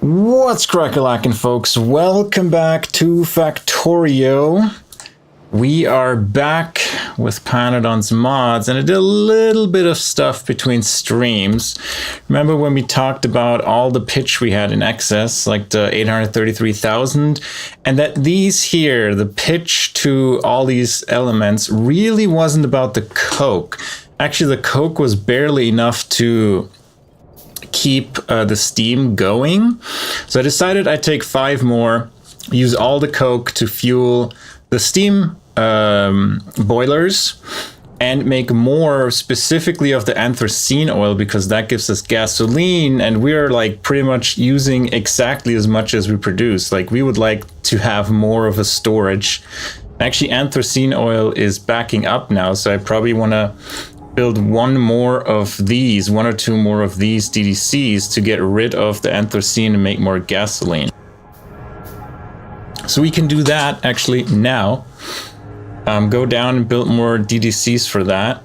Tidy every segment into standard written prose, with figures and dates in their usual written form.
What's crackalackin, folks? Welcome back to Factorio. We are back with Pyanodons mods, and I did a little bit of stuff between streams. Remember when we talked about all the pitch we had in excess, like the 833,000, and that these here, the pitch to all these elements, really wasn't about the coke. Actually, the coke was barely enough to keep the steam going. So I decided I'd take 5 more, use all the coke to fuel the steam boilers, and make more specifically of the anthracene oil, because that gives us gasoline, and we're like pretty much using exactly as much as we produce. Like, we would like to have more of a storage. Actually, anthracene oil is backing up now, so I probably want to build one or two more of these DDCs to get rid of the anthracene and make more gasoline. So we can do that actually now. Go down and build more DDCs for that.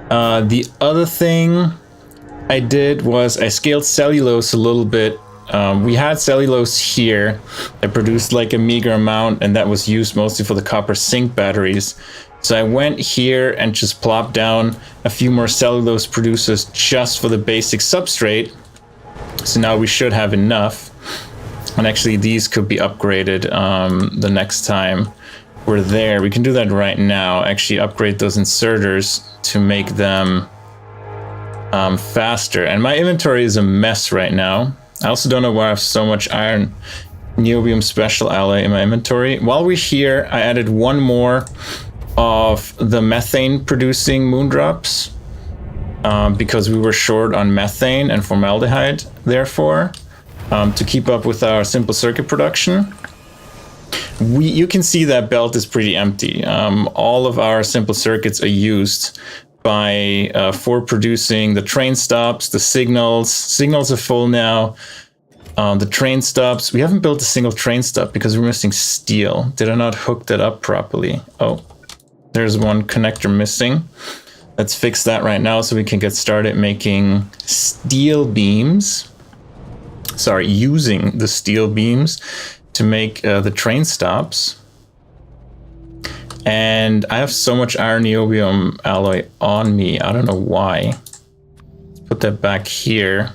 The other thing I did was I scaled cellulose a little bit. We had cellulose here. I produced like a meager amount, and that was used mostly for the copper zinc batteries. So I went here and just plopped down a few more cellulose producers just for the basic substrate. So now we should have enough. And actually these could be upgraded the next time we're there. We can do that right now. Actually upgrade those inserters to make them faster. And my inventory is a mess right now. I also don't know why I have so much iron niobium special alloy in my inventory. While we're here, I added one more of the methane producing moondrops because we were short on methane and formaldehyde, therefore, to keep up with our simple circuit production. You can see that belt is pretty empty. All of our simple circuits are used by for producing the train stops, the signals. Signals are full now. The train stops. We haven't built a single train stop because we're missing steel. Did I not hook that up properly? Oh. There's one connector missing. Let's fix that right now so we can get started making steel beams. Sorry, using the steel beams to make the train stops. And I have so much iron niobium alloy on me. I don't know why. Let's put that back here.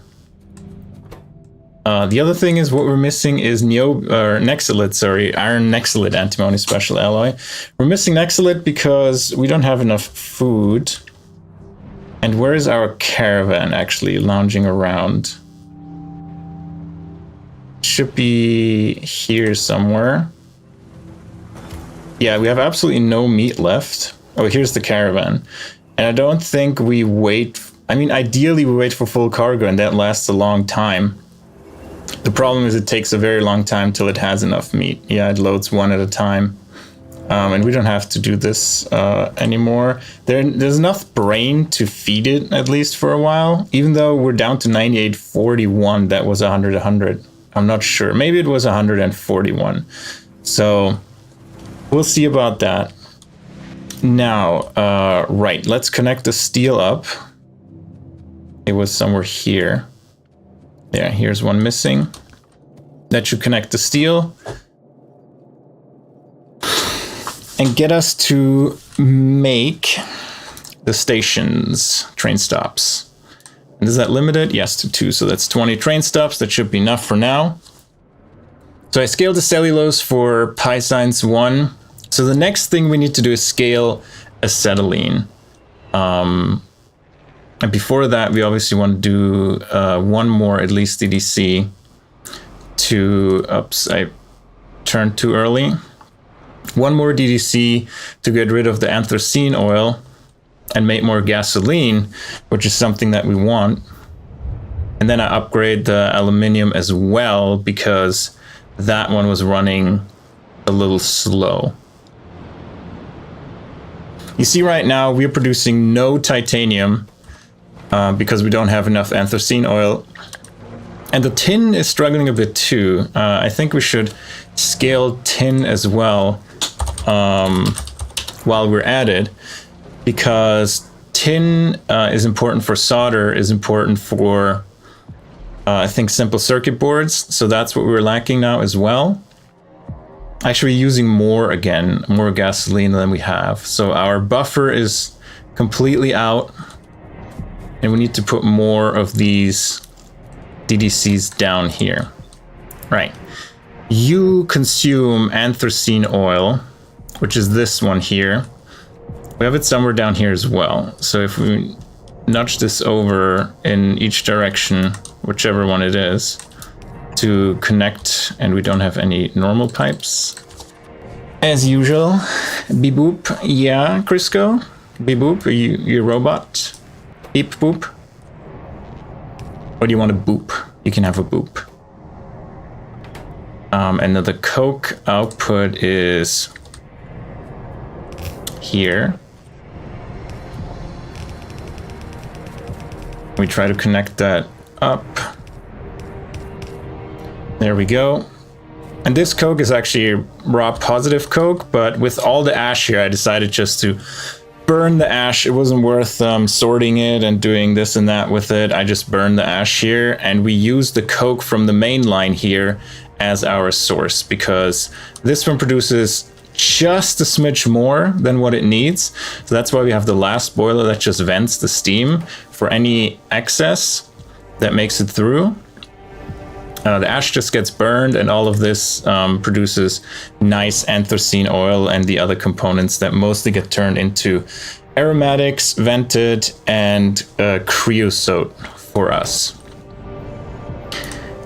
The other thing is what we're missing is nexilite, sorry, iron nexilite antimony special alloy. We're missing nexilite because we don't have enough food. And where is our caravan actually lounging around? Should be here somewhere. Yeah, we have absolutely no meat left. Oh, here's the caravan. And I don't think we wait. I mean, ideally we wait for full cargo and that lasts a long time. The problem is it takes a very long time till it has enough meat. Yeah, it loads one at a time. And we don't have to do this anymore. There's enough brain to feed it, at least for a while. Even though we're down to 98.41, that was 100. I'm not sure. Maybe it was 141. So we'll see about that. Now, right, let's connect the steel up. It was somewhere here. Yeah, here's one missing. That should connect the steel. And get us to make the stations, train stops. And is that limited? Yes, to 2. So that's 20 train stops. That should be enough for now. So I scaled the cellulose for Science 1. So the next thing we need to do is scale acetylene. And before that, we obviously want to do one more, at least DDC to, oops, I turned too early. One more DDC to get rid of the anthracene oil and make more gasoline, which is something that we want. And then I upgrade the aluminium as well because that one was running a little slow. You see right now we're producing no titanium because we don't have enough anthracene oil. And the tin is struggling a bit too. I think we should scale tin as well while we're at it, because tin is important for solder, is important for, I think, simple circuit boards. So that's what we're lacking now as well. Actually using more again, more gasoline than we have. So our buffer is completely out. And we need to put more of these DDCs down here. Right. You consume anthracene oil, which is this one here. We have it somewhere down here as well. So if we nudge this over in each direction, whichever one it is, to connect, and we don't have any normal pipes. As usual, beep boop. Yeah, Crisco? Beep boop, are you a robot? Beep boop. Or do you want a boop? You can have a boop. And then the coke output is here. We try to connect that up. There we go. And this coke is actually raw positive coke, but with all the ash here, I decided just to burn the ash. It wasn't worth sorting it and doing this and that with it. I just burned the ash here, and we use the coke from the main line here as our source, because this one produces just a smidge more than what it needs. So that's why we have the last boiler that just vents the steam for any excess that makes it through. The ash just gets burned, and all of this produces nice anthracene oil and the other components that mostly get turned into aromatics, vented, and creosote for us.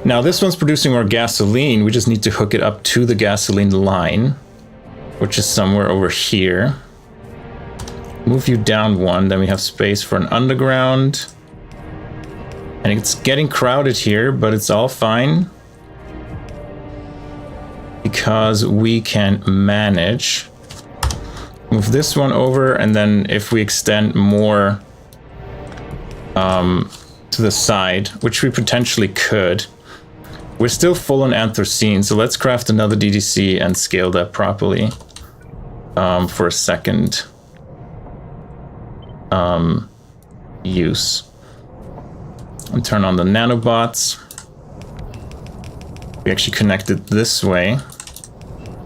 Now this one's producing more gasoline. We just need to hook it up to the gasoline line, which is somewhere over here. Move you down one, then we have space for an underground. And it's getting crowded here, but it's all fine, because we can manage. Move this one over, and then if we extend more to the side, which we potentially could, we're still full on anthracene, so let's craft another DDC and scale that properly for a second use. And turn on the nanobots. We actually connected this way,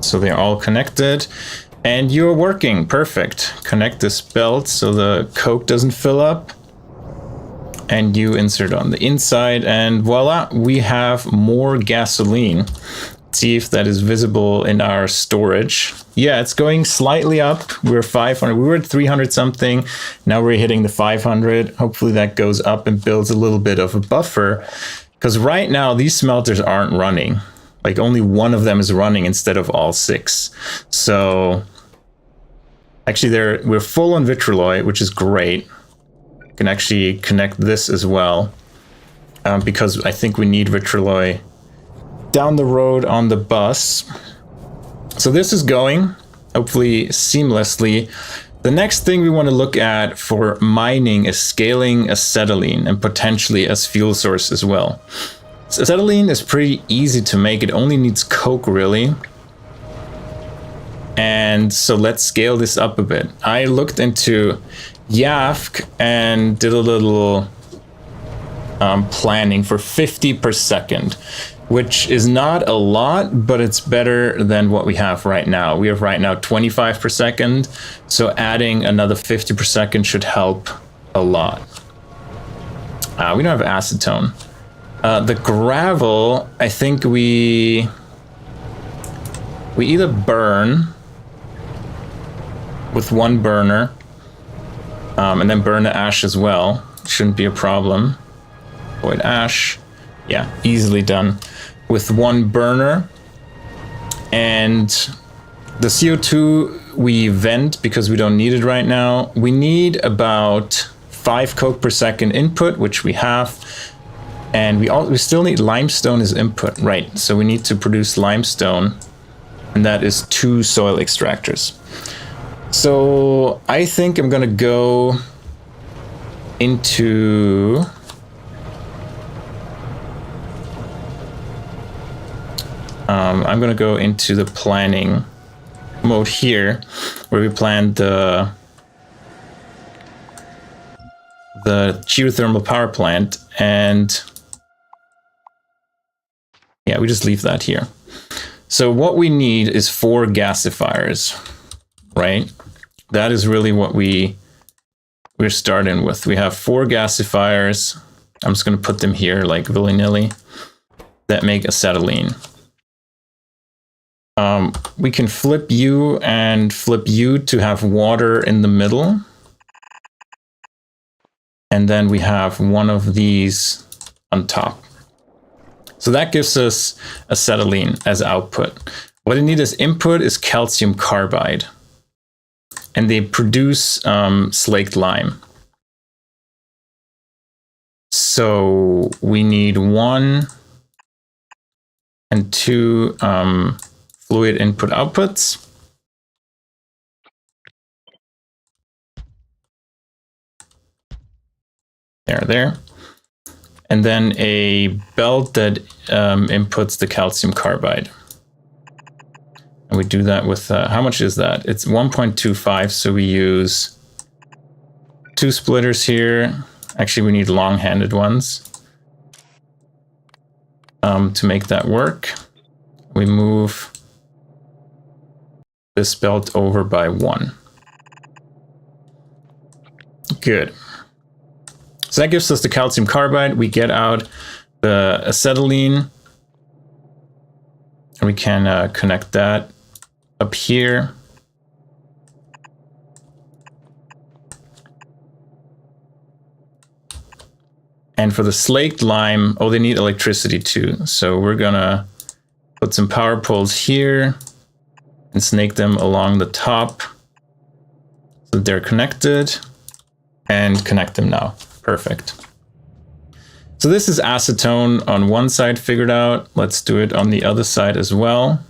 so they're all connected, and you're working perfect. Connect this belt so the coke doesn't fill up, and you insert on the inside, and voila, we have more gasoline. See if that is visible in our storage. Yeah, it's going slightly up. We're 500. We were at 300 something. Now we're hitting the 500. Hopefully that goes up and builds a little bit of a buffer. Because right now these smelters aren't running. Like only one of them is running instead of all 6. So actually we're full on vitriol, which is great. Can actually connect this as well. Because I think we need vitriol down the road on the bus. So this is going hopefully seamlessly. The next thing we want to look at for mining is scaling acetylene and potentially as fuel source as well. So acetylene is pretty easy to make. It only needs coke really. And so let's scale this up a bit. I looked into YAFC and did a little planning for 50 per second, which is not a lot, but it's better than what we have right now. We have right now 25 per second, so adding another 50 per second should help a lot. We don't have acetone. The gravel, I think we either burn with one burner, and then burn the ash as well. Shouldn't be a problem. Avoid ash. Yeah, easily done with one burner. And the CO2 we vent because we don't need it right now. We need about 5 coke per second input, which we have. And we still need limestone as input, right? So we need to produce limestone, and that is 2 soil extractors. So I think I'm gonna go into I'm going to go into the planning mode here, where we plan the geothermal power plant, and yeah, we just leave that here. So what we need is 4 gasifiers, right? That is really what we're starting with. We have 4 gasifiers. I'm just going to put them here like willy-nilly that make acetylene. We can flip U and flip U to have water in the middle. And then we have one of these on top. So that gives us acetylene as output. What it needs as input is calcium carbide. And they produce slaked lime. So we need 1 and 2 fluid input outputs. There. And then a belt that inputs the calcium carbide. And we do that with, how much is that? It's 1.25, so we use 2 splitters here. Actually, we need long-handed ones to make that work. We move this belt over by 1. Good. So that gives us the calcium carbide. We get out the acetylene, and we can connect that up here. And for the slaked lime, oh, they need electricity too. So we're gonna put some power poles here and snake them along the top so they're connected, and connect them now. Perfect. So this is acetone on one side figured out. Let's do it on the other side as well.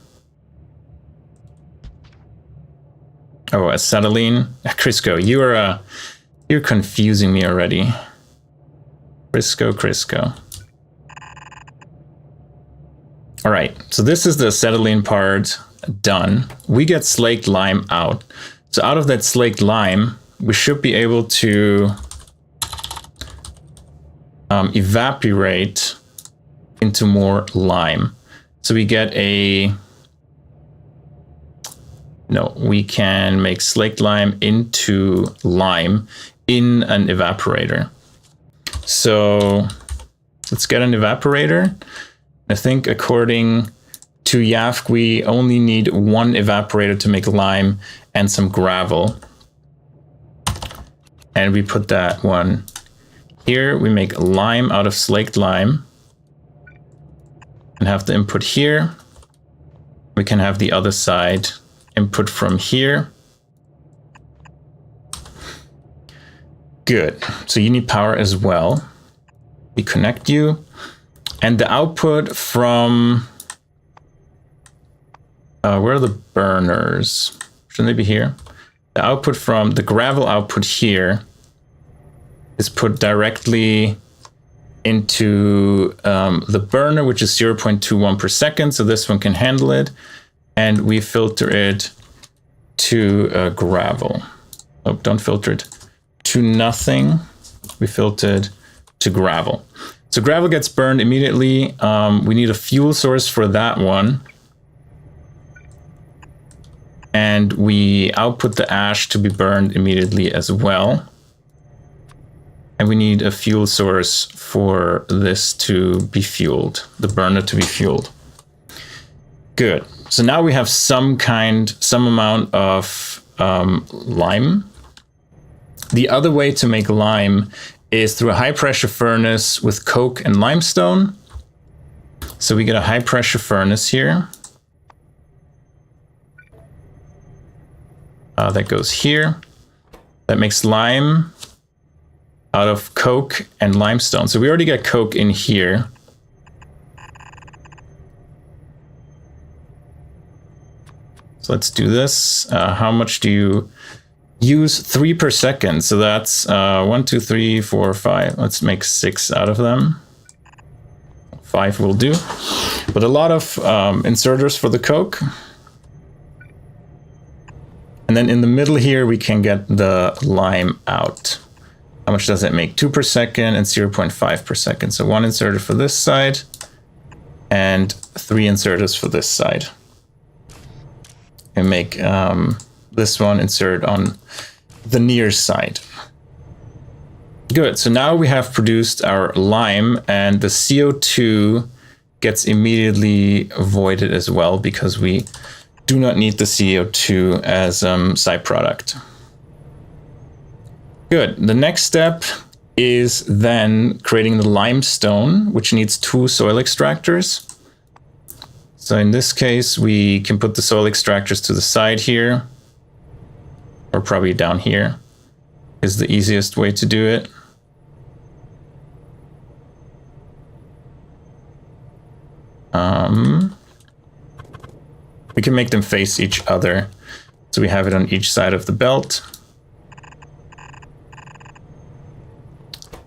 Oh, acetylene. Crisco, you're confusing me already. Crisco. All right, so this is the acetylene part done. We get slaked lime out. So out of that slaked lime, we should be able to evaporate into more lime. So we get we can make slaked lime into lime in an evaporator. So let's get an evaporator. I think according to YAFC, we only need one evaporator to make lime and some gravel. And we put that one here. We make lime out of slaked lime. And have the input here. We can have the other side input from here. Good. So you need power as well. We connect you. And the output from... where are the burners? Shouldn't they be here? The output from the gravel output here is put directly into the burner, which is 0.21 per second. So this one can handle it. And we filter it to gravel. Oh, don't filter it to nothing. We filtered to gravel. So gravel gets burned immediately. We need a fuel source for that one. And we output the ash to be burned immediately as well. And we need a fuel source for this to be fueled, the burner to be fueled. Good. So now we have some amount of lime. The other way to make lime is through a high pressure furnace with coke and limestone. So we get a high pressure furnace here. That goes here. That makes lime out of coke and limestone. So we already got coke in here. So let's do this. How much do you use? 3 per second. So that's 1, 2, 3, 4, 5. Let's make 6 out of them. 5 will do. But a lot of inserters for the coke. And then in the middle here, we can get the lime out. How much does it make? 2 per second and 0.5 per second. So 1 inserter for this side and 3 inserters for this side. And make this one insert on the near side. Good. So now we have produced our lime, and the CO2 gets immediately voided as well because we do not need the CO2 as side product. Good. The next step is then creating the limestone, which needs 2 soil extractors. So in this case, we can put the soil extractors to the side here, or probably down here is the easiest way to do it. We can make them face each other. So we have it on each side of the belt.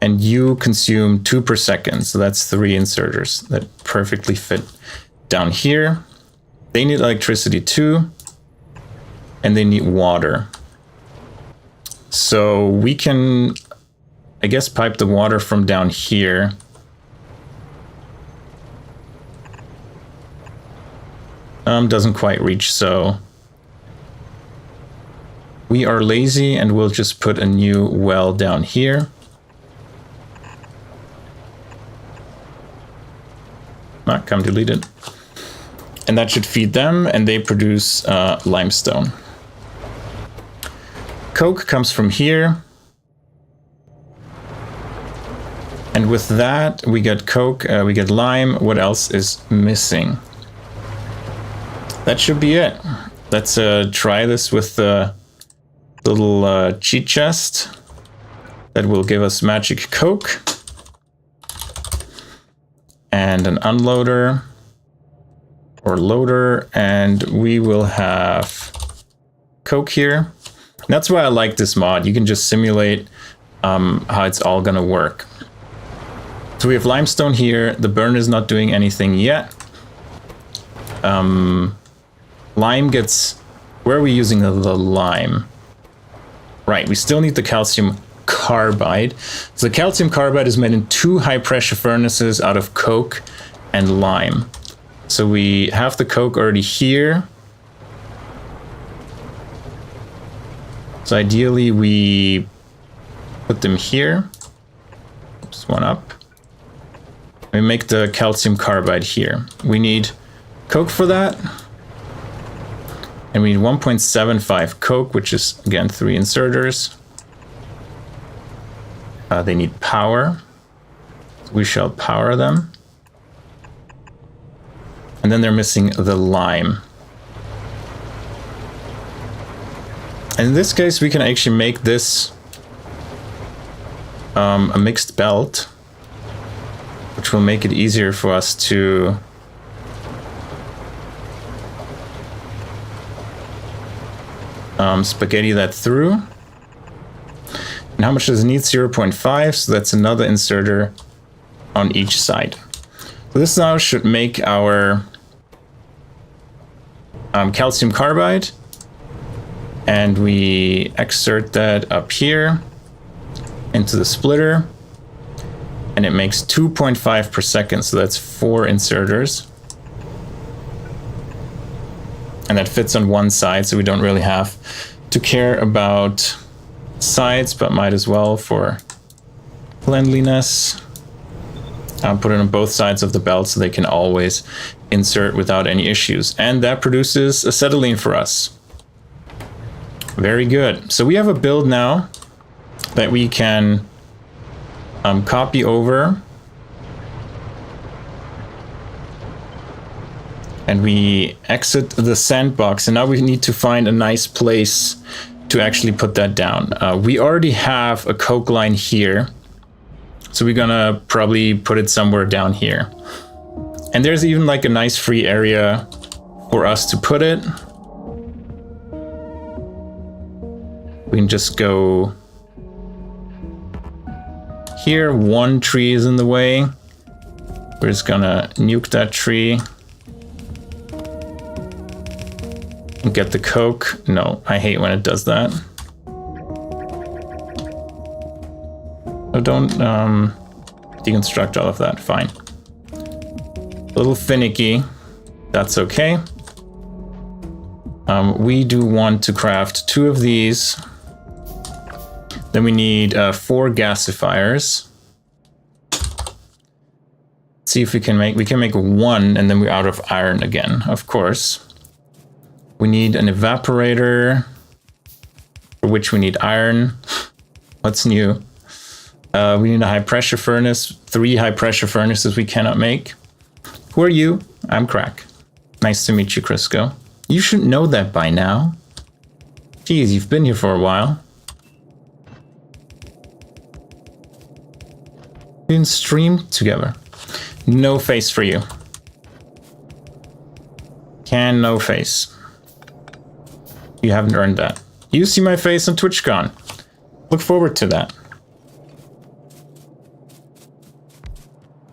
And you consume 2 per second. So that's 3 inserters that perfectly fit down here. They need electricity too. And they need water. So we can, I guess, pipe the water from down here. Doesn't quite reach, so we are lazy and we'll just put a new well down here. Not come deleted. And that should feed them, and they produce limestone. Coke comes from here. And with that, we get coke, we get lime. What else is missing? That should be it. Let's try this with the little cheat chest that will give us magic coke and an unloader or loader, and we will have coke here. And that's why I like this mod. You can just simulate how it's all gonna work. So we have limestone here. The burner is not doing anything yet. Lime gets... Where are we using the lime? Right, we still need the calcium carbide. So the calcium carbide is made in 2 high-pressure furnaces out of coke and lime. So we have the coke already here. So ideally we put them here. Just one up. We make the calcium carbide here. We need coke for that. And we need 1.75 coke, which is, again, 3 inserters. They need power. We shall power them. And then they're missing the lime. In this case, we can actually make this a mixed belt, which will make it easier for us to spaghetti that through. And how much does it need? 0.5, so that's another inserter on each side. So this now should make our calcium carbide, and we exert that up here into the splitter, and it makes 2.5 per second, so that's 4 inserters. And that fits on one side, so we don't really have to care about sides, but might as well for cleanliness. I'll put it on both sides of the belt so they can always insert without any issues. And that produces acetylene for us. Very good. So we have a build now that we can copy over. And we exit the sandbox, and now we need to find a nice place to actually put that down. We already have a coke line here, so we're gonna probably put it somewhere down here. And there's even like a nice free area for us to put it. We can just go here. One tree is in the way. We're just gonna nuke that tree. Get the coke. No, I hate when it does that. Oh, don't deconstruct all of that. Fine. A little finicky. That's okay. We do want to craft 2 of these. Then we need 4 gasifiers. Let's see if we can make 1, and then we're out of iron again, of course. We need an evaporator, for which we need iron. What's new? We need a high pressure furnace. 3 high pressure furnaces we cannot make. Who are you? I'm Crack. Nice to meet you, Crisco. You should know that by now. Geez, you've been here for a while. We didn't stream together. No face for you. No face. You haven't earned that. You see my face on TwitchCon. Look forward to that.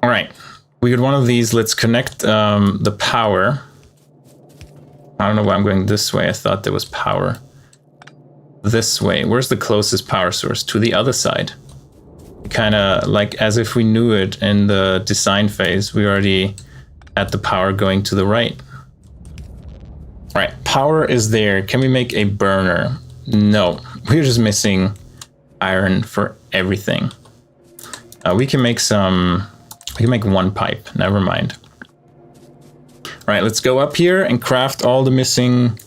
All right, we got one of these. Let's connect the power. I don't know why I'm going this way. I thought there was power this way. Where's the closest power source? To the other side. Kind of like as if we knew it in the design phase. We already had the power going to the right. All right, power is there. Can we make a burner? No, we're just missing iron for everything. We can make 1 pipe, never mind. All right, let's go up here and craft all the missing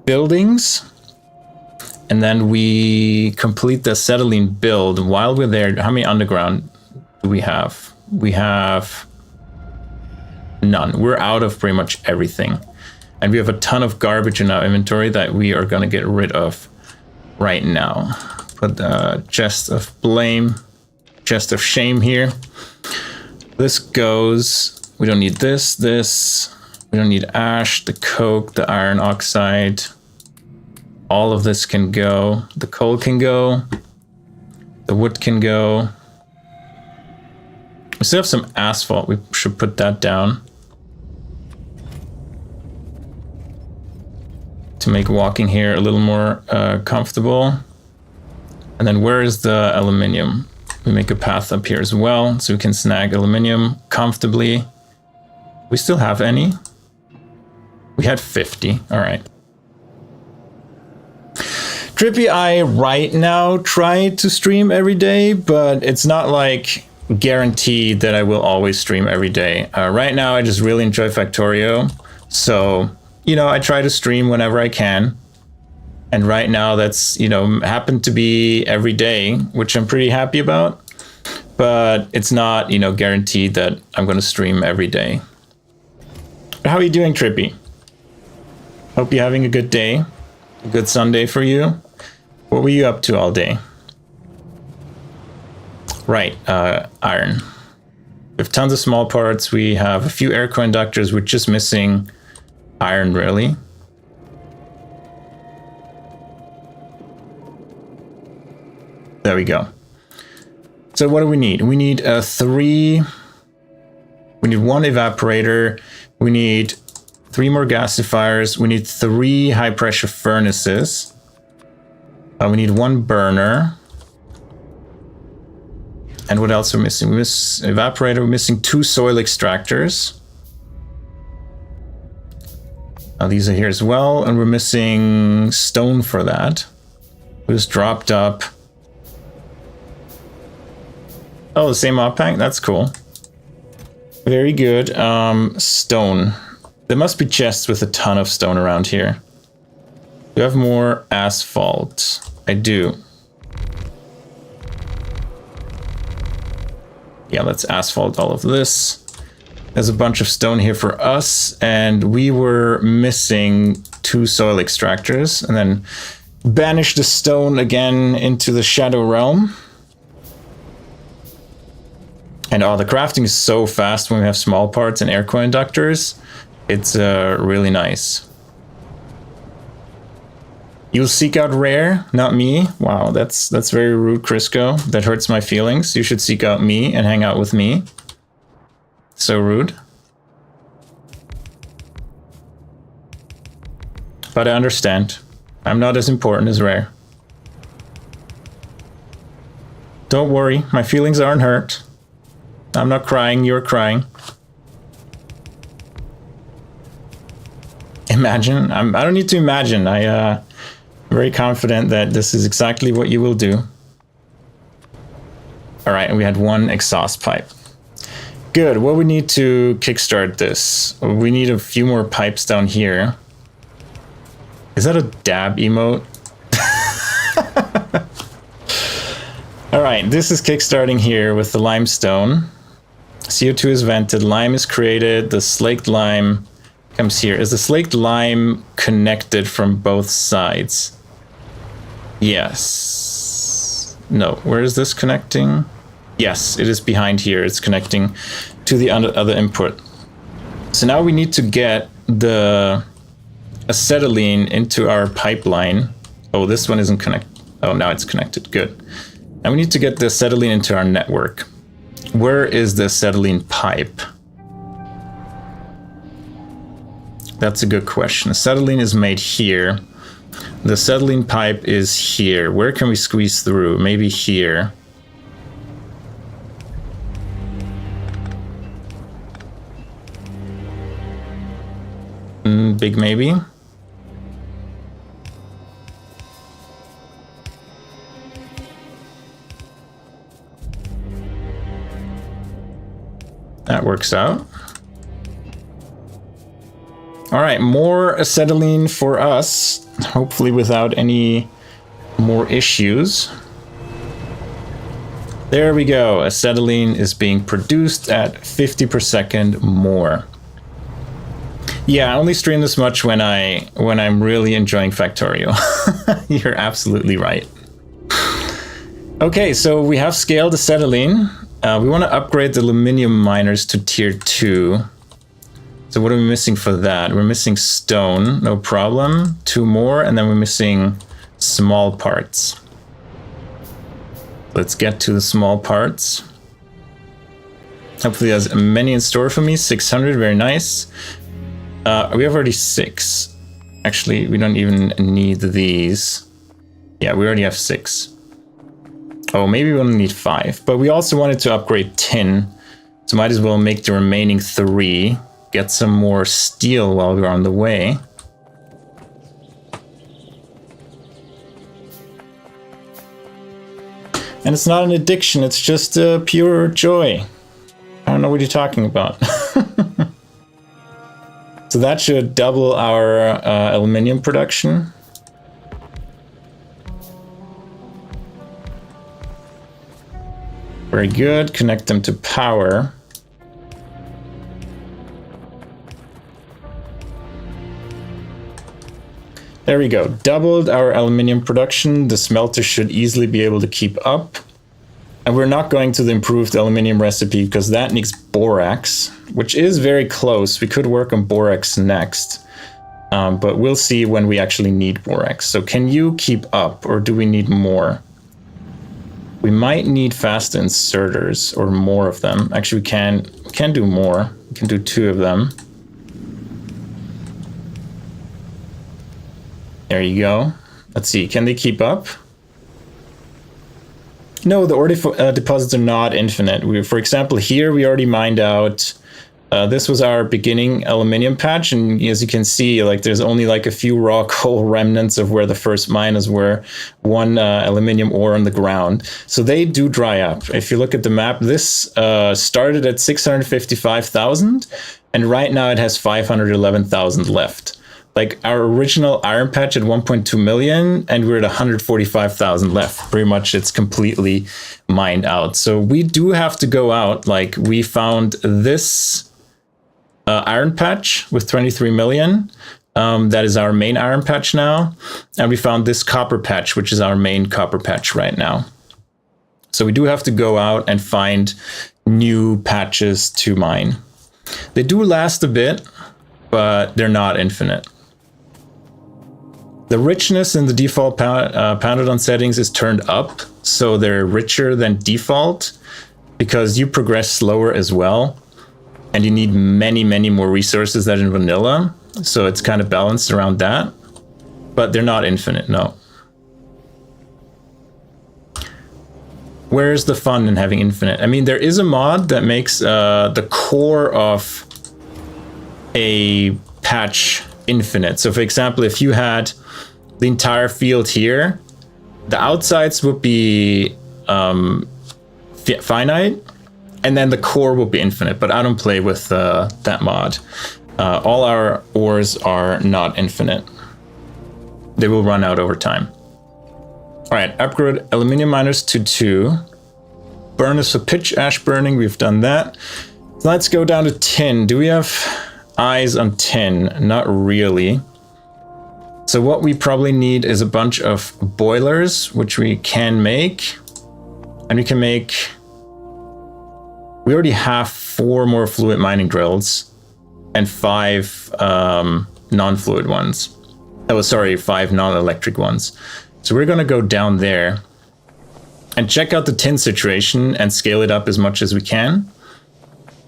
buildings. And then we complete the acetylene build. While we're there, how many underground do we have? We have none. We're out of pretty much everything. And we have a ton of garbage in our inventory that we are going to get rid of right now. Put the chest of blame, chest of shame here. This goes, we don't need this. We don't need ash, the coke, the iron oxide. All of this can go. The coal can go. The wood can go. We still have some asphalt. We should put that down. To make walking here a little more comfortable. And then where is the aluminium? We make a path up here as well, so we can snag aluminium comfortably. We still have any? We had 50, all right. Drippy, I right now try to stream every day, but it's not like guaranteed that I will always stream every day. Right now, I just really enjoy Factorio. So, you know, I try to stream whenever I can. And right now that's, you know, happened to be every day, which I'm pretty happy about. But it's not, you know, guaranteed that I'm going to stream every day. But how are you doing, Trippy? Hope you're having a good day. A good Sunday for you. What were you up to all day? Right, iron. We have tons of small parts. We have a few air conductors. We're just missing iron, really. There we go. So what do we need? We need we need 1 evaporator. We need 3 more gasifiers. We need 3 high pressure furnaces. We need 1 burner. And what else are we missing? We miss evaporator. We're missing 2 soil extractors. These are here as well. And we're missing stone for that. We just dropped up. Oh, the same Modpack? That's cool. Very good. Stone. There must be chests with a ton of stone around here. Do I have more asphalt? I do. Yeah, let's asphalt all of this. There's a bunch of stone here for us, and we were missing 2 soil extractors, and then banish the stone again into the Shadow Realm. And the crafting is so fast when we have small parts and air conductors. It's really nice. You'll seek out rare, not me. Wow, that's very rude, Crisco. That hurts my feelings. You should seek out me and hang out with me. So rude. But I understand. I'm not as important as rare. Don't worry, my feelings aren't hurt. I'm not crying, you're crying. Imagine. I don't need to imagine. I'm very confident that this is exactly what you will do. All right, and we had 1 exhaust pipe. Good. Well, we need to kickstart this. We need a few more pipes down here. Is that a dab emote? All right, this is kickstarting here with the limestone. CO2 is vented, lime is created, the slaked lime comes here. Is the slaked lime connected from both sides? Yes. No, where is this connecting? Yes, it is behind here. It's connecting to the other input. So now we need to get the acetylene into our pipeline. Oh, this one isn't connected. Oh, now it's connected. Good. And we need to get the acetylene into our network. Where is the acetylene pipe? That's a good question. Acetylene is made here. The acetylene pipe is here. Where can we squeeze through? Maybe here. Big maybe. That works out. All right, more acetylene for us, hopefully without any more issues. There we go. Acetylene is being produced at 50 per second more. Yeah, I only stream this much when I'm really enjoying Factorio. You're absolutely right. Okay, so we have scaled acetylene. We want to upgrade the aluminium miners to tier 2. So what are we missing for that? We're missing stone, no problem. 2 more, and then we're missing small parts. Let's get to the small parts. Hopefully there's many in store for me. 600, very nice. We have already 6. Actually, we don't even need these. Yeah, we already have 6. Oh, maybe we only need 5. But we also wanted to upgrade tin. So might as well make the remaining 3. Get some more steel while we're on the way. And it's not an addiction, it's just pure joy. I don't know what you're talking about. So that should double our aluminium production. Very good. Connect them to power. There we go. Doubled our aluminium production. The smelter should easily be able to keep up. And we're not going to the improved aluminium recipe because that needs borax, which is very close. We could work on borax next, but we'll see when we actually need borax. So can you keep up, or do we need more? We might need fast inserters or more of them. Actually, we can do more. We can do 2 of them. There you go. Let's see, can they keep up? No, the ore deposits are not infinite. For example, here we already mined out. This was our beginning aluminium patch, and as you can see, like there's only like a few raw coal remnants of where the first miners were. 1 aluminium ore on the ground. So they do dry up. If you look at the map, this started at 655,000, and right now it has 511,000 left. Like our original iron patch at 1.2 million, and we're at 145,000 left. Pretty much it's completely mined out. So we do have to go out. Like we found this iron patch with 23 million. That is our main iron patch now. And we found this copper patch, which is our main copper patch right now. So we do have to go out and find new patches to mine. They do last a bit, but they're not infinite. The richness in the default Pyanodon settings is turned up, so they're richer than default because you progress slower as well, and you need many, many more resources than in vanilla, so it's kind of balanced around that, but they're not infinite, no. Where's the fun in having infinite? I mean, there is a mod that makes the core of a patch infinite. So for example, if you had the entire field here, the outsides would be finite, and then the core will be infinite, but I don't play with that mod. All our ores are not infinite. They will run out over time. All right, upgrade aluminium miners to 2. Burners for pitch ash burning, we've done that. Let's go down to tin. Do we have eyes on tin? Not really. So what we probably need is a bunch of boilers, which we can make. And we can make... We already have 4 more fluid mining drills and 5 non-fluid ones. Oh, sorry, 5 non-electric ones. So we're going to go down there and check out the tin situation and scale it up as much as we can,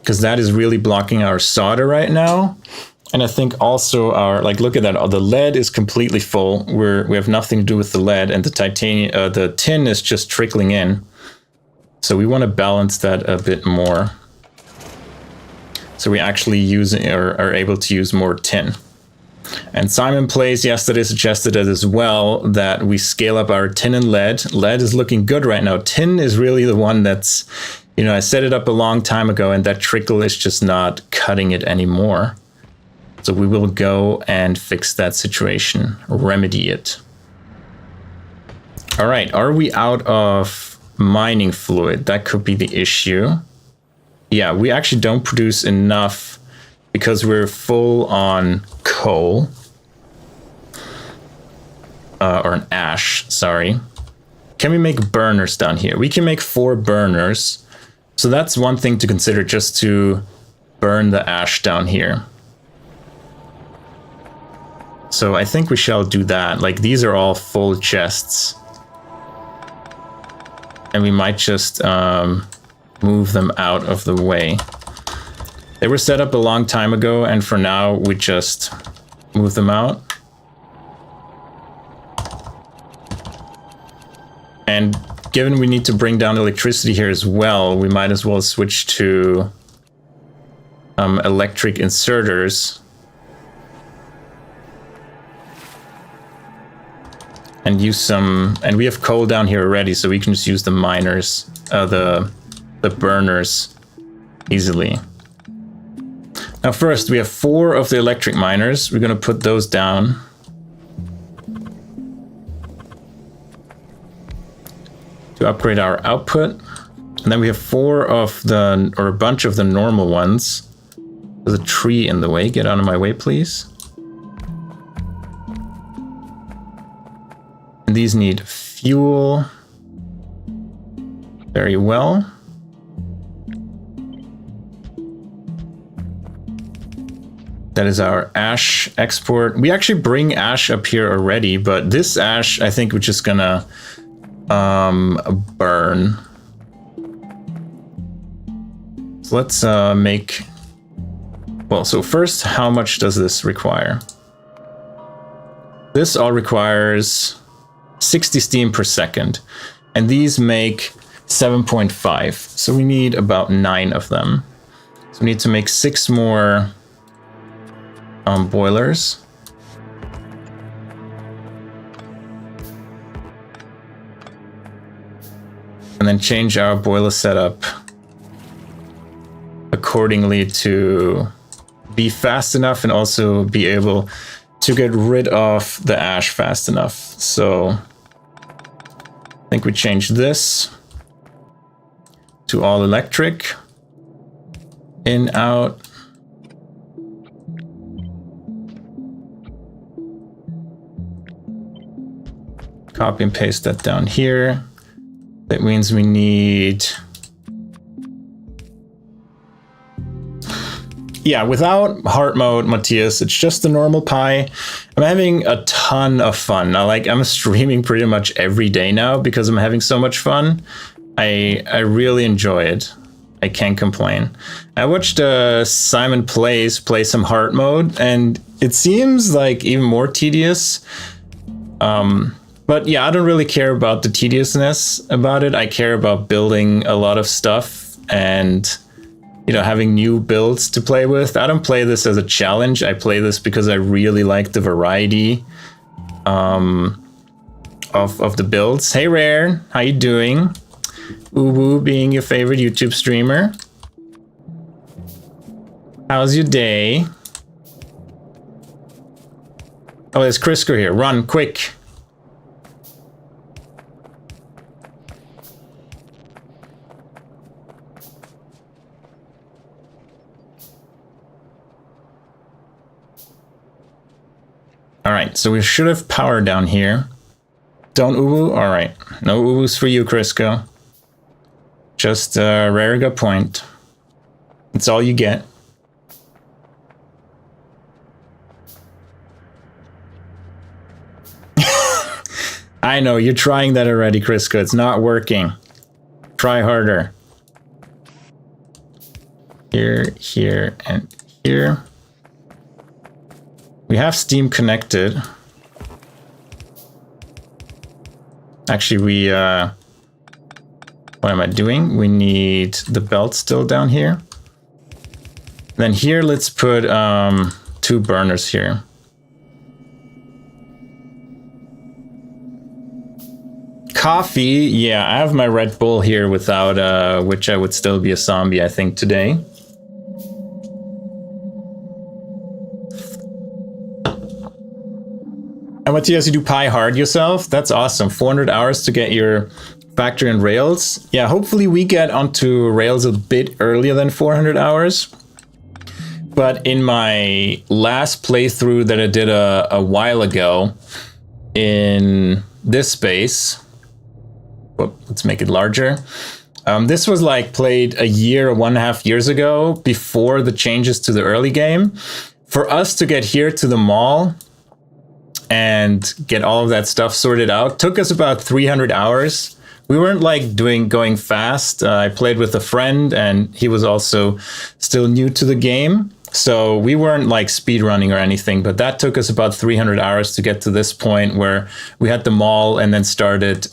because that is really blocking our solder right now. And I think also our, like, look at that, the lead is completely full. We have nothing to do with the lead, and the titanium, the tin is just trickling in. So we want to balance that a bit more, so we actually use or are able to use more tin. And Simon Plays yesterday suggested it as well, that we scale up our tin and lead. Lead is looking good right now. Tin is really the one that's, you know, I set it up a long time ago, and that trickle is just not cutting it anymore. So we will go and fix that situation, remedy it. All right, are we out of mining fluid? That could be the issue. Yeah, we actually don't produce enough because we're full on coal. Or an ash, sorry. Can we make burners down here? We can make 4 burners. So that's one thing to consider, just to burn the ash down here. So I think we shall do that. Like, these are all full chests. And we might just move them out of the way. They were set up a long time ago, and for now we just move them out. And given we need to bring down electricity here as well, we might as well switch to electric inserters. And use some, and we have coal down here already, so we can just use the miners, the burners easily. Now first, we have 4 of the electric miners. We're going to put those down. To upgrade our output. And then we have 4 of the, or a bunch of the normal ones. There's a tree in the way. Get out of my way, please. And these need fuel. Very well. That is our ash export. We actually bring ash up here already, but this ash, I think we're just gonna burn. So let's make, well, so first, how much does this require? This all requires 60 steam per second, and these make 7.5. So we need about 9 of them. So we need to make 6 more boilers. And then change our boiler setup accordingly to be fast enough and also be able to get rid of the ash fast enough. So I think we change this to all electric. In, out. Copy and paste that down here. That means we need... Yeah, without heart mode, Matthias, it's just the normal Pi. I'm having a ton of fun. I'm streaming pretty much every day now because I'm having so much fun. I really enjoy it. I can't complain. I watched Simon play some heart mode, and it seems like even more tedious. But yeah, I don't really care about the tediousness about it. I care about building a lot of stuff and, you know, having new builds to play with. I don't play this as a challenge. I play this because I really like the variety of the builds. Hey Rare, how you doing? Uwu being your favorite YouTube streamer. How's your day? Oh, there's Crisco here. Run, quick. All right, so we should have power down here. Don't uwu? All right, no uwus for you, Crisco. Just a Rariga point. That's all you get. I know, you're trying that already, Crisco. It's not working. Try harder. Here, here, and here. We have Steam connected. Actually, we, what am I doing? We need the belt still down here. Then here, let's put 2 burners here. Coffee, yeah, I have my Red Bull here without which I would still be a zombie, I think, today. And Matthias, you do Pi hard yourself? That's awesome. 400 hours to get your factory and Rails. Yeah, hopefully we get onto Rails a bit earlier than 400 hours. But in my last playthrough that I did a while ago in this space, whoop, let's make it larger. This was like played a year or 1.5 years ago before the changes to the early game. For us to get here to the mall and get all of that stuff sorted out took us about 300 hours. We weren't like going fast. I played with a friend and he was also still new to the game. So we weren't like speed running or anything, but that took us about 300 hours to get to this point where we had the mall and then started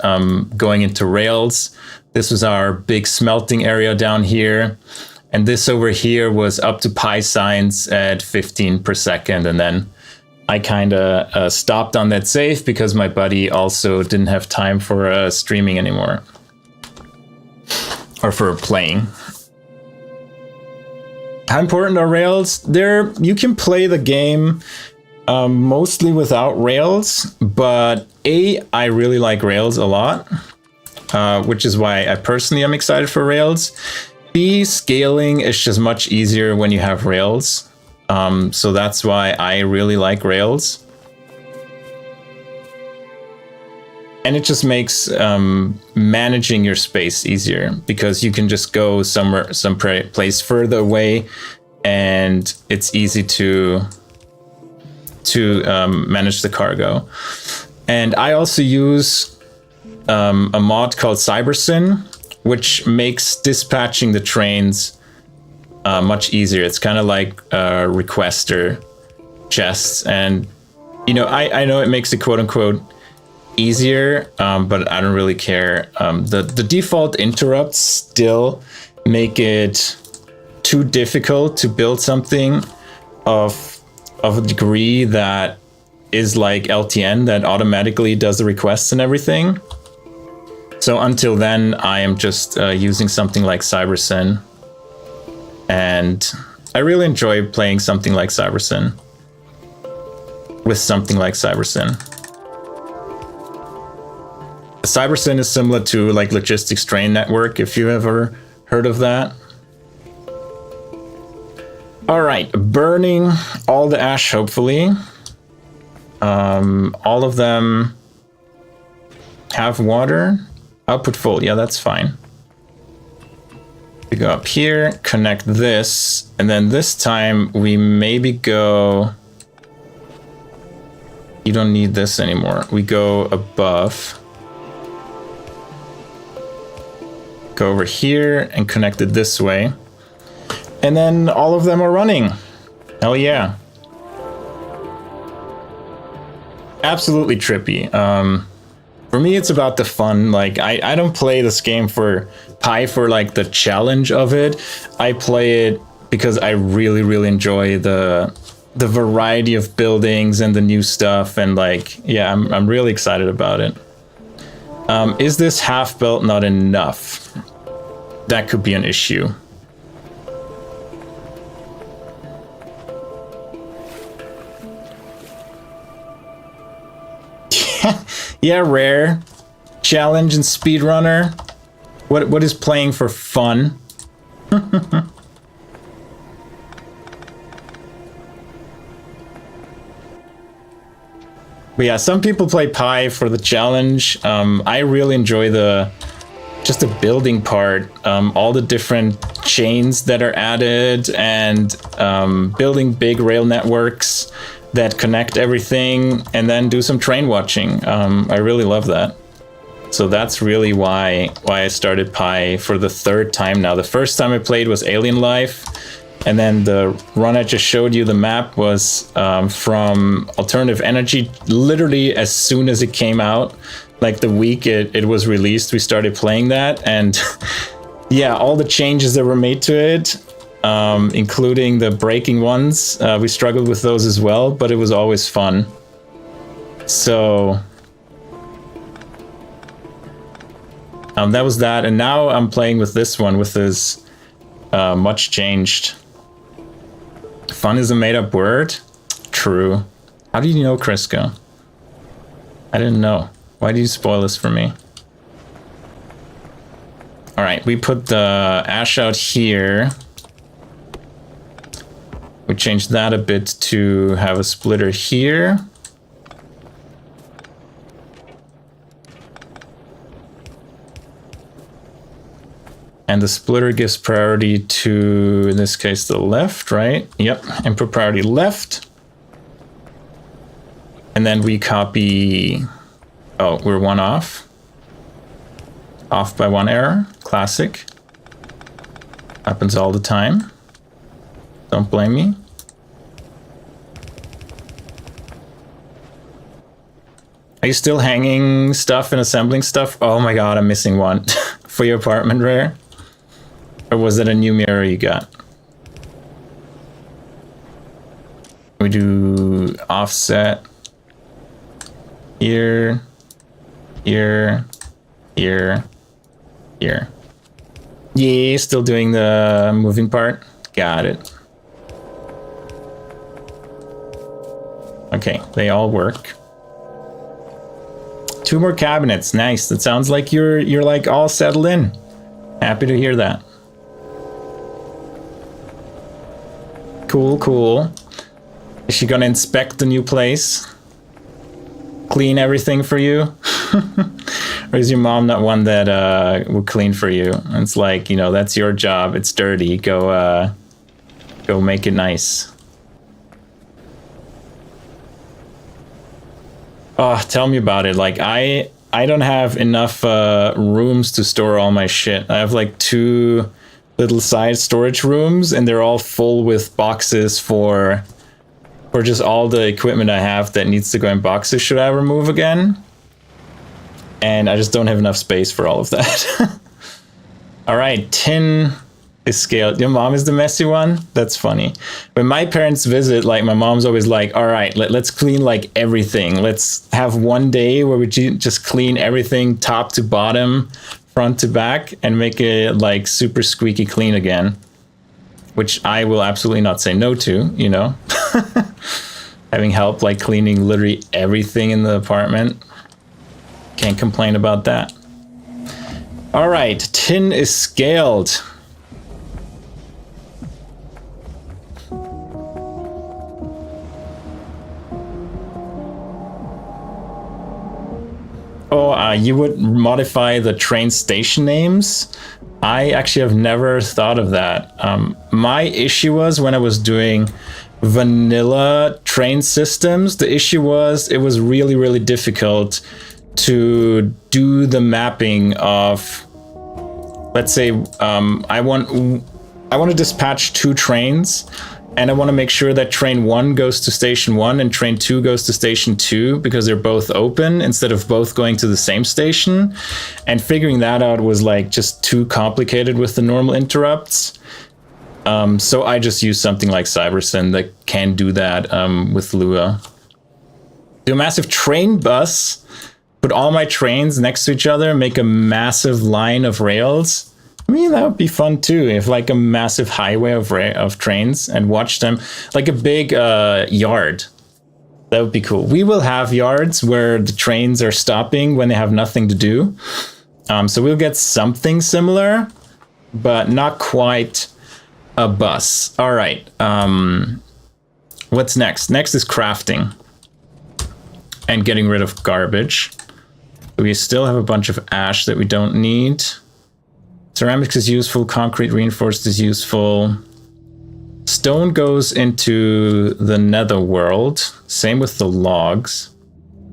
going into Rails. This was our big smelting area down here. And this over here was up to Pi Science at 15 per second. And then I kind of stopped on that save because my buddy also didn't have time for streaming anymore. Or for playing. How important are rails? You can play the game mostly without rails, but I really like rails a lot, which is why I personally am excited for rails. B, scaling is just much easier when you have rails. So that's why I really like rails. And it just makes managing your space easier because you can just go some place further away, and it's easy to manage the cargo. And I also use a mod called Cybersyn, which makes dispatching the trains much easier. It's kind of like requester chests, and you know, I know it makes it quote unquote easier, but I don't really care. The default interrupts still make it too difficult to build something of a degree that is like LTN, that automatically does the requests and everything. So until then, I am just using something like Cybersyn, and I really enjoy playing something like Cybersyn with something like Cybersyn. Cybersyn is similar to like Logistics Train Network, if you've ever heard of that. All right, burning all the ash, hopefully. All of them have water. Output full, yeah, that's fine. We go up here, connect this, and then this time we maybe go... You don't need this anymore. We go above. Go over here and connect it this way. And then all of them are running. Hell yeah. Absolutely trippy. For me, it's about the fun. Like, I don't play this game for like the challenge of it. I play it because I really, really enjoy the variety of buildings and the new stuff. And like, yeah, I'm really excited about it. Is this half belt not enough? That could be an issue. Yeah, rare. Challenge and speedrunner. What is playing for fun? But yeah, some people play Pi for the challenge. I really enjoy just the building part, all the different chains that are added, and building big rail networks that connect everything, and then do some train watching. I really love that. So that's really why I started Pi for the third time now. The first time I played was Alien Life, and then the run I just showed you, the map, was from Alternative Energy. Literally as soon as it came out, like the week it was released, we started playing that, and yeah, all the changes that were made to it, including the breaking ones, we struggled with those as well, but it was always fun. So that was that, and now I'm playing with this one with this much changed. Fun is a made-up word? True. How do you know, Crisco? I didn't know. Why do you spoil this for me? All right, we put the ash out here. We changed that a bit to have a splitter here. And the splitter gives priority to, in this case, the left, right? Yep, input priority left. And then we copy, oh, we're one off. Off by one error, classic. Happens all the time. Don't blame me. Are you still hanging stuff and assembling stuff? Oh my god, I'm missing one. For your apartment, Rare? Or was it a new mirror you got? We do offset. Here. Here. Here. Here. Yeah, still doing the moving part. Got it. Okay, they all work. 2 more cabinets. Nice. That sounds like you're like all settled in. Happy to hear that. Cool, cool. Is she gonna inspect the new place? Clean everything for you? Or is your mom not one that will clean for you? And it's like, you know, that's your job. It's dirty. Go make it nice. Oh, tell me about it. Like, I don't have enough rooms to store all my shit. I have like 2 little side storage rooms, and they're all full with boxes for just all the equipment I have that needs to go in boxes should I ever move again. And I just don't have enough space for all of that. All right, tin is scaled. Your mom is the messy one? That's funny. When my parents visit, like my mom's always like, all right, let's clean like everything. Let's have one day where we just clean everything top to bottom, front to back, and make it like super squeaky clean again. Which I will absolutely not say no to, you know? Having help like cleaning literally everything in the apartment. Can't complain about that. All right, tin is scaled. Oh, you would modify the train station names? I actually have never thought of that. My issue was when I was doing vanilla train systems, the issue was it was really, really difficult to do the mapping of, let's say, I want to dispatch 2 trains, and I want to make sure that train 1 goes to station 1 and train 2 goes to station 2 because they're both open instead of both going to the same station. And figuring that out was like just too complicated with the normal interrupts. So I just use something like Cybersyn that can do that with Lua. Do a massive train bus. Put all my trains next to each other, make a massive line of rails. I mean, that would be fun too, if like a massive highway of trains and watch them, like a big yard. That would be cool. We will have yards where the trains are stopping when they have nothing to do. So we'll get something similar, but not quite a bus. All right. What's next? Next is crafting and getting rid of garbage. We still have a bunch of ash that we don't need. Ceramics is useful. Concrete reinforced is useful. Stone goes into the nether world. Same with the logs.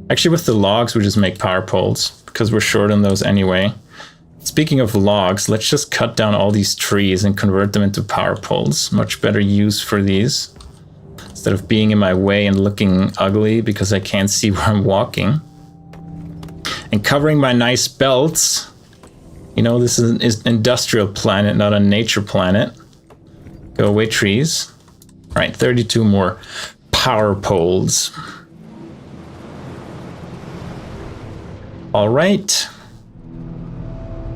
Actually, with the logs, we just make power poles because we're short on those anyway. Speaking of logs, let's just cut down all these trees and convert them into power poles. Much better use for these. Instead of being in my way and looking ugly because I can't see where I'm walking. And covering my nice belts. You know, this is an industrial planet, not a nature planet. Go away, trees. All right, 32 more power poles. All right.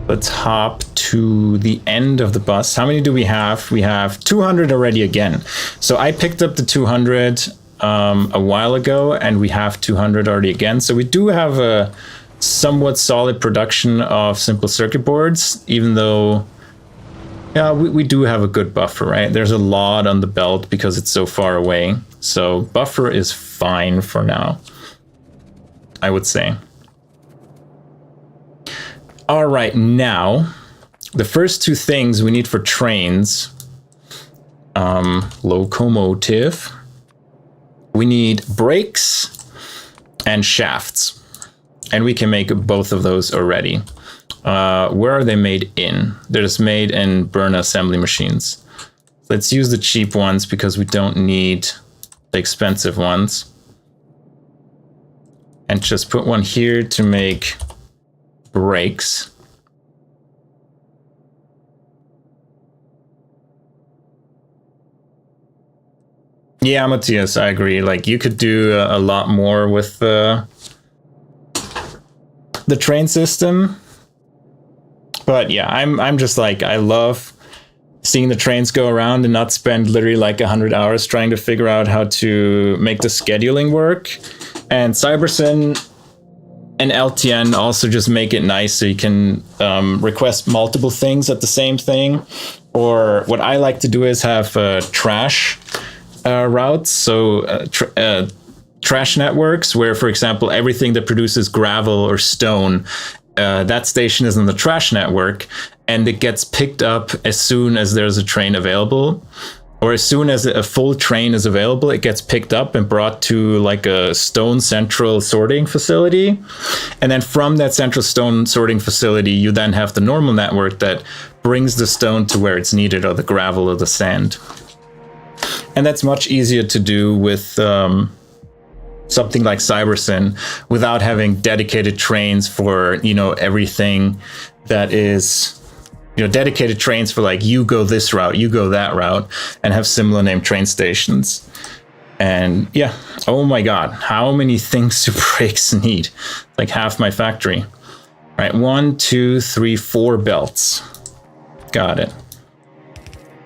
Let's hop to the end of the bus. How many do we have? We have 200 already again. So I picked up the 200 a while ago, and we have 200 already again. So we do have a somewhat solid production of simple circuit boards, even though, yeah, we do have a good buffer, right? There's a lot on the belt because it's so far away. So buffer is fine for now, I would say. All right, now, the first 2 things we need for trains, locomotive, we need brakes and shafts. And we can make both of those already. Where are they made in? They're just made in burn assembly machines. Let's use the cheap ones because we don't need the expensive ones. And just put one here to make brakes. Yeah, Matthias, I agree. Like, you could do a lot more with the train system. But yeah, I'm just like, I love seeing the trains go around and not spend literally like 100 hours trying to figure out how to make the scheduling work. And Cybersyn and LTN also just make it nice so you can request multiple things at the same thing. Or what I like to do is have trash routes, so trash networks where, for example, everything that produces gravel or stone, that station is in the trash network, and it gets picked up as soon as there's a train available. Or as soon as a full train is available, it gets picked up and brought to like a stone central sorting facility. And then from that central stone sorting facility, you then have the normal network that brings the stone to where it's needed, or the gravel or the sand. And that's much easier to do with something like Cybersyn without having dedicated trains for, you know, everything that is, you know, dedicated trains for like, you go this route, you go that route, and have similar named train stations. And yeah, oh my God, how many things do brakes need? Like half my factory. All right, 1, 2, 3, 4 belts. Got it.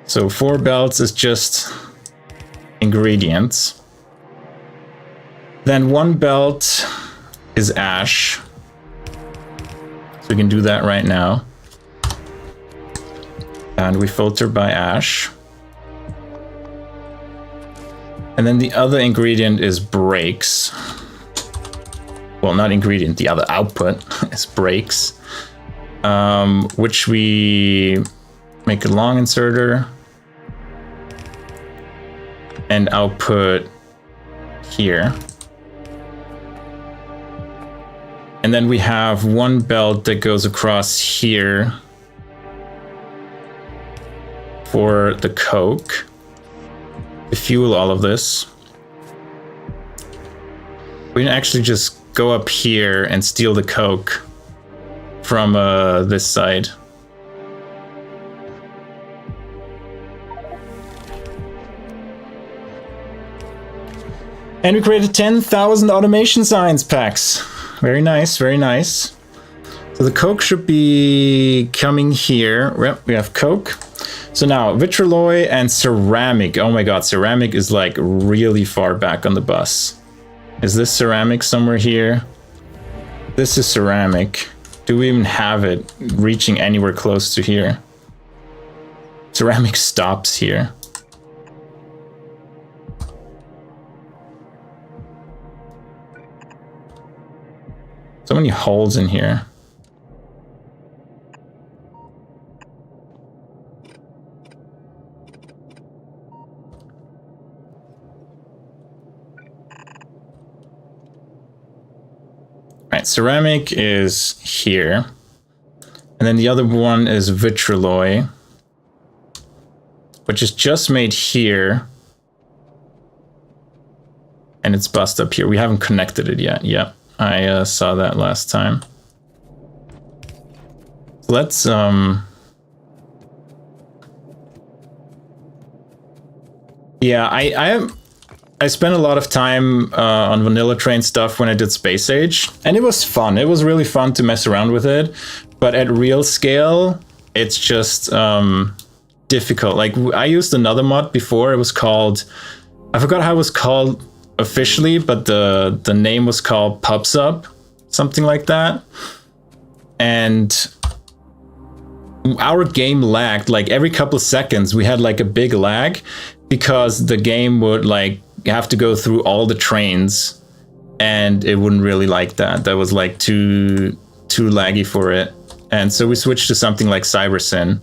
So 4 belts is just ingredients. Then 1 belt is ash. So we can do that right now. And we filter by ash. And then the other ingredient is brakes. Well, not ingredient, the other output is brakes. Which we make a long inserter and output here. And then we have 1 belt that goes across here for the coke to fuel all of this. We can actually just go up here and steal the coke from this side. And we created 10,000 automation science packs. Very nice, very nice. So the coke should be coming here. Yep, we have coke. So now vitrolloy and ceramic. Oh my God, ceramic is like really far back on the bus. Is this ceramic somewhere here? This is ceramic. Do we even have it reaching anywhere close to here? Ceramic stops here. So many holes in here. Right, ceramic is here. And then the other one is vitrolloy, which is just made here. And it's bust up here. We haven't connected it yet. Yep. I saw that last time. Let's yeah, I spent a lot of time on vanilla train stuff when I did Space Age, and it was fun. It was really fun to mess around with it, but at real scale, it's just difficult. Like I used another mod before. It was called, I forgot how it was called officially, but the name was called PubSub, something like that. And our game lagged like every couple of seconds. We had like a big lag because the game would like have to go through all the trains, and it wouldn't really like that. That was like too laggy for it. And so we switched to something like Cybersyn,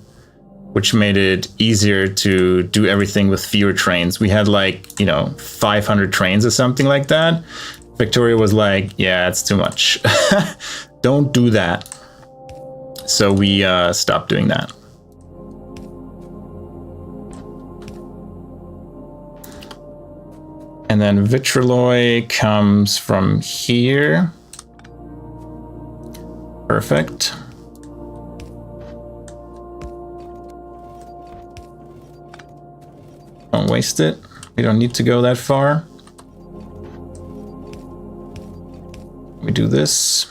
which made it easier to do everything with fewer trains. We had like, you know, 500 trains or something like that. Factorio was like, yeah, it's too much. Don't do that. So we stopped doing that. And then vitrolloy comes from here. Perfect. Don't waste it. We don't need to go that far. We do this.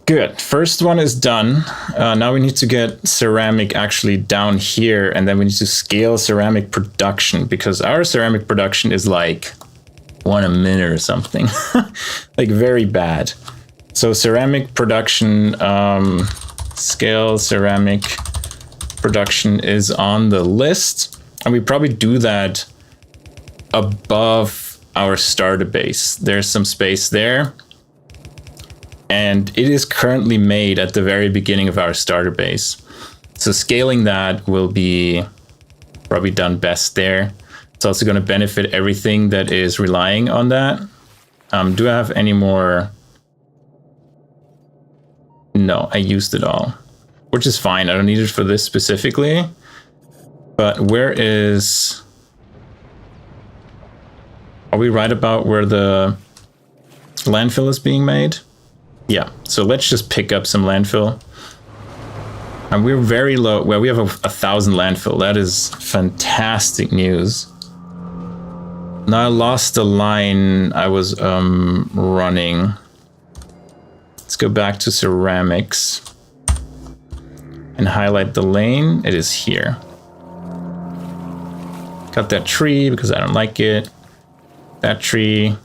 Good. First one is done. Now we need to get ceramic actually down here, and then we need to scale ceramic production, because our ceramic production is like 1 a minute or something. Like very bad. So ceramic production, scale ceramic production is on the list, and we probably do that above our starter base. There's some space there. And it is currently made at the very beginning of our starter base. So scaling that will be probably done best there. It's also going to benefit everything that is relying on that. Do I have any more? No, I used it all, which is fine. I don't need it for this specifically. But where is... Are we right about where the landfill is being made? Yeah, so let's just pick up some landfill. And we're very low. Well, we have 1,000 landfill. That is fantastic news. Now I lost the line I was running. Let's go back to ceramics and highlight the lane. It is here. Cut that tree because I don't like it. That tree.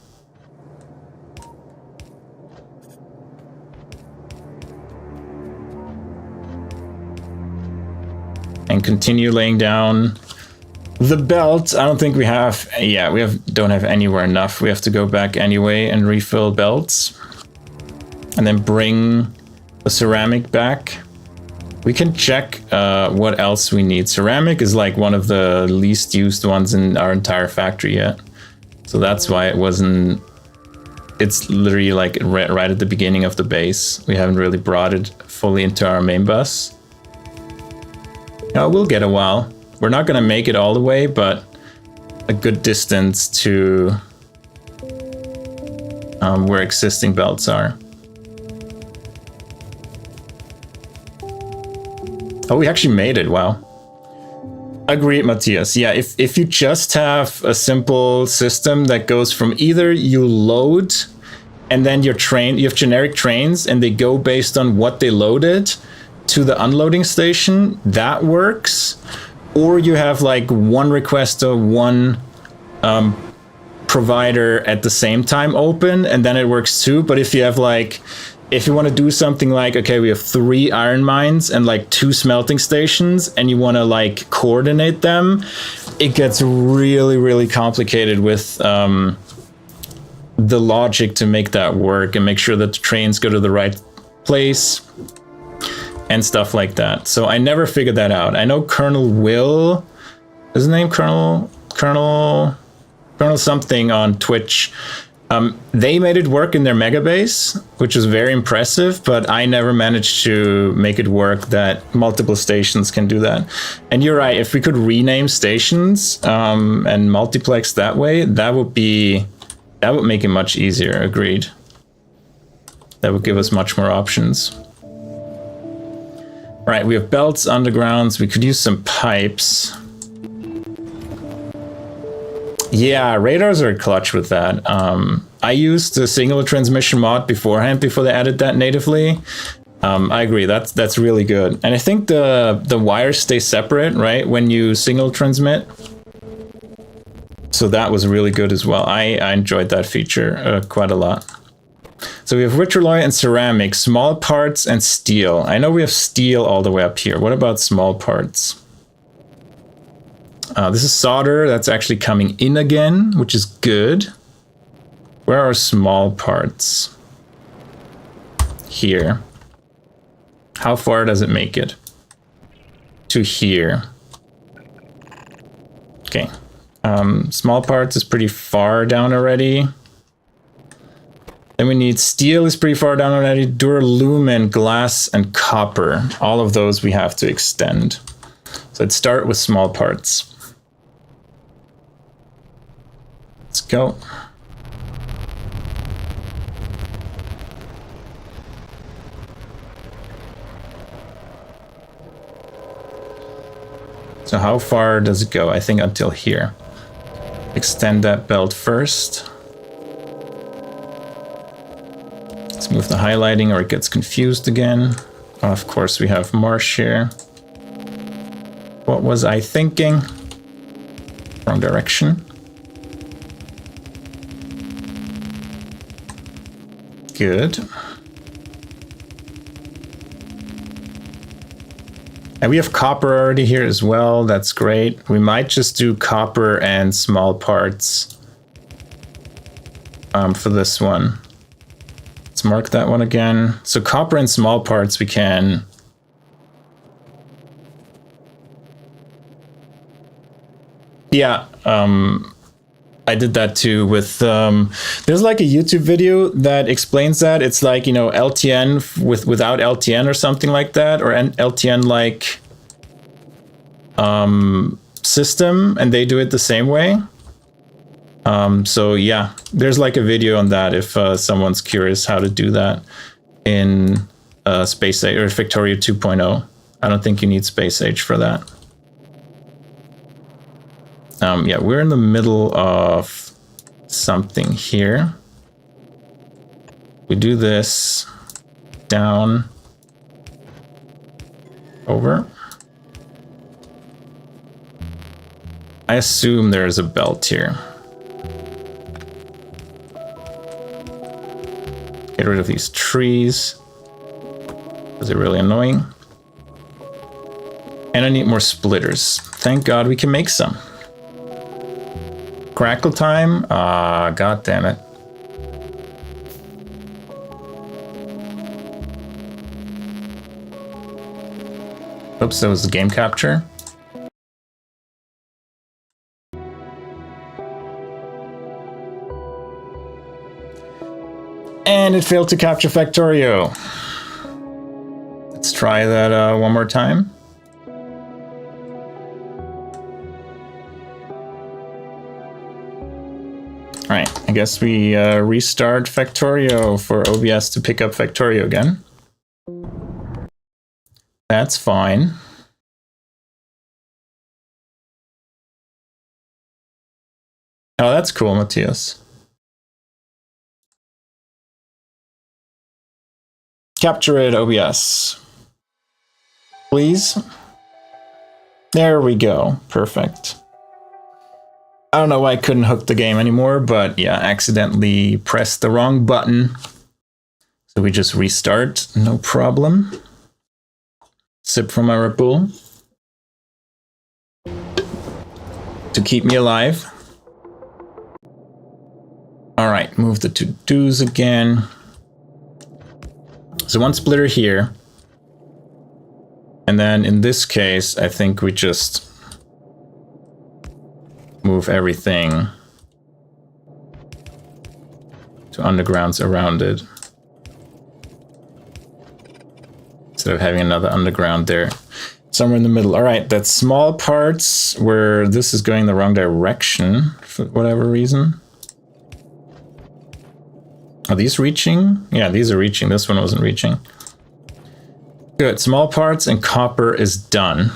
And continue laying down the belts. I don't think we have, yeah, don't have anywhere enough. We have to go back anyway and refill belts. And then bring the ceramic back. We can check what else we need. Ceramic is like one of the least used ones in our entire factory yet. So that's why it wasn't, it's literally like right at the beginning of the base. We haven't really brought it fully into our main bus. We'll get a while. We're not going to make it all the way, but a good distance to where existing belts are. Oh, we actually made it. Wow. Agreed, Matthias. Yeah, if you just have a simple system that goes from either you load and then you have generic trains and they go based on what they loaded to the unloading station, that works. Or you have like one request to one provider at the same time open, and then it works too. But if you have like, if you want to do something like, okay, we have 3 iron mines and like 2 smelting stations, and you want to like coordinate them, it gets really, really complicated with the logic to make that work and make sure that the trains go to the right place and stuff like that. So I never figured that out. I know Colonel Will, is his name Colonel something on Twitch. They made it work in their mega base, which is very impressive, but I never managed to make it work that multiple stations can do that. And you're right, if we could rename stations and multiplex that way, that would make it much easier. Agreed. That would give us much more options. Right, we have belts, undergrounds. We could use some pipes. Yeah, radars are clutch with that. I used the singular transmission mod beforehand, before they added that natively. I agree, that's really good. And I think the wires stay separate, right, when you single transmit. So that was really good as well. I enjoyed that feature quite a lot. So we have vitrolite and ceramic, small parts and steel. I know we have steel all the way up here. What about small parts? This is solder. That's actually coming in again, which is good. Where are small parts? Here. How far does it make it? To here. Okay. Small parts is pretty far down already. Then we need steel is pretty far down already. Duralumin, glass, and copper. All of those we have to extend. So let's start with small parts. Let's go. So how far does it go? I think until here. Extend that belt first. Let's Let's move the highlighting or it gets confused again. Oh, of course, we have marsh here. What was I thinking? Wrong direction. Good. And we have copper already here as well. That's great. We might just do copper and small parts for this one. Let's mark that one again. So copper and small parts we can... Yeah, I did that too with... there's like a YouTube video that explains that. It's like, you know, LTN without LTN or something like that, or an LTN like system, and they do it the same way. So yeah, there's like a video on that if someone's curious how to do that in Space Age or Factorio 2.0. I don't think you need Space Age for that. Yeah, we're in the middle of something here. We do this, down, over. I assume there's a belt here. Get rid of these trees, because they're really annoying. And I need more splitters. Thank God we can make some. Crackle time? Ah, god damn it. Oops, that was the game capture. And it failed to capture Factorio. Let's try that one more time. All right, I guess we restart Factorio for OBS to pick up Factorio again. That's fine. Oh, that's cool, Matthias. Capture it, OBS. Please. There we go. Perfect. I don't know why I couldn't hook the game anymore, but yeah, accidentally pressed the wrong button. So we just restart, no problem. Sip from my Red Bull. To keep me alive. All right, move the to-dos again. So one splitter here. And then in this case, I think we just move everything to undergrounds around it. Instead of having another underground there. Somewhere in the middle. All right, that's small parts where this is going the wrong direction for whatever reason. Are these reaching? Yeah, these are reaching. This one wasn't reaching. Good. Small parts and copper is done.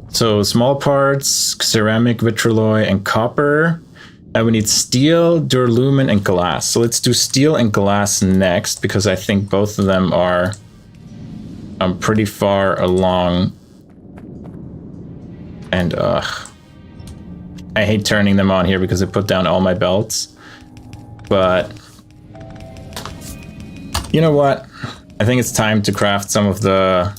So small parts, ceramic, vitrolloy, and copper. And we need steel, duralumin, and glass. So let's do steel and glass next, because I think both of them are pretty far along. And I hate turning them on here because I put down all my belts. But you know what? I think it's time to craft some of the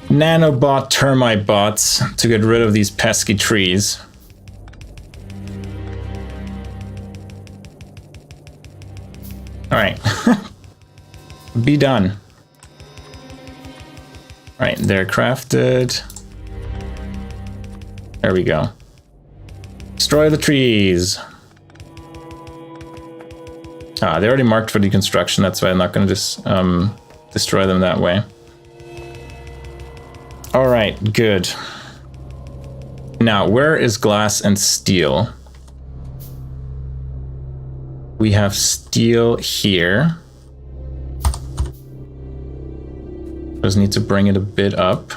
nanobot termite bots to get rid of these pesky trees. All right. Be done. All right, they're crafted. There we go. Destroy the trees. Ah, they're already marked for deconstruction. That's why I'm not going to just destroy them that way. All right, good. Now, where is glass and steel? We have steel here. Just need to bring it a bit up.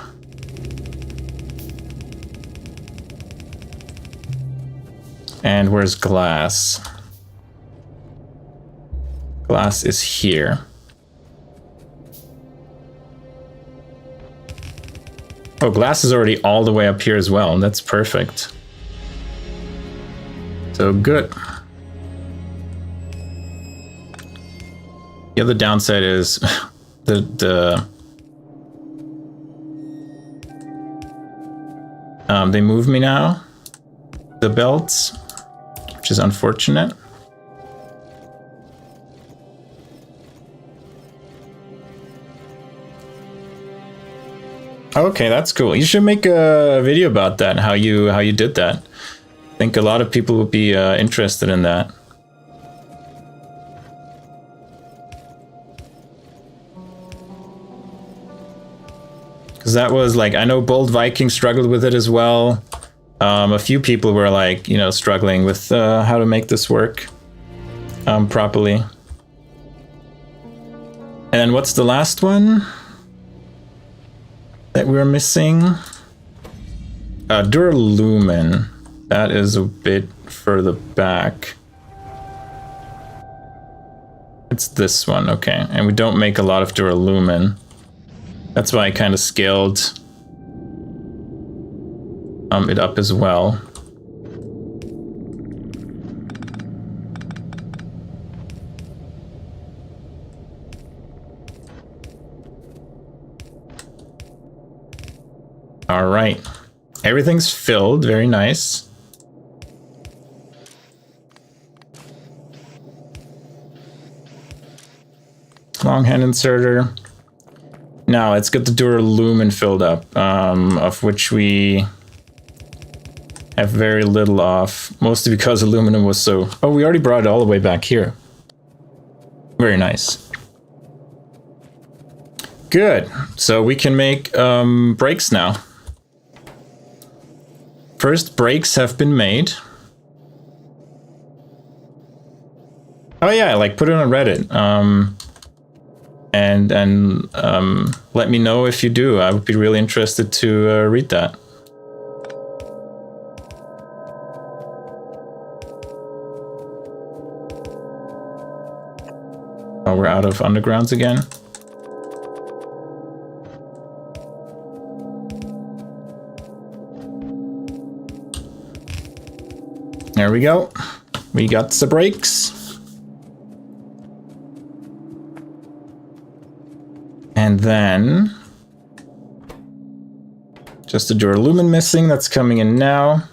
And where's glass? Glass is here. Oh, glass is already all the way up here as well. That's perfect. So good. The other downside is they move me now, the belts, which is unfortunate. Okay, that's cool. You should make a video about that, how you did that. I think a lot of people would be interested in that. Because that was like, I know Bold Viking struggled with it as well. A few people were like, you know, struggling with how to make this work properly. And then what's the last one that we're missing? Duralumin. That is a bit further back. It's this one, okay. And we don't make a lot of duralumin. That's why I kind of scaled it up as well. All right, everything's filled, very nice. Long hand inserter. Now let's get the duralumin filled up, of which we have very little of, mostly because aluminum was so... Oh, we already brought it all the way back here. Very nice. Good, so we can make brakes now. First brakes have been made. Oh yeah, like put it on Reddit. And let me know if you do. I would be really interested to read that. Oh, we're out of undergrounds again. There we go. We got the brakes. And then just the duralumin missing. That's coming in now.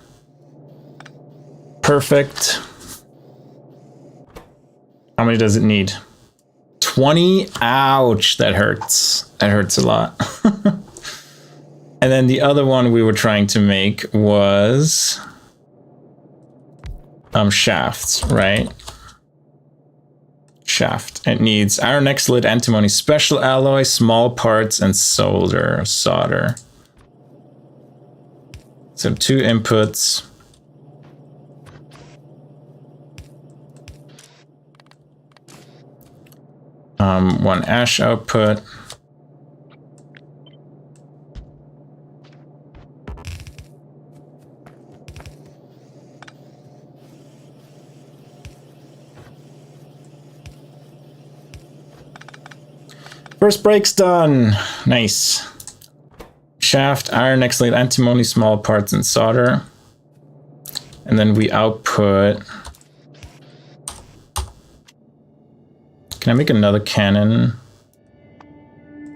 Perfect. How many does it need? 20. Ouch, that hurts. That hurts a lot. And then the other one we were trying to make was shafts, right? Shaft. It needs iron Acetylene, antimony, special alloy, small parts, and solder. So 2 inputs. One ash output. First brake's done. Nice. Shaft, iron, Acetylene, antimony, small parts, and solder. And then we output. Can I make another cannon?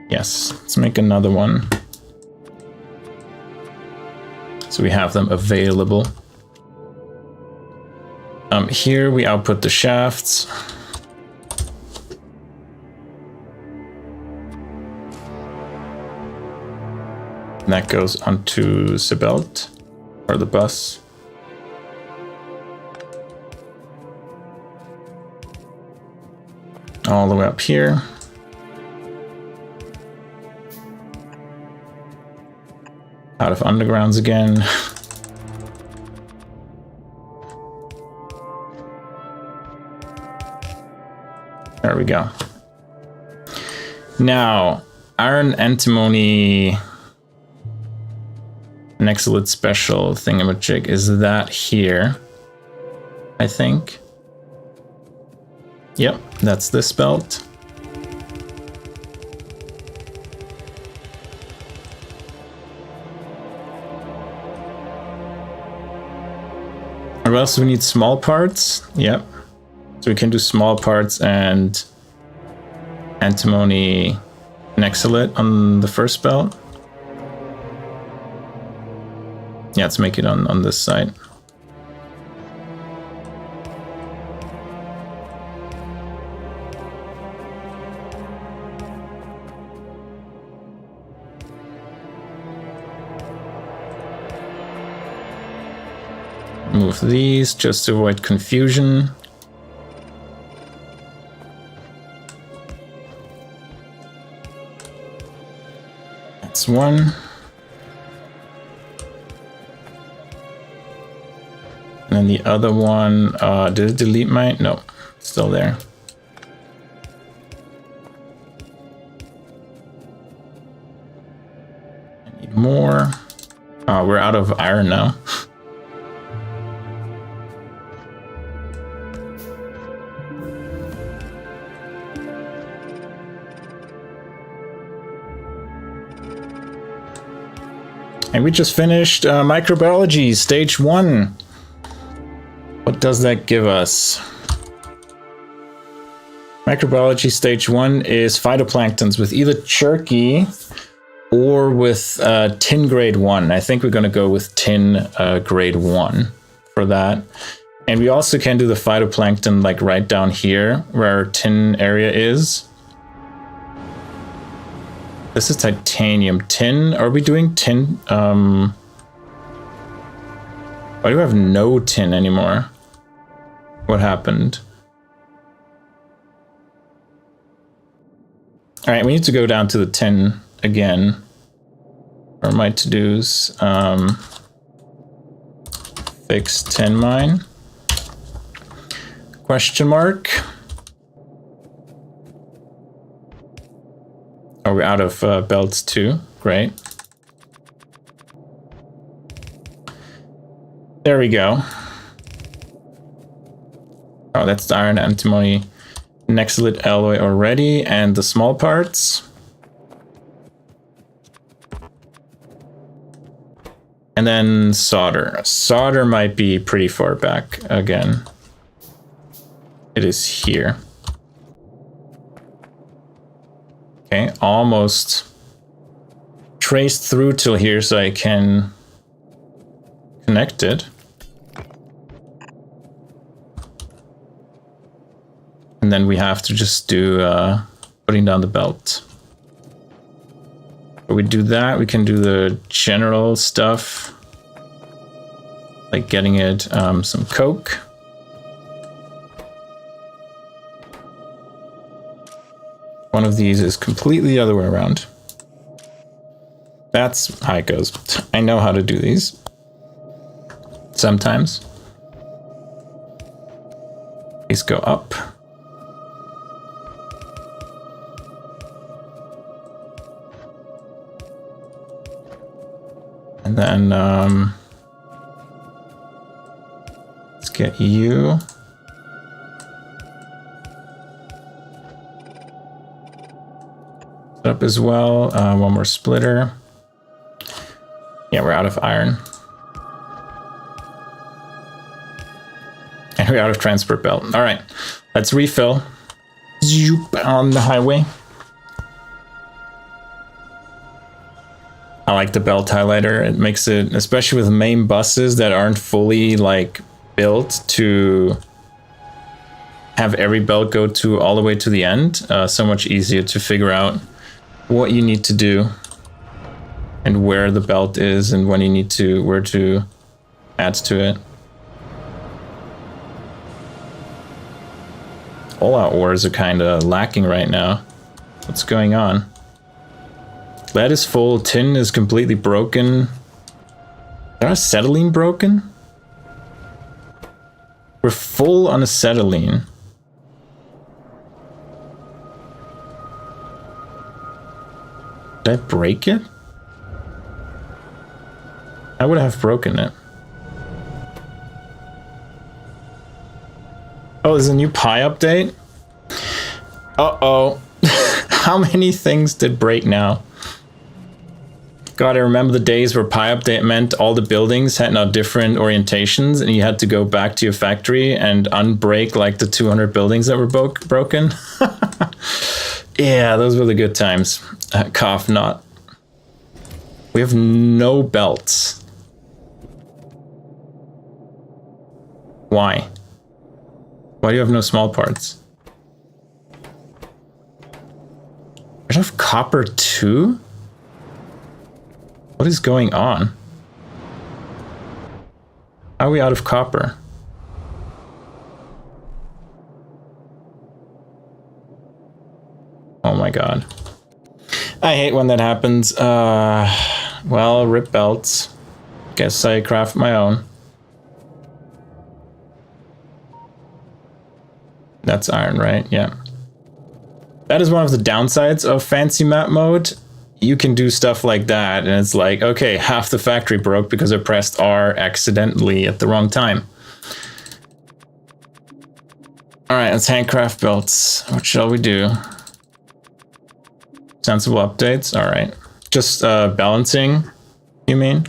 Yes, let's make another one. So we have them available. Here we output the shafts. And that goes onto the belt or the bus. All the way up here. Out of undergrounds again. There we go. Now, iron, antimony, an Acetylene special thingamajig is that here, I think. Yep, that's this belt. What else do we need? Small parts? Yep. So we can do small parts and antimony nexolite on the first belt. Yeah, let's make it on this side. Move these just to avoid confusion. That's one. And then the other one, did it delete mine? No, still there. I need more. Oh, we're out of iron now. And we just finished microbiology stage 1. What does that give us? Microbiology stage 1 is phytoplanktons with either Cherky or with tin grade 1. I think we're going to go with tin grade 1 for that. And we also can do the phytoplankton like right down here where our tin area is. This is titanium. Tin? Are we doing tin? Why do we have no tin anymore? What happened? Alright, we need to go down to the tin again. Or my to-dos. Fix tin mine. Question mark. Oh, we're out of belts too. Great. There we go. Oh, that's the iron antimony nexolite alloy already, and the small parts. And then solder. Solder might be pretty far back again. It is here. Okay, almost traced through till here so I can connect it. And then we have to just do putting down the belt. But we do that, we can do the general stuff. Like getting it some coke. One of these is completely the other way around. That's how it goes. I know how to do these. Sometimes. These go up. And then let's get you. Up as well. One more splitter. Yeah, we're out of iron. And we're out of transport belt. All right, let's refill. Zoop on the highway. I like the belt highlighter. It makes it, especially with main buses that aren't fully like built to have every belt go to all the way to the end, so much easier to figure out what you need to do and where the belt is and when you need to, where to add to it. All our ores are kind of lacking right now. What's going on? Lead is full, tin is completely broken. Is our acetylene broken? We're full on acetylene. Did I break it? I would have broken it. Oh, there's a new Pi update? Uh-oh. How many things did break now? God, I remember the days where PyUpdate meant all the buildings had now different orientations and you had to go back to your factory and unbreak like the 200 buildings that were broken. Yeah, those were the good times. Cough not. We have no belts. Why? Why do you have no small parts? I have copper too? What is going on? How are we out of copper? Oh my god. I hate when that happens. Well, rip belts. Guess I craft my own. That's iron, right? Yeah. That is one of the downsides of fancy map mode. You can do stuff like that, and it's like, okay, half the factory broke because I pressed R accidentally at the wrong time. Alright, let's handcraft belts. What shall we do? Sensible updates? Alright. Just balancing, you mean?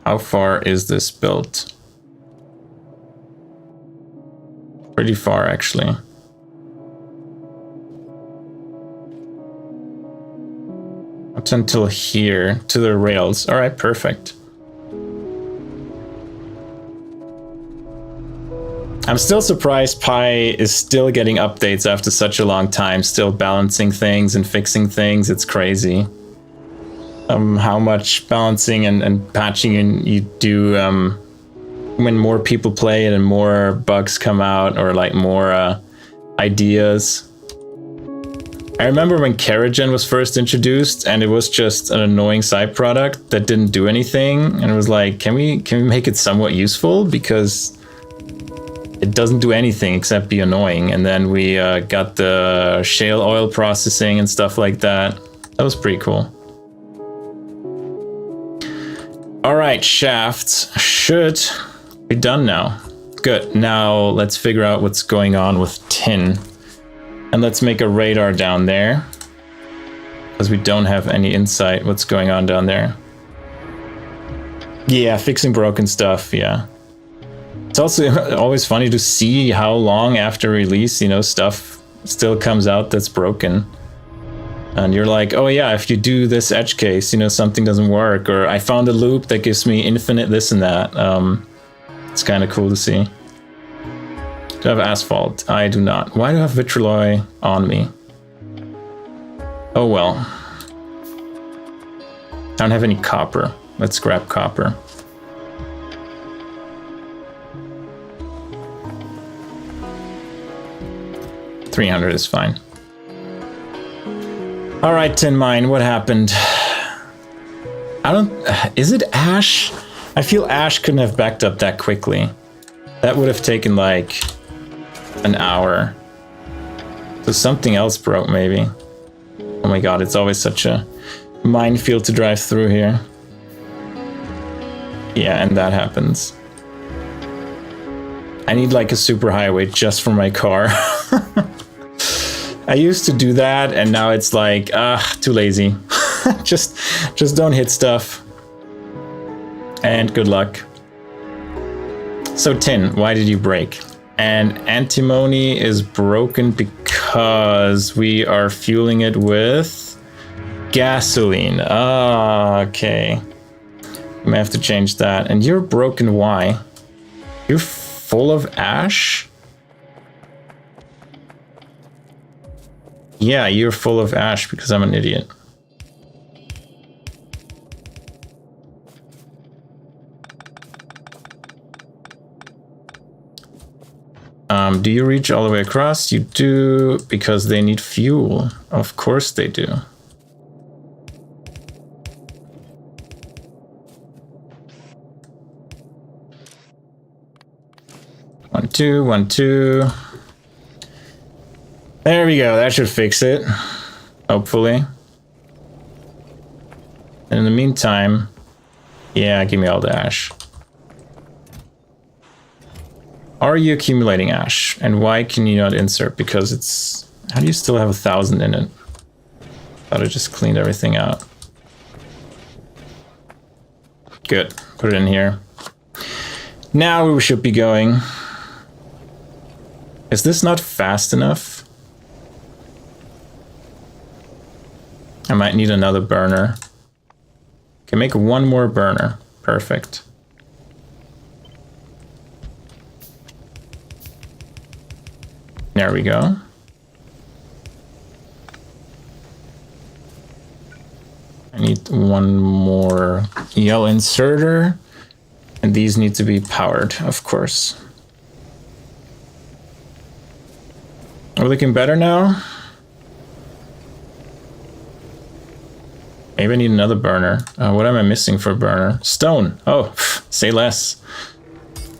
How far is this built? Pretty far, actually. Up until here, to the rails. All right, perfect. I'm still surprised Pi is still getting updates after such a long time, still balancing things and fixing things. It's crazy. How much balancing and patching you do when more people play it and more bugs come out, or like more ideas. I remember when Keragen was first introduced and it was just an annoying side product that didn't do anything, and it was like, can we make it somewhat useful, because it doesn't do anything except be annoying. And then we got the shale oil processing and stuff like that. That was pretty cool. All right, shafts should be done now. Good. Now let's figure out what's going on with tin. And let's make a radar down there, because we don't have any insight what's going on down there. Yeah, fixing broken stuff, yeah. It's also always funny to see how long after release, you know, stuff still comes out that's broken. And you're like, oh yeah, if you do this edge case, you know, something doesn't work. Or I found a loop that gives me infinite this and that. It's kind of cool to see. Do I have asphalt? I do not. Why do I have vitriol on me? Oh well. I don't have any copper. Let's grab copper. $300 is fine. All right, tin mine, what happened? Is it ash? I feel ash couldn't have backed up that quickly. That would have taken like an hour. So something else broke, maybe. Oh my god, it's always such a minefield to drive through here. Yeah, and that happens. I need like a super highway just for my car. I used to do that, and now it's like, too lazy. just don't hit stuff. And good luck. So tin, why did you break? And antimony is broken because we are fueling it with gasoline. Ah, okay. I may have to change that. And you're broken, why? You're full of ash? Yeah, you're full of ash because I'm an idiot. Do you reach all the way across? You do, because they need fuel. Of course they do. One, two, 1, 2. There we go. That should fix it. Hopefully. And in the meantime, yeah, give me all the ash. Are you accumulating ash? And why can you not insert? Because it's... How do you still have 1,000 in it? Thought I just cleaned everything out. Good. Put it in here. Now we should be going. Is this not fast enough? I might need another burner. Can make one more burner. Perfect. There we go. I need one more yellow inserter. And these need to be powered, of course. Are we looking better now? Maybe I need another burner. What am I missing for a burner? Stone. Oh, say less.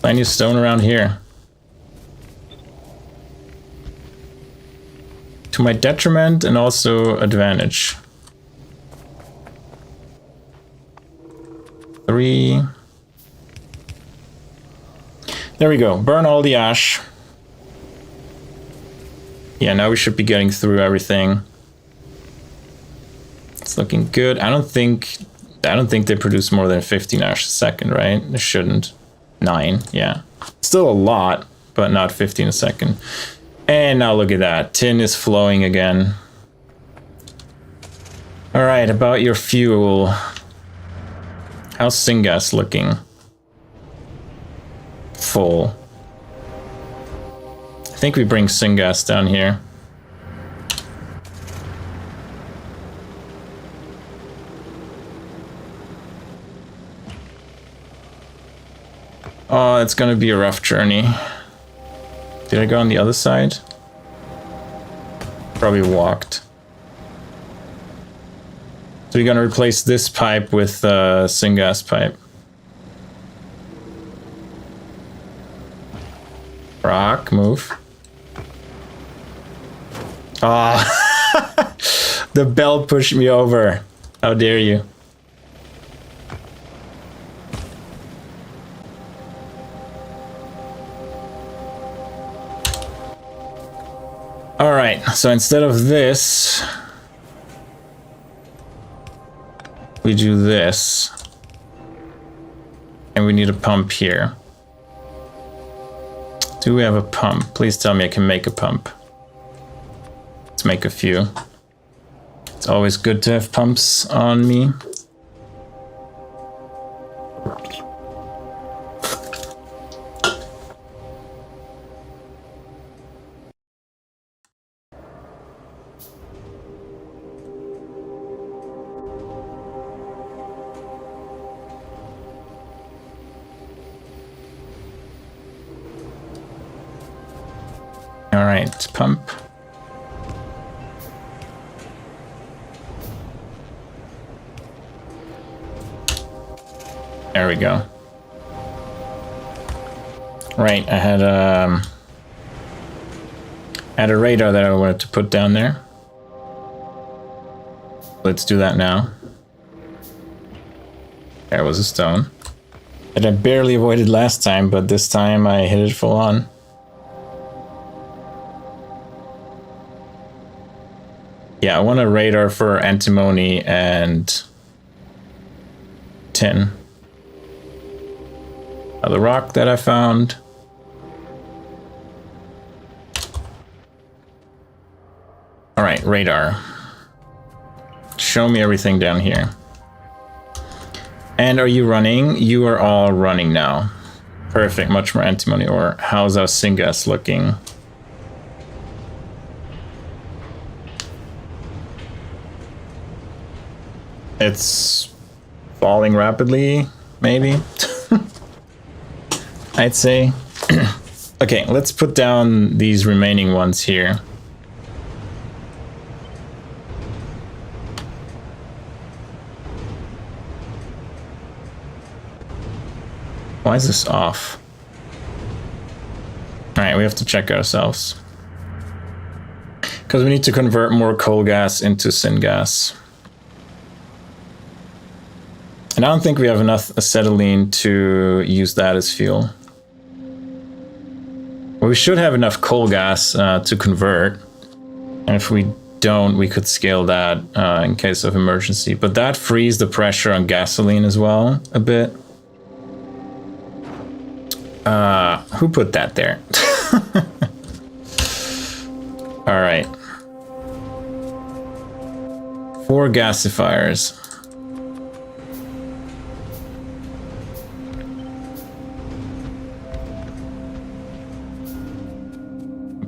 Plenty of stone around here. To my detriment and also advantage. 3. There we go. Burn all the ash. Yeah, now we should be getting through everything. It's looking good. I don't think they produce more than 15 ash a second, right? They shouldn't. 9, yeah. Still a lot, but not 15 a second. And now look at that. Tin is flowing again. All right, about your fuel. How's syngas looking? Full. I think we bring syngas down here. Oh, it's gonna be a rough journey. Did I go on the other side? Probably walked. So we're gonna replace this pipe with a syngas pipe. Rock, move. Ah, oh, the bell pushed me over. How dare you? All right, so instead of this, we do this. And we need a pump here. Do we have a pump? Please tell me I can make a pump. Let's make a few. It's always good to have pumps on me. All right, pump. There we go. Right, I had a radar that I wanted to put down there. Let's do that now. There was a stone that I barely avoided last time, but this time I hit it full on. Yeah, I want a radar for antimony and tin. The rock that I found. All right, radar. Show me everything down here. And are you running? You are all running now. Perfect, much more antimony ore. How's our syngas looking? It's falling rapidly, maybe. I'd say. Okay, let's put down these remaining ones here. Why is this off? All right, we have to check ourselves. Because we need to convert more coal gas into syngas. And I don't think we have enough acetylene to use that as fuel. Well, we should have enough coal gas to convert. And if we don't, we could scale that in case of emergency. But that frees the pressure on gasoline as well a bit. Who put that there? All right. 4 gasifiers.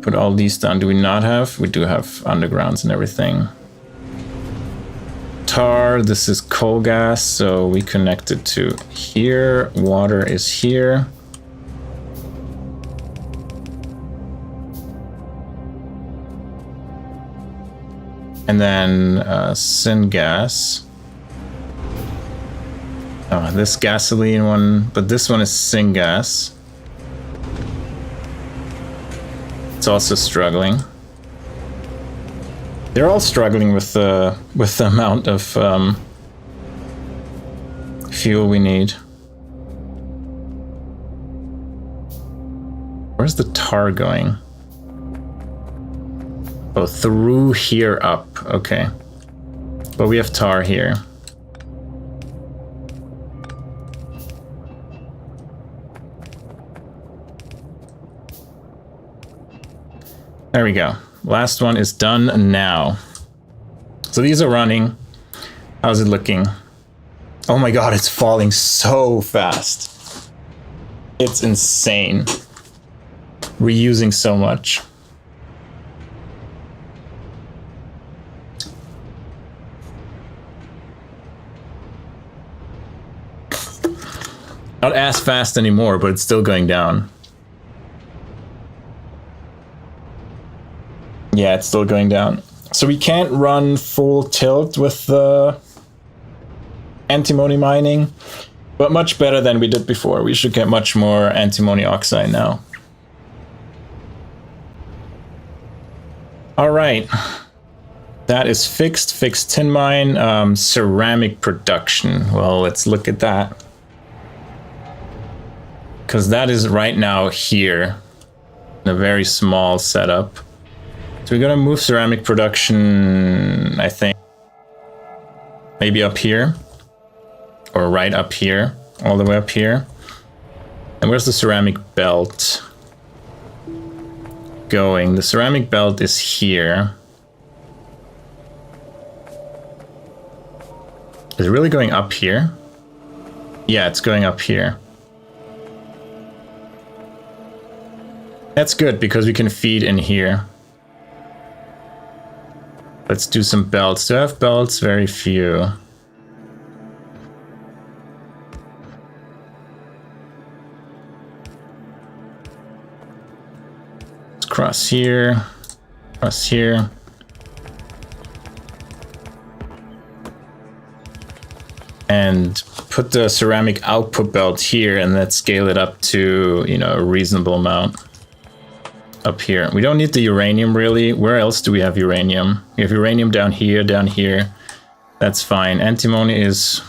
Put all these down. Do we not have? We do have undergrounds and everything. Tar, this is coal gas, so we connect it to here. Water is here. And then syngas. Oh, this gasoline one, but this one is syngas. It's also struggling. They're all struggling with the amount of fuel we need. Where's the tar going? Oh, through here up. Okay. But we have tar here. There we go. Last one is done now. So these are running. How's it looking? Oh my god, it's falling so fast. It's insane. We're using so much. Not as fast anymore, but it's still going down. Yeah, it's still going down. So we can't run full tilt with the antimony mining, but much better than we did before. We should get much more antimony oxide now. All right. That is fixed tin mine, ceramic production. Well, let's look at that. Because that is right now here in a very small setup. So we're gonna move ceramic production, I think, maybe up here, or right up here, all the way up here. And where's the ceramic belt going? The ceramic belt is here. Is it really going up here? Yeah, it's going up here. That's good because we can feed in here. Let's do some belts. Do I have belts? Very few. Let's cross here. Cross here. And put the ceramic output belt here, and let's scale it up to, you know, a reasonable amount. Up here. We don't need the uranium really. Where else do we have uranium? We have uranium down here, down here. That's fine. Antimony is...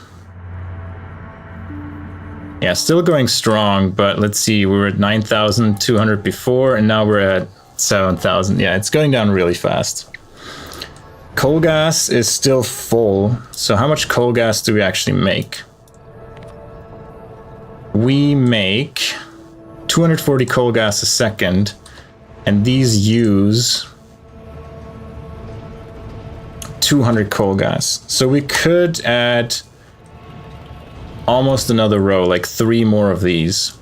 yeah, still going strong, but let's see. We were at 9,200 before, and now we're at 7,000. Yeah, it's going down really fast. Coal gas is still full. So how much coal gas do we actually make? We make 240 coal gas a second. And these use 200 coal gas. So we could add almost another row, like 3 more of these.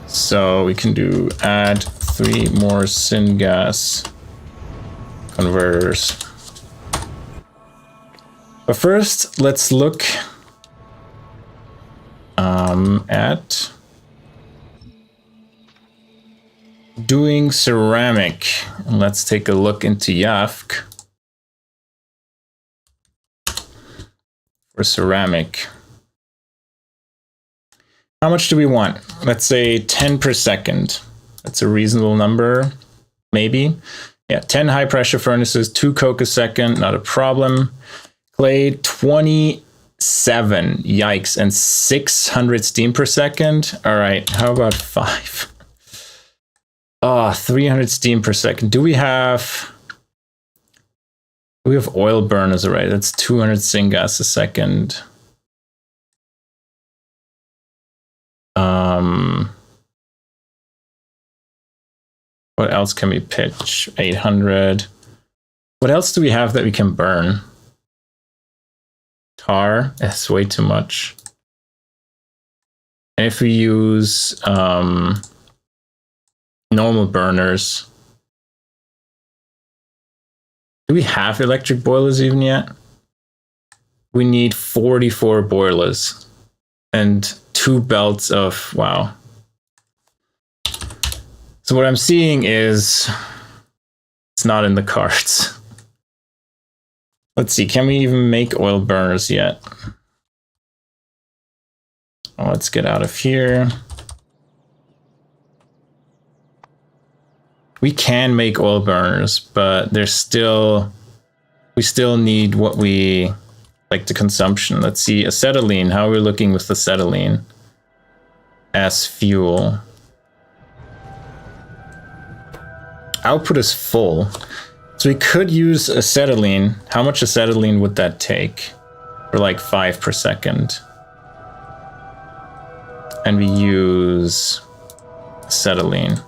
So we can do add 3 more syngas converters. But first, let's look at doing ceramic. And let's take a look into YAFC for ceramic. How much do we want? Let's say 10 per second. That's a reasonable number, maybe. Yeah, 10 high pressure furnaces, 2 coke a second, not a problem. Clay, 27, yikes, and 600 steam per second. All right, how about 5? 300 steam per second. Do we have oil burners already? That's 200 syngas a second. What else can we pitch? 800. What else do we have that we can burn? Tar, that's way too much. And if we use normal burners, do we have electric boilers even yet? We need 44 boilers and 2 belts of, wow. So what I'm seeing is it's not in the cards. Let's see, can we even make oil burners yet? Oh, let's get out of here. We can make oil burners, but we still need what we like, the consumption. Let's see, acetylene. How are we looking with acetylene as fuel? Output is full. So we could use acetylene. How much acetylene would that take? For like 5 per second. And we use acetylene.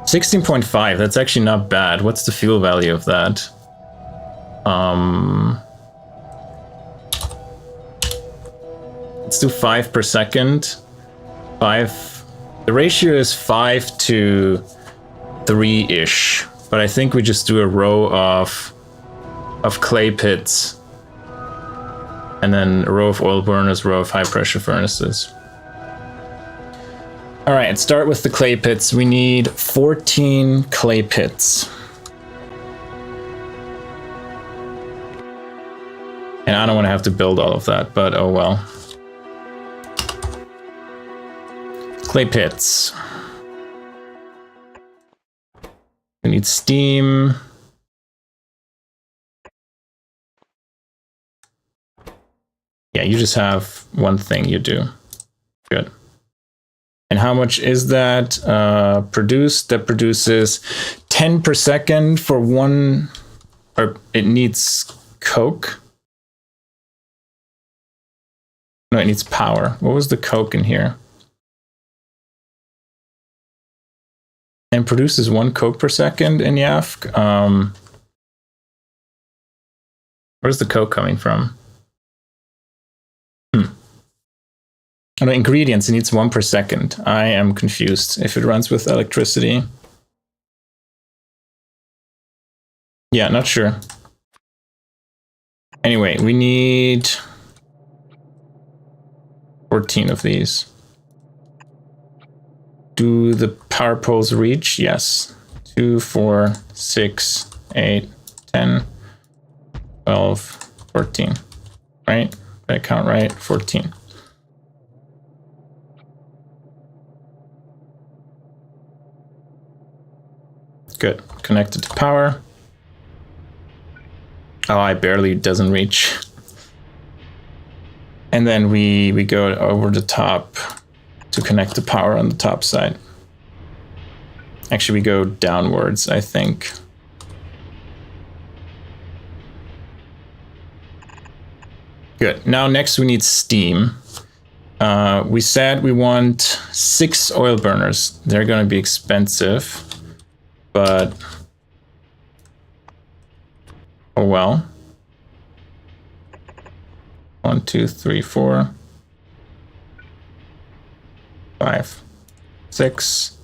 16.5, that's actually not bad. What's the fuel value of that? Let's do 5 per second. 5. The ratio is 5 to 3-ish. But I think we just do a row of clay pits. And then a row of oil burners, row of high pressure furnaces. All right, start with the clay pits. We need 14 clay pits. And I don't want to have to build all of that, but oh well. Clay pits. We need steam. Yeah, you just have one thing you do. Good. And how much is that produced? That produces 10 per second for one, or it needs coke. No, it needs power. What was the coke in here? And produces 1 coke per second in YAFC. Where's the coke coming from? Oh, no, ingredients, it needs 1 per second. I am confused if it runs with electricity. Yeah, not sure. Anyway, we need 14 of these. Do the power poles reach? Yes. 2, 4, 6, 8, 10, 12, 14. Right? Did I count right? 14. Good. Connected to power. Oh, I barely doesn't reach. And then we go over the top to connect the power on the top side. Actually, we go downwards, I think. Good. Now next we need steam. We said we want 6 oil burners. They're going to be expensive. But oh well. 1, 2, 3, 4, 5, 6,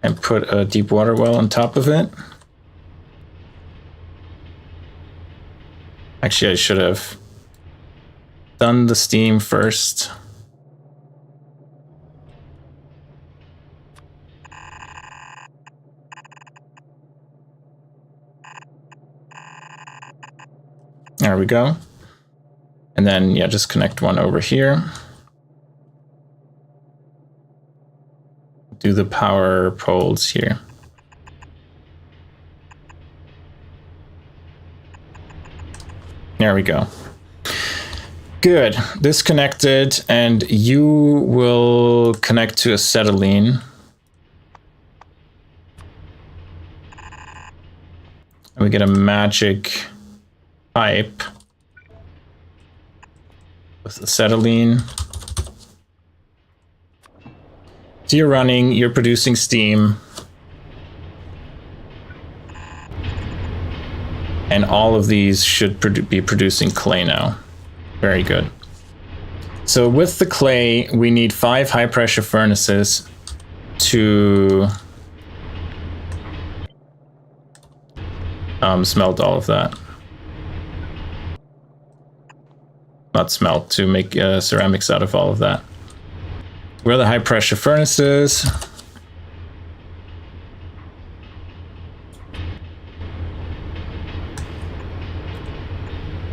and put a deep water well on top of it. Actually, I should have done the steam first. There we go. And then, yeah, just connect one over here. Do the power poles here. There we go. Good. This connected, and you will connect to acetylene. And you will connect to acetylene. And we get a magic pipe with acetylene. So you're running, you're producing steam. And all of these should be producing clay now. Very good. So with the clay, we need 5 high pressure furnaces to smelt all of that. Not smelt, to make ceramics out of all of that. Where are the high pressure furnaces?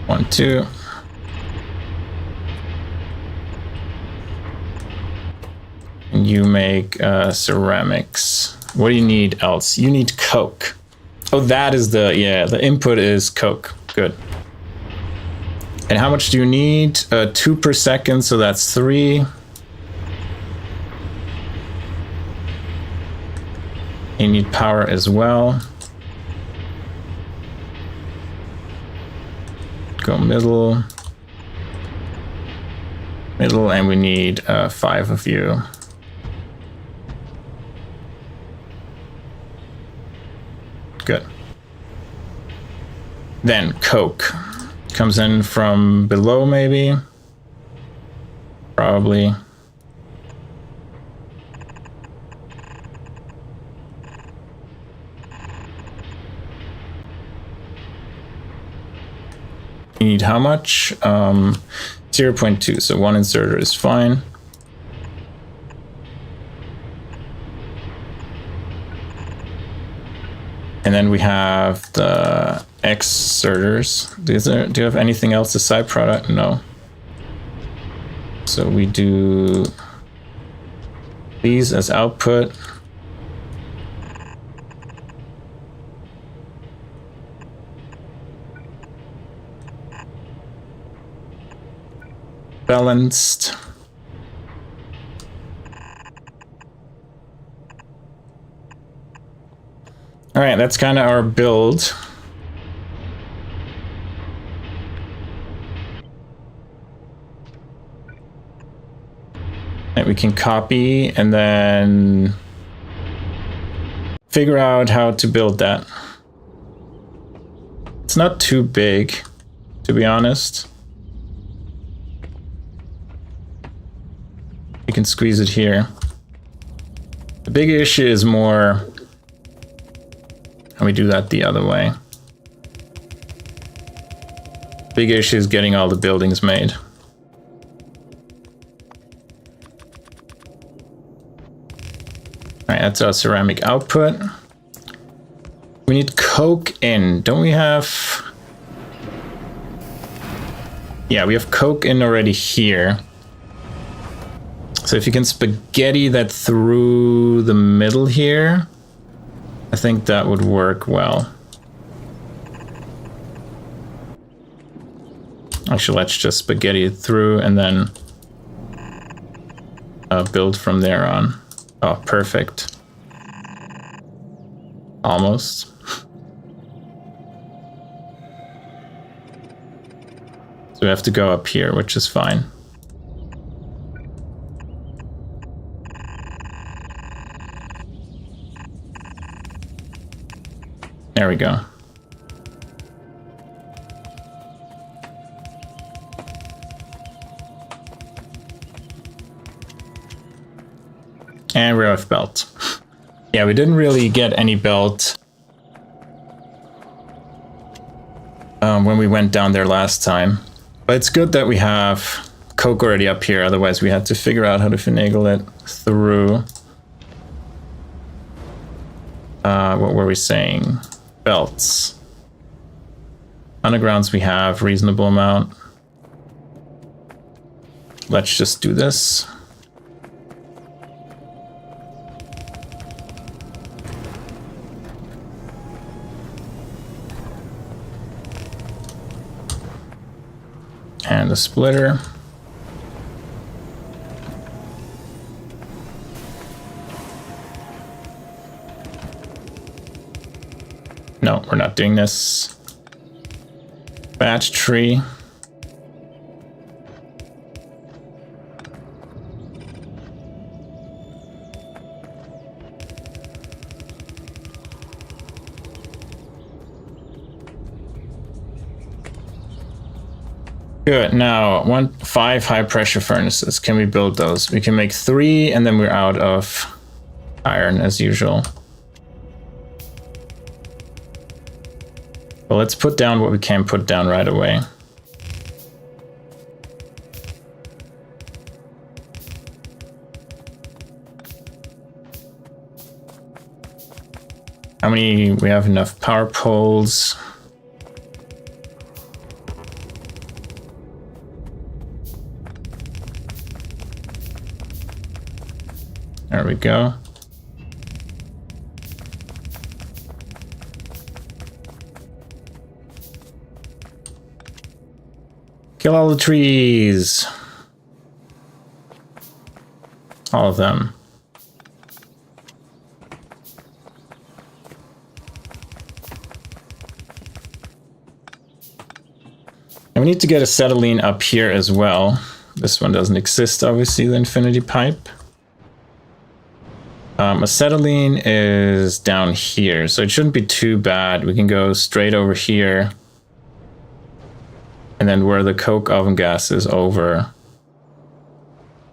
One, two. And you make ceramics. What do you need else? You need coke. Oh, that is the, yeah, the input is coke. Good. And how much do you need? 2 per second, so that's 3. You need power as well. Go middle. Middle, and we need 5 of you. Good. Then coke comes in from below, maybe. Probably. You need how much? 0.2, so 1 inserter is fine. And then we have the exerters. Do you have anything else as side product? No. So we do these as output. Balanced. All right, that's kind of our build. And we can copy and then figure out how to build that. It's not too big, to be honest. You can squeeze it here. The big issue is more, and we do that the other way. Big issue is getting all the buildings made. All right, that's our ceramic output. We need coke in. Don't we have? Yeah, we have coke in already here. So if you can spaghetti that through the middle here, I think that would work well. Actually, let's just spaghetti it through and then build from there on. Oh, perfect. Almost. So we have to go up here, which is fine. There we go. And we're out of belt. Yeah, we didn't really get any belt when we went down there last time. But it's good that we have coke already up here, otherwise we had to figure out how to finagle it through. What were we saying? Belts. Undergrounds we have reasonable amount. Let's just do this. And a splitter. No, No, we're not doing this. Batch tree. Good. Now, 5 high pressure furnaces. Can we build those? We can make 3, and then we're out of iron as usual. Well, let's put down what we can put down right away. How many? We have enough power poles. There we go. Kill all the trees. All of them. And we need to get acetylene up here as well. This one doesn't exist, obviously, the infinity pipe. Acetylene is down here, so it shouldn't be too bad. We can go straight over here. And then where the coke oven gas is over.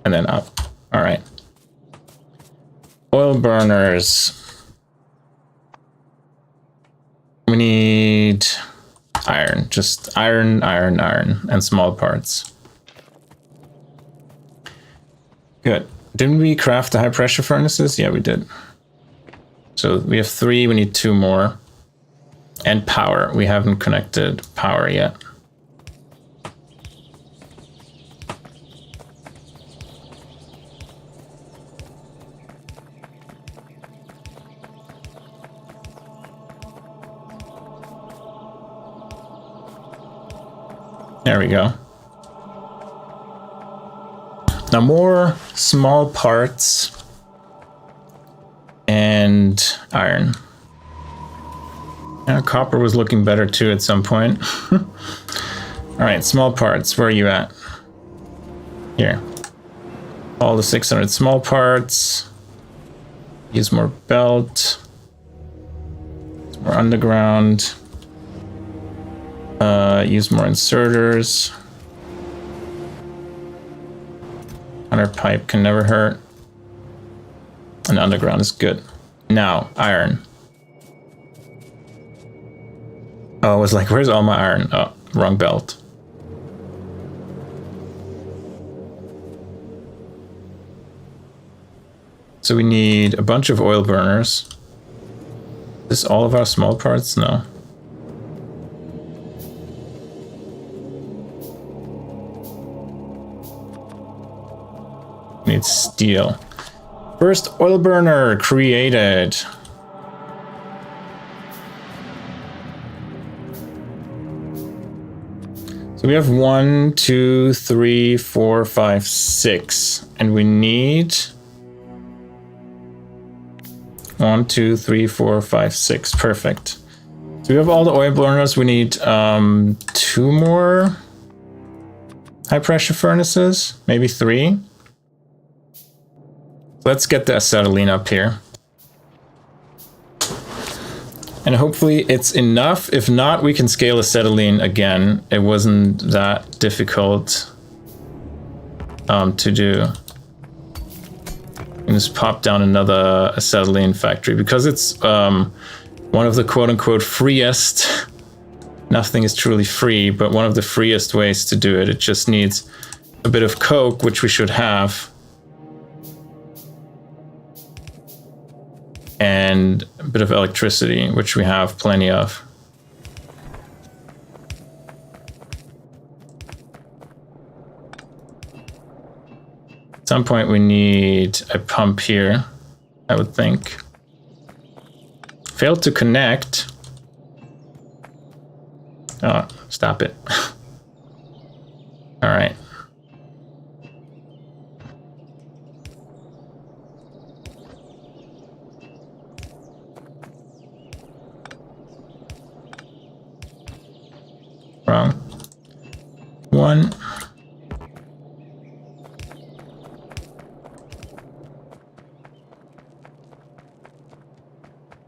And then up. All right. Oil burners. We need iron. Just iron, iron, iron, and small parts. Good. Didn't we craft the high pressure furnaces? Yeah, we did. So we have 3, we need 2 more. And power. We haven't connected power yet. There we go. Now more small parts and iron. Yeah, copper was looking better too at some point. All right, small parts, where are you at? Here. All the 600 small parts. Use more belt. More underground. Use more inserters. 100 pipe can never hurt. And underground is good. Now, iron. Oh, I was like, where's all my iron? Oh, wrong belt. So we need a bunch of oil burners. Is this all of our small parts? No. Need steel. First oil burner created. So we have 1, 2, 3, 4, 5, 6, and we need 1, 2, 3, 4, 5, 6. Perfect. So we have all the oil burners. We need 2 more high pressure furnaces, maybe 3. Let's get the acetylene up here. And hopefully it's enough. If not, we can scale acetylene again. It wasn't that difficult to do. And just pop down another acetylene factory because it's one of the quote-unquote freest. Nothing is truly free, but one of the freest ways to do it. It just needs a bit of coke, which we should have. And a bit of electricity, which we have plenty of. At some point we need a pump here, I would think. Failed to connect. Oh, stop it. All right. one.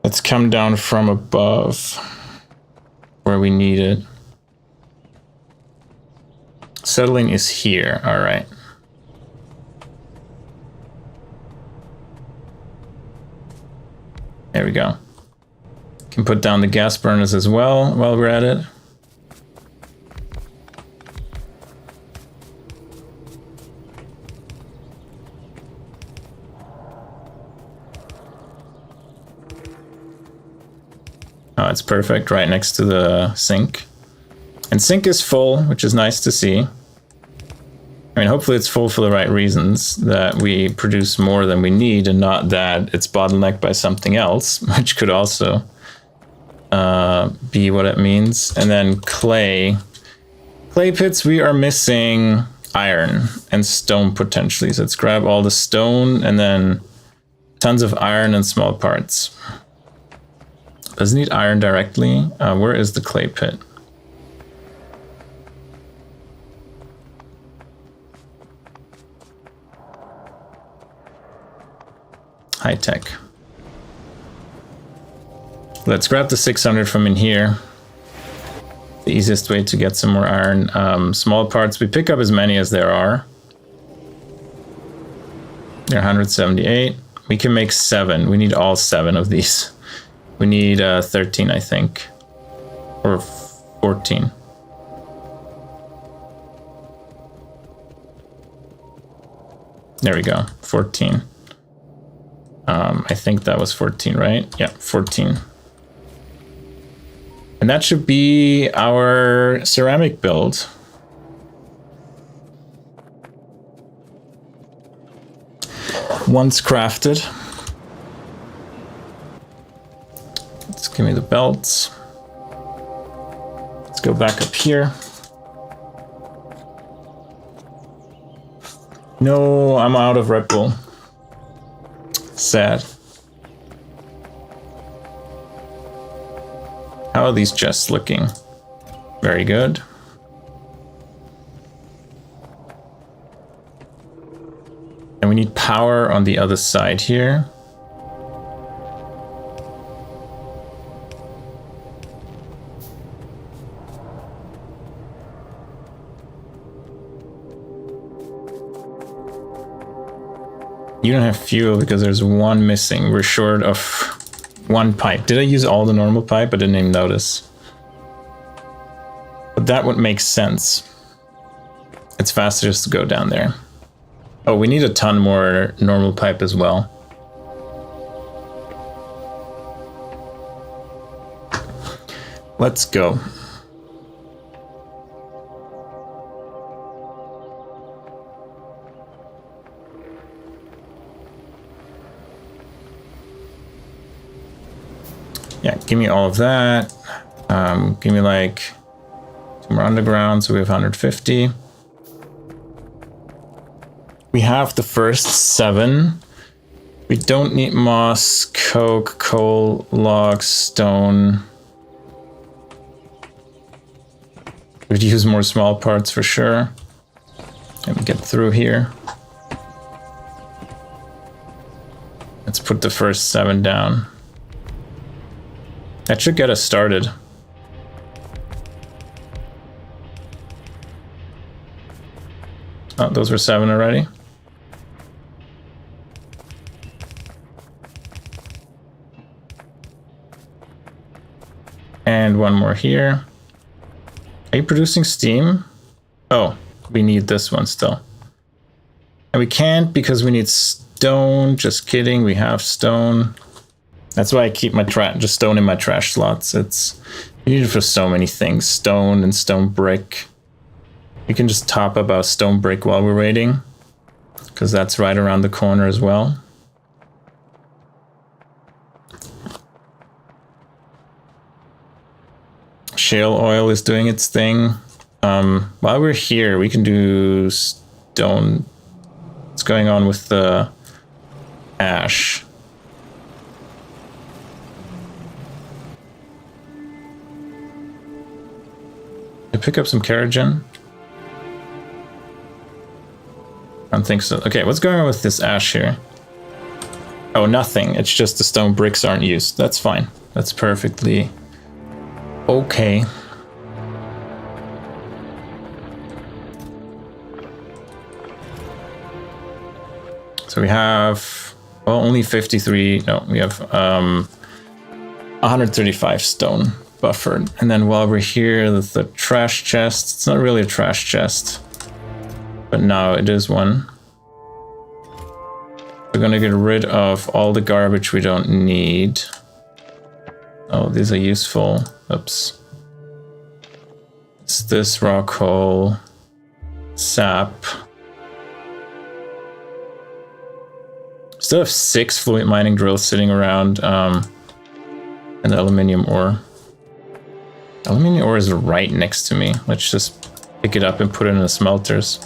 Let's come down from above where we need it. Acetylene is here. All right. There we go. Can put down the gas burners as well while we're at it. Oh, it's perfect right next to the sink. And sink is full, which is nice to see. I mean, hopefully it's full for the right reasons, that we produce more than we need and not that it's bottlenecked by something else, which could also be what it means. And then clay. Clay pits, we are missing iron and stone potentially. So let's grab all the stone and then tons of iron and small parts. Doesn't need iron directly. Where is the clay pit? High tech. Let's grab the 600 from in here. The easiest way to get some more iron. Small parts, we pick up as many as there are. They're 178. We can make 7. We need all 7 of these. We need 13, I think. Or 14. There we go, 14. I think that was 14, right? Yeah, 14. And that should be our ceramic build. Once crafted. Let's give me the belts. Let's go back up here. No, I'm out of Red Bull. Sad. How are these chests looking? Very good. And we need power on the other side here. You don't have fuel because there's one missing. We're short of one pipe. Did I use all the normal pipe? I didn't even notice. But that would make sense. It's faster just to go down there. Oh, we need a ton more normal pipe as well. Let's go. Yeah, give me all of that. Give me like 2 more underground, so we have 150. We have the first 7. We don't need moss, coke, coal, logs, stone. We'd use more small parts for sure. Let me get through here. Let's put the first 7 down. That should get us started. Oh, those were 7 already. And 1 more here. Are you producing steam? Oh, we need this one still. And we can't because we need stone. Just kidding, we have stone. That's why I keep my just stone in my trash slots. You need it for so many things. Stone and stone brick. We can just top up our stone brick while we're waiting, because that's right around the corner as well. Shale oil is doing its thing. While we're here, we can do stone. What's going on with the ash? I pick up some Keragen. I don't think so. Okay, what's going on with this ash here? Oh, nothing. It's just the stone bricks aren't used. That's fine. That's perfectly okay. So we have, well, only 53. No, we have 135 stone buffered. And then while we're here, the trash chest. It's not really a trash chest, but now it is one. We're gonna get rid of all the garbage we don't need. Oh, these are useful. Oops. It's this raw coal, sap. Still have 6 fluid mining drills sitting around, and the aluminium ore. Aluminium ore is right next to me. Let's just pick it up and put it in the smelters.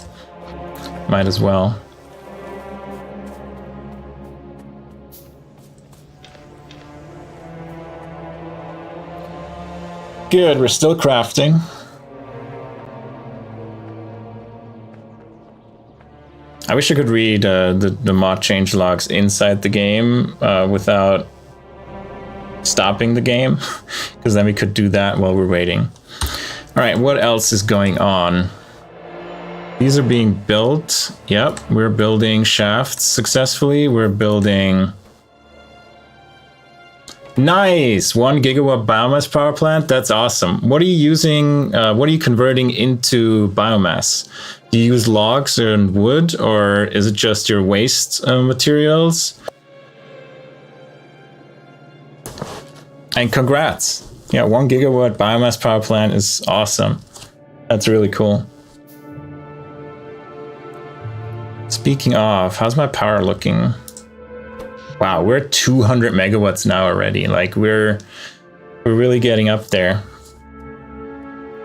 Might as well. Good, we're still crafting. I wish I could read the mod change logs inside the game without stopping the game, because then we could do that while we're waiting. All right, what else is going on? These are being built. Yep, we're building shafts successfully. We're building... Nice! 1 gigawatt biomass power plant. That's awesome. What are you using? What are you converting into biomass? Do you use logs and wood, or is it just your waste materials? And congrats! Yeah, 1 gigawatt biomass power plant is awesome. That's really cool. Speaking of, how's my power looking? Wow, we're at 200 megawatts now already. Like we're really getting up there.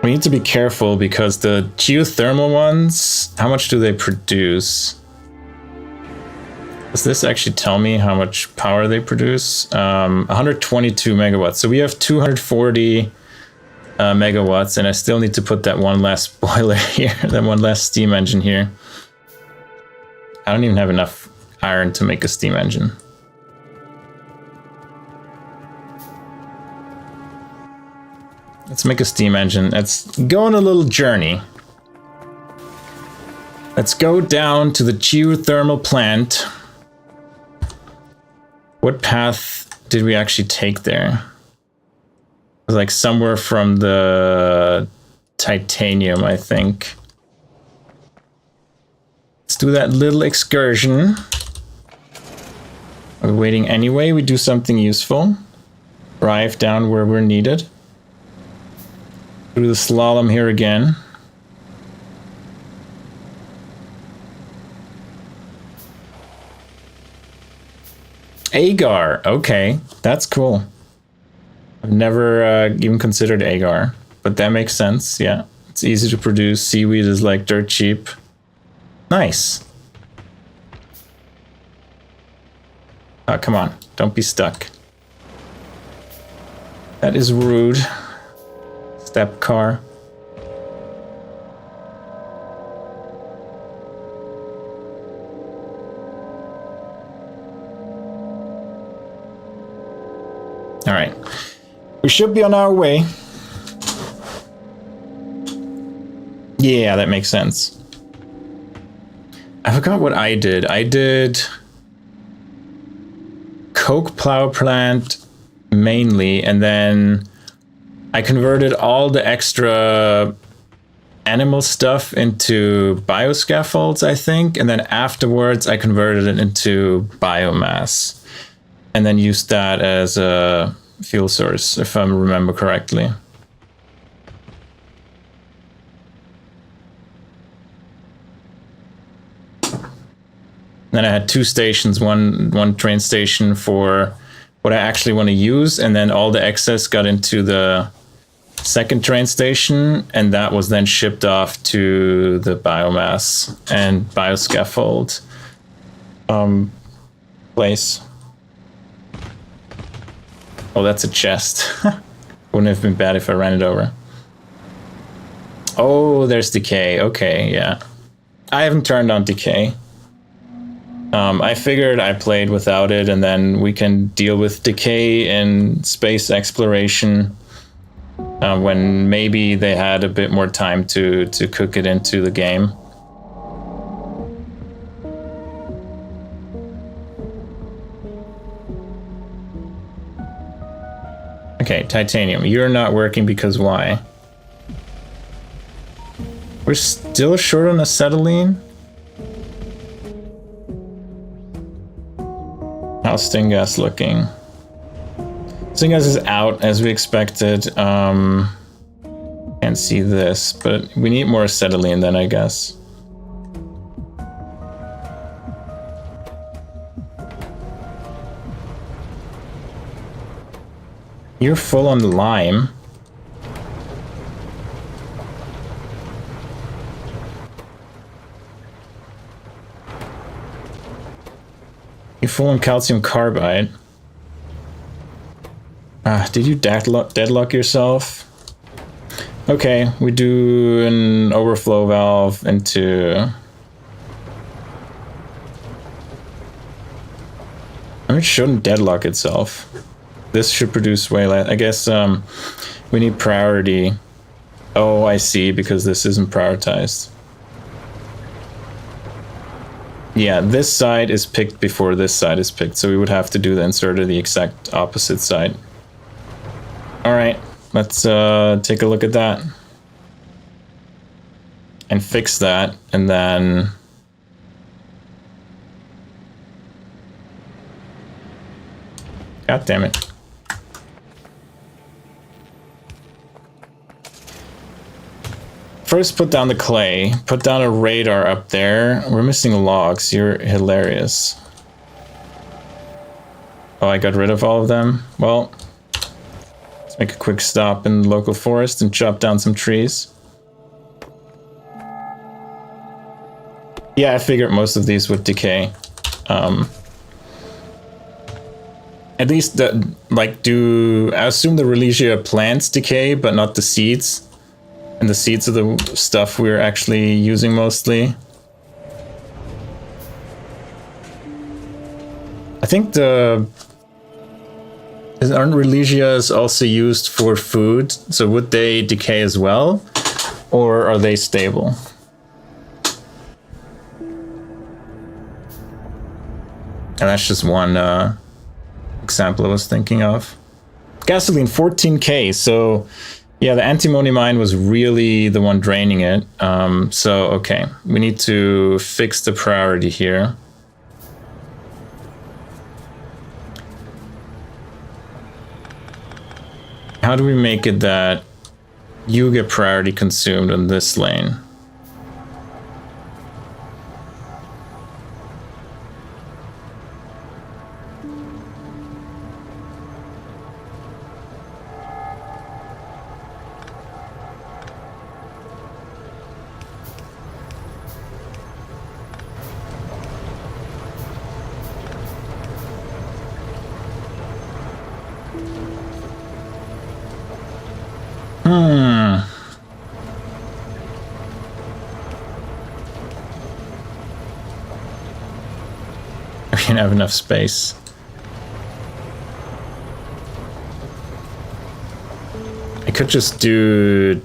We need to be careful because the geothermal ones, how much do they produce? Does this actually tell me how much power they produce? 122 megawatts. So we have 240 megawatts, and I still need to put that one last boiler here, that one last steam engine here. I don't even have enough iron to make a steam engine. Let's make a steam engine. Let's go on a little journey. Let's go down to the geothermal plant. What path did we actually take there? It was like somewhere from the titanium, I think. Let's do that little excursion. Are we waiting anyway? We do something useful. Drive down where we're needed. Do the slalom here again. Agar, okay, that's cool. I've never even considered agar, but that makes sense, yeah. It's easy to produce, seaweed is like dirt cheap. Nice. Oh, come on, don't be stuck. That is rude. Step car. All right, we should be on our way. Yeah, that makes sense. I forgot what I did. I did coke power plant mainly, and then I converted all the extra animal stuff into bioscaffolds, I think, and then afterwards I converted it into biomass and then used that as a fuel source, if I remember correctly. Then I had 2 stations, one train station for what I actually want to use, and then all the excess got into the second train station, and that was then shipped off to the biomass and bioscaffold place. Oh, that's a chest. Wouldn't have been bad if I ran it over. Oh, there's decay. Okay, yeah. I haven't turned on decay. I figured I played without it, and then we can deal with decay in space exploration when maybe they had a bit more time to cook it into the game. Okay, titanium, you're not working because why? We're still short on acetylene? How's Stingas looking? Stingas is out as we expected. Can't see this, but we need more acetylene then, I guess. You're full on lime. You're full on calcium carbide. Did you deadlock yourself? Okay, we do an overflow valve into... I mean, it shouldn't deadlock itself. This should produce way less. I guess we need priority. Oh, I see, because this isn't prioritized. Yeah, this side is picked before this side is picked, so we would have to do the insert of the exact opposite side. All right, let's take a look at that. And fix that, and then... God damn it. First, put down the clay. Put down a radar up there. We're missing logs. You're hilarious. Oh, I got rid of all of them? Well, let's make a quick stop in the local forest and chop down some trees. Yeah, I figured most of these would decay. At least, I assume the Relegia plants decay, but not the seeds. And the seeds are the stuff we're actually using mostly. I think aren't Relesias also used for food? So would they decay as well? Or are they stable? And that's just one example I was thinking of. Gasoline, 14k, so... Yeah, the antimony mine was really the one draining it. So, okay, we need to fix the priority here. How do we make it that you get priority consumed on this lane? I don't have enough space. I could just do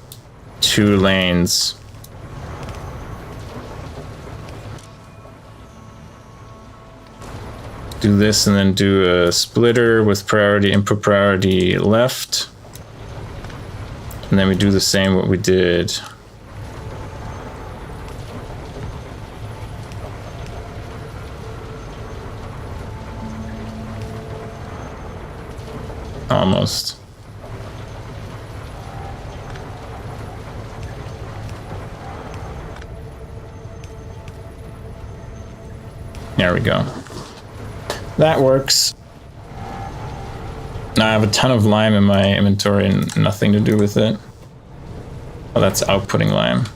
2 lanes. Do this and then do a splitter with priority, input priority left. And then we do the same what we did. Almost. There we go. That works. Now I have a ton of lime in my inventory and nothing to do with it. Oh, that's outputting lime.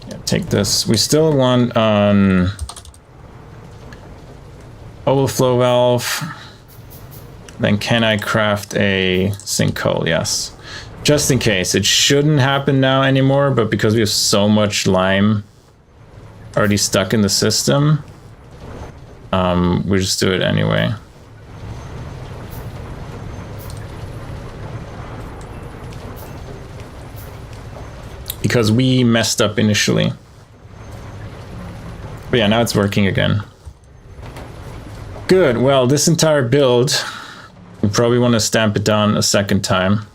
Yeah, take this. We still want an overflow valve. Then can I craft a sinkhole? Yes. Just in case. It shouldn't happen now anymore, but because we have so much lime already stuck in the system, we just do it anyway. Because we messed up initially. But yeah, now it's working again. Good, well, this entire build, we probably want to stamp it down a second time.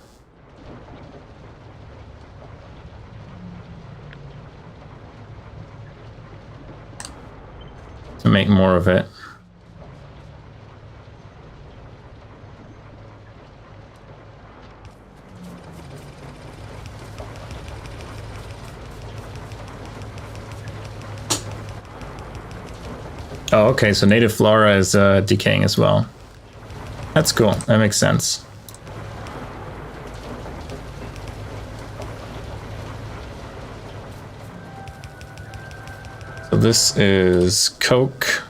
To make more of it. Oh, okay, so native flora is decaying as well. That's cool, that makes sense. So this is coke.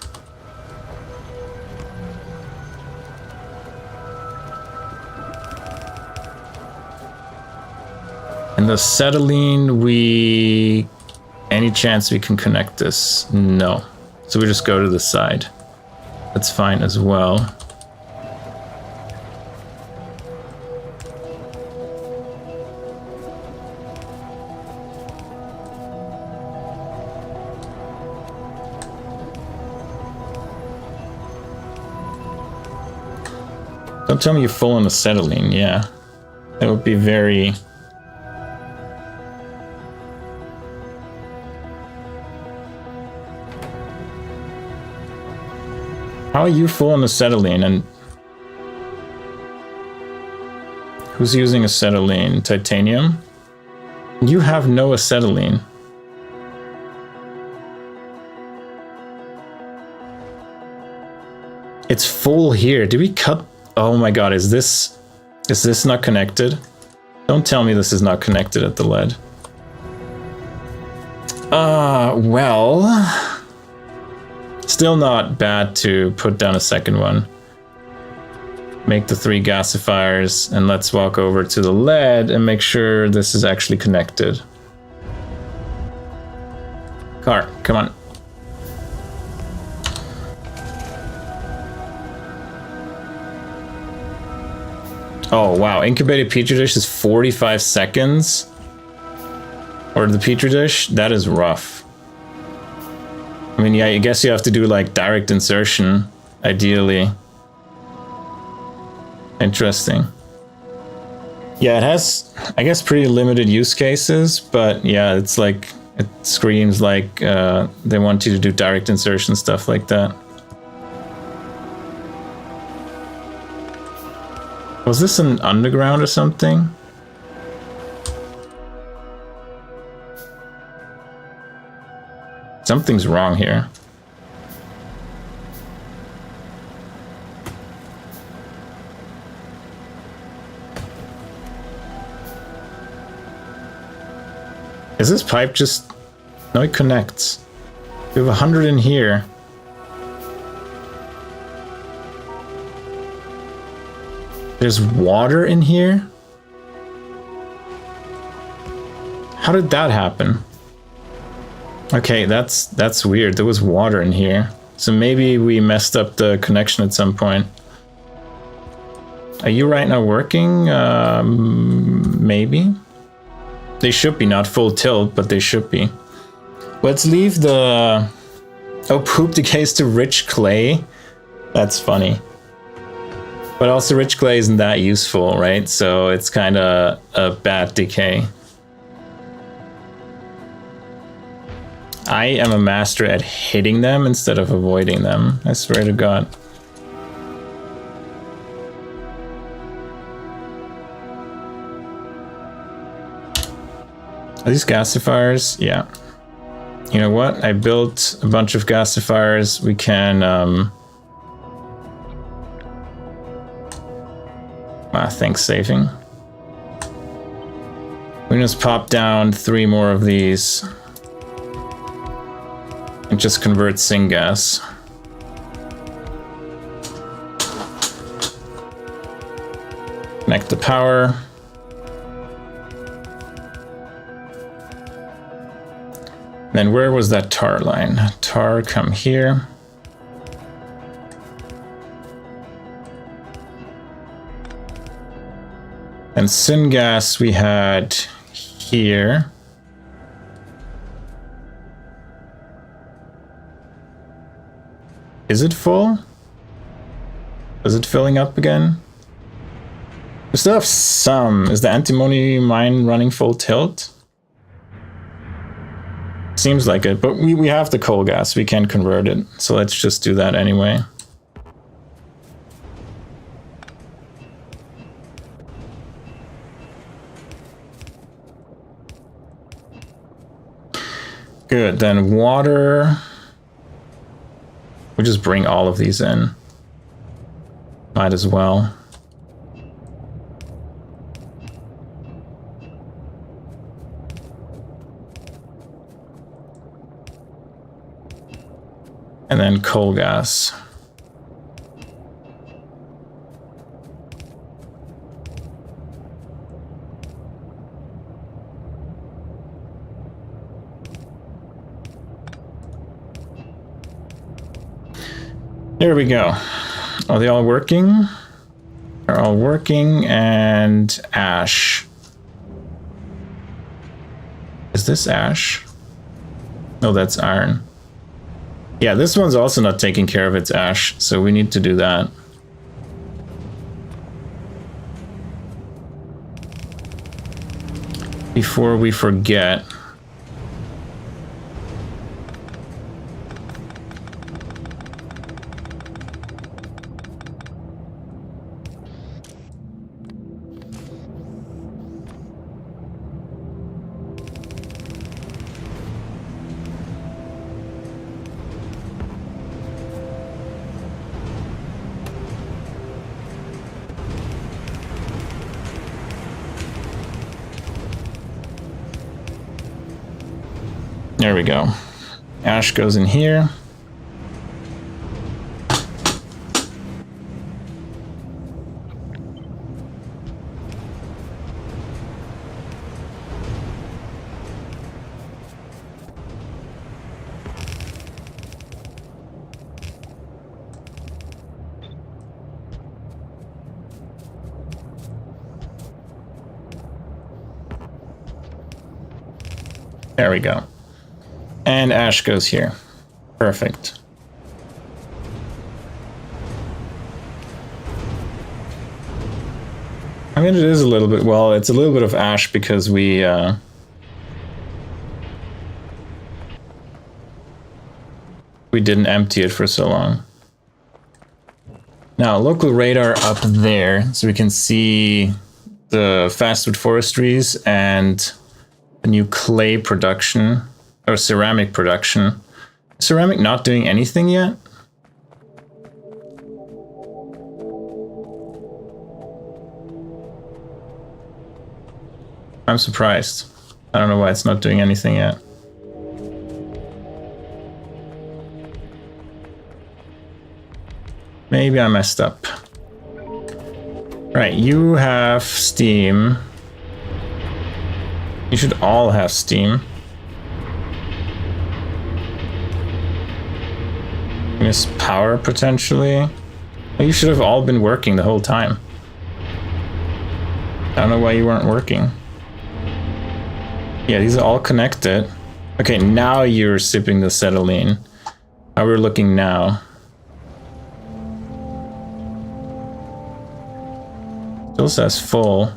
And the acetylene, any chance we can connect this? No. So we just go to the side. That's fine as well. Don't tell me you're full on acetylene, yeah. That would be very... How are you full on acetylene, and who's using acetylene? Titanium? You have no acetylene. It's full here. Did we cut? Oh my god, is this not connected? Don't tell me this is not connected at the lead. Well... Still not bad to put down a second one. Make the 3 gasifiers, and let's walk over to the lead and make sure this is actually connected. Car, come on. Oh wow, incubated petri dish is 45 seconds? Or the petri dish? That is rough. I mean, yeah, I guess you have to do like direct insertion, ideally. Interesting. Yeah, it has, I guess, pretty limited use cases, but yeah, it's like, it screams like they want you to do direct insertion, stuff like that. Was this an underground or something? Something's wrong here. Is this pipe just... No, it connects. We have 100 in here. There's water in here? How did that happen? Okay, that's weird. There was water in here. So maybe we messed up the connection at some point. Are you right now working? Maybe? They should be, not full tilt, but they should be. Let's leave the... Oh, poop decays to rich clay? That's funny. But also rich clay isn't that useful, right? So it's kind of a bad decay. I am a master at hitting them instead of avoiding them. I swear to God. Are these gasifiers? Yeah. You know what? I built a bunch of gasifiers. We can... thanks, saving. We can just pop down 3 more of these. And just convert syngas. Connect the power. Then where was that tar line? Tar, come here. And syngas we had here. Is it full? Is it filling up again? We still have some. Is the antimony mine running full tilt? Seems like it, but we have the coal gas. We can convert it. So let's just do that anyway. Good, then water. We'll just bring all of these in. Might as well. And then coal gas. There we go. Are they all working? They're all working, and ash. Is this ash? No, that's iron. Yeah, this one's also not taking care of its ash, so we need to do that. Before we forget. There we go. Ash goes in here. There we go. And ash goes here. Perfect. I mean, it is a little bit, well, it's a little bit of ash because we didn't empty it for so long. Now, local radar up there, so we can see the fastwood forestries and the new clay production. Or ceramic production. Ceramic not doing anything yet? I'm surprised. I don't know why it's not doing anything yet. Maybe I messed up. Right, you have steam. You should all have steam. Miss power potentially. You should have all been working the whole time. I don't know why you weren't working. Yeah, these are all connected. Okay, now you're sipping the acetylene. How we're looking now. Still says full.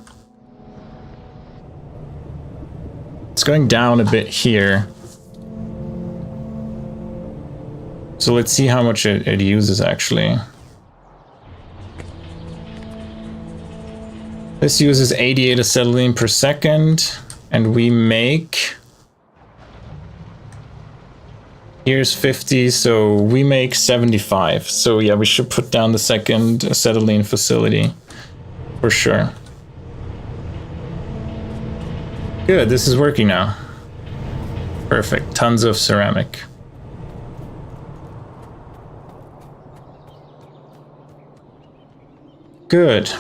It's going down a bit here. So let's see how much it uses actually. This uses 88 acetylene per second, and we make... Here's 50, so we make 75. So yeah, we should put down the second acetylene facility, for sure. Good, this is working now. Perfect, tons of ceramic. Good.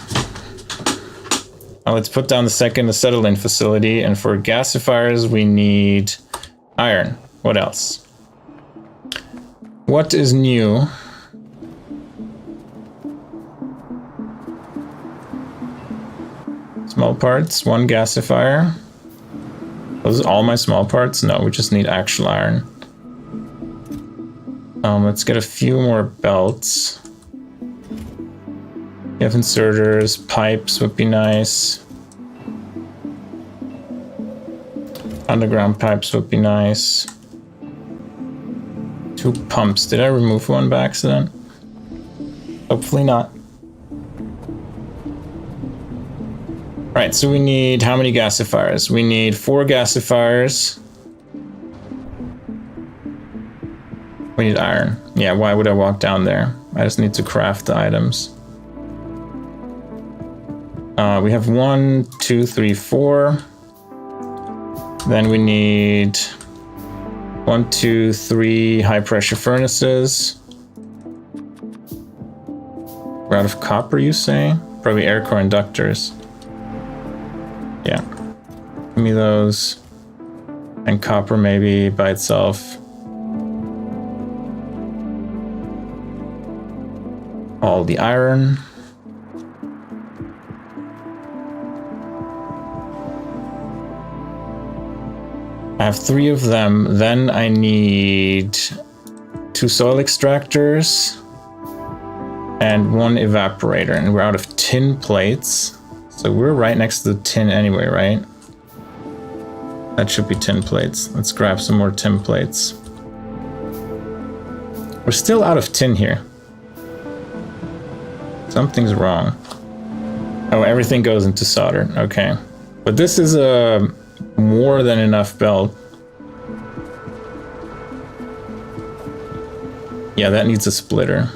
Now let's put down the second acetylene facility, and for gasifiers we need iron. What else? What is new? small parts, 1 gasifier. Those are all my small parts? No, we just need actual iron. Let's get a few more belts. We have inserters, pipes would be nice. Underground pipes would be nice. 2 pumps. Did I remove one by accident? Hopefully not. Alright, so we need how many gasifiers? We need 4 gasifiers. We need iron. Yeah, why would I walk down there? I just need to craft the items. We have 1, 2, 3, 4. Then we need 1, 2, 3 high pressure furnaces. We're out of copper, you say? Probably air core inductors. Yeah. Give me those. And copper maybe by itself. All the iron. I have 3 of them. Then I need 2 soil extractors and 1 evaporator. And we're out of tin plates. So we're right next to the tin anyway, right? That should be tin plates. Let's grab some more tin plates. We're still out of tin here. Something's wrong. Oh, everything goes into solder. Okay. But this is a more than enough belt. Yeah, that needs a splitter.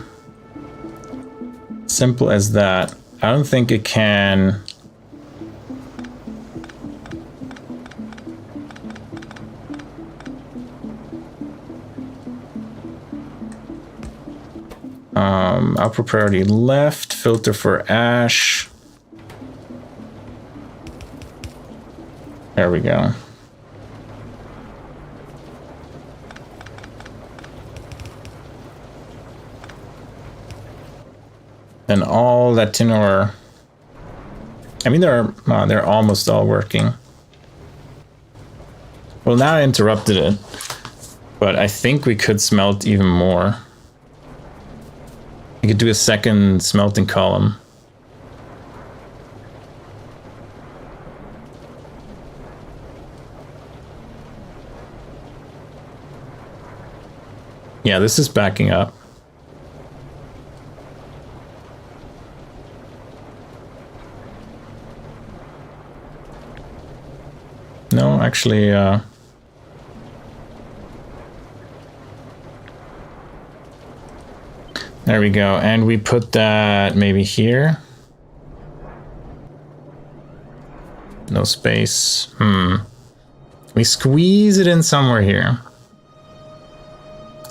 Simple as that. I don't think it can... Upper priority left, filter for ash. There we go. And all that tin ore. I mean, they're almost all working. Well, now I interrupted it, but I think we could smelt even more. We could do a second smelting column. Yeah, this is backing up. No, actually, there we go. And we put that maybe here. No space. We squeeze it in somewhere here.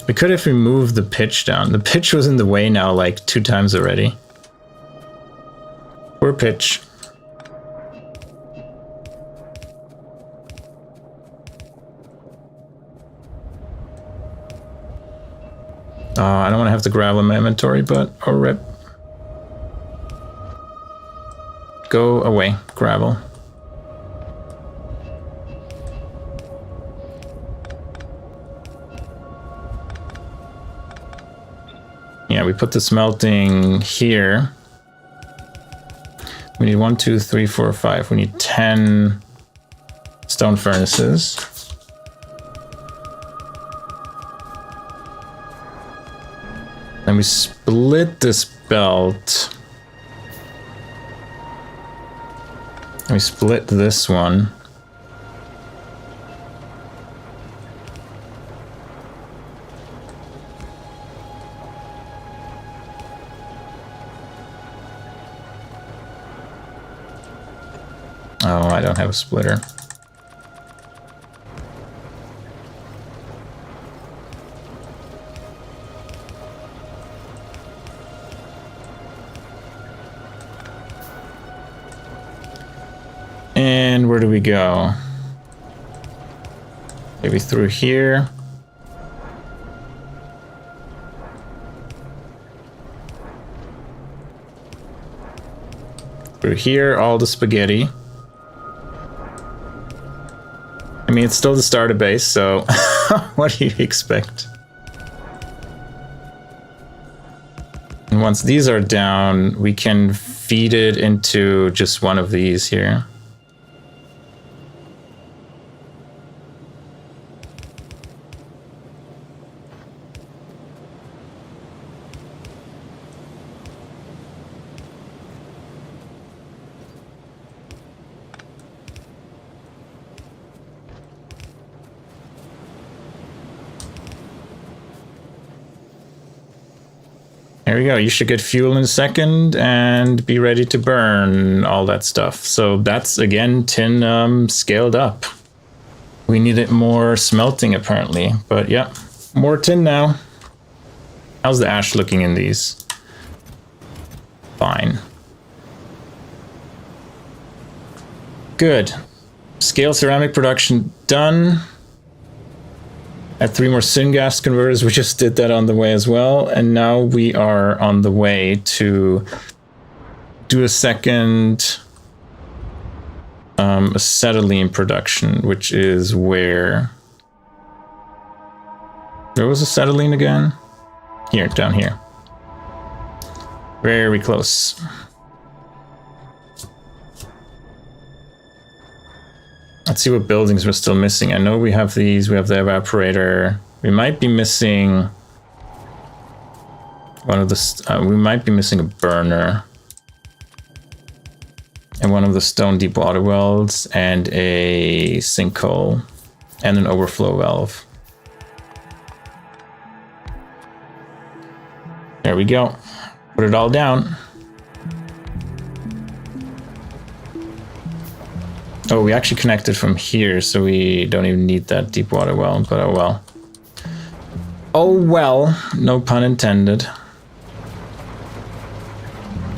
We could have removed the pitch down. The pitch was in the way now like 2 times already. Poor pitch. I don't want to have the gravel in my inventory, but oh rip. Go away, gravel. Yeah, we put the smelting here. We need 1, 2, 3, 4, 5. We need 10 stone furnaces. Then we split this belt. And we split this one. Oh, I don't have a splitter. And where do we go? Maybe through here. Through here, all the spaghetti. I mean, it's still the starter base, so what do you expect? And once these are down, we can feed it into just one of these here. There we go. You should get fuel in a second and be ready to burn all that stuff. So that's, again, tin scaled up. We needed more smelting, apparently. But yeah, more tin now. How's the ash looking in these? Fine. Good. Scale ceramic production done. Had 3 more syngas converters. We just did that on the way as well. And now we are on the way to do a second acetylene production, which is where... Where was acetylene again? Here, down here. Very close. Let's see what buildings we're still missing. I know we have these. We have the evaporator. We might be missing one of the... we might be missing a burner. And one of the stone deep water wells. And a sinkhole. And an overflow valve. There we go. Put it all down. Oh, we actually connected from here, so we don't even need that deep water well, but oh well. Oh well, no pun intended.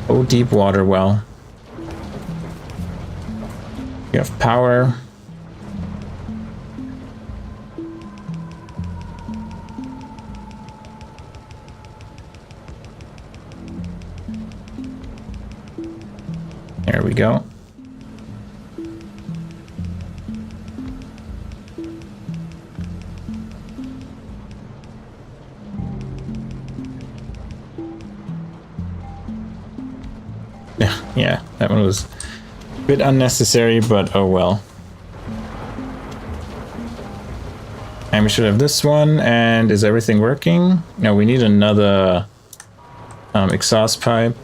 Oh, deep water well. We have power. There we go. Yeah, that one was a bit unnecessary, but oh well. And we should have this one, and is everything working? No, we need another exhaust pipe.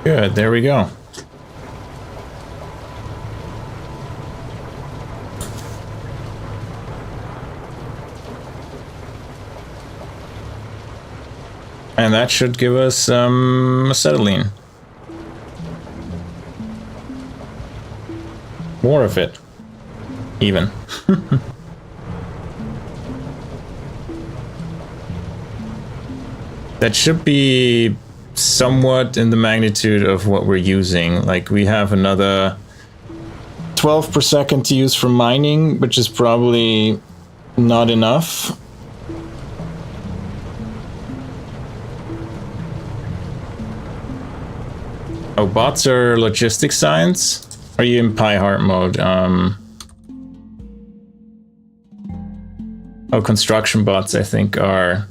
Good, there we go. And that should give us some acetylene. More of it, even. That should be somewhat in the magnitude of what we're using. Like, we have another 12 per second to use for mining, which is probably not enough. Oh, bots are logistics science? Are you in PyHeart mode? Oh, construction bots, I think, are...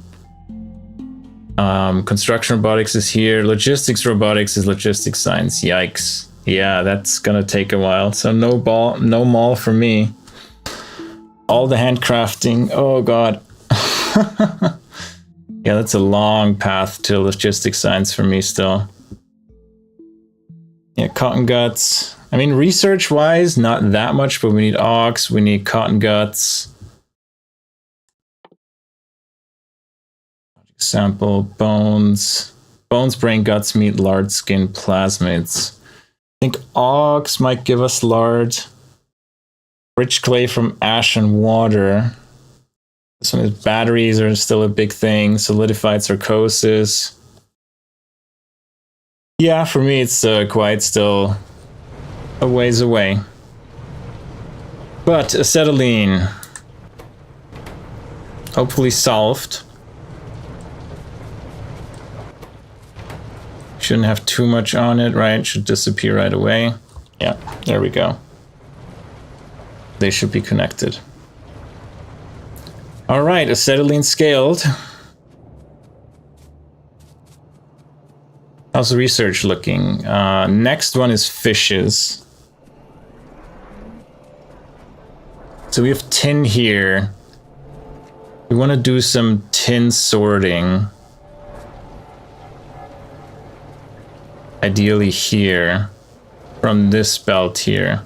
construction robotics is here. Logistics robotics is logistics science. Yikes. Yeah, that's gonna take a while. So no mall for me. All the handcrafting. Oh god. Yeah, that's a long path to logistics science for me still. Yeah, cotton guts. I mean, research-wise, not that much, but we need ox, we need cotton guts. Sample, bones. Bones, brain, guts, meat, lard, skin, plasmids. I think ox might give us lard. Rich clay from ash and water. This one is batteries are still a big thing. Solidified sarcosis. Yeah, for me it's quite still a ways away. But acetylene, hopefully solved. Shouldn't have too much on it, right? Should disappear right away. Yeah, there we go. They should be connected. All right, acetylene scaled. How's the research looking? Next one is fishes. So we have tin here. We want to do some tin sorting. Ideally here, from this belt here.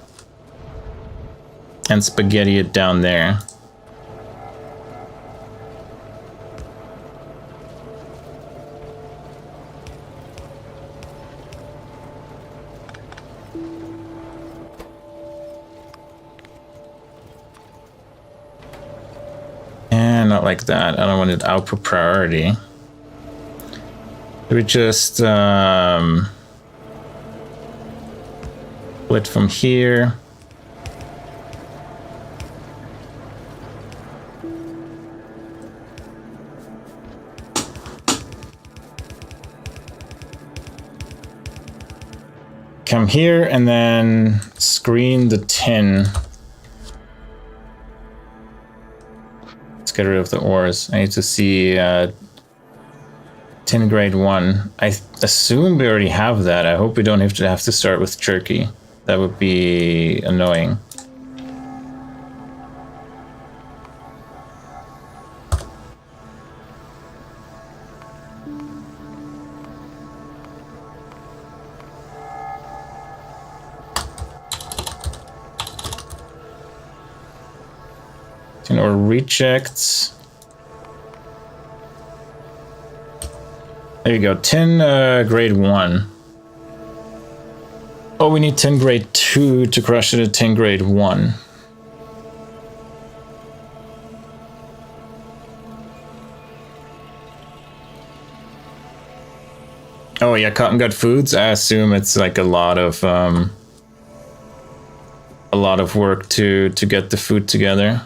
And spaghetti it down there. And not like that. I don't want it output priority. We just split from here. Come here and then screen the tin. Let's get rid of the ores. I need to see tin grade 1. I assume we already have that. I hope we don't have to start with jerky. That would be annoying. Or rejects. There you go, tin grade 1. Oh, we need tin grade 2 to crush it at tin grade 1. Oh yeah, Cotton Gut Foods. I assume it's like a lot of work to get the food together.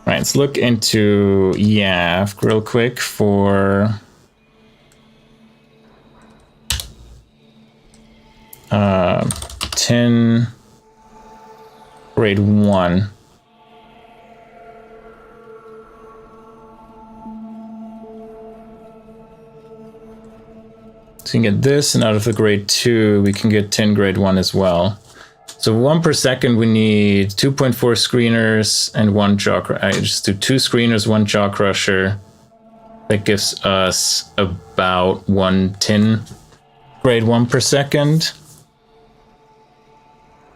Right, let's look into YAF real quick for tin grade 1. So we can get this, and out of the grade 2, we can get tin grade 1 as well. So 1 per second, we need 2.4 screeners and 1 jaw crusher. I just do 2 screeners, 1 jaw crusher. That gives us about 1 tin grade 1 per second.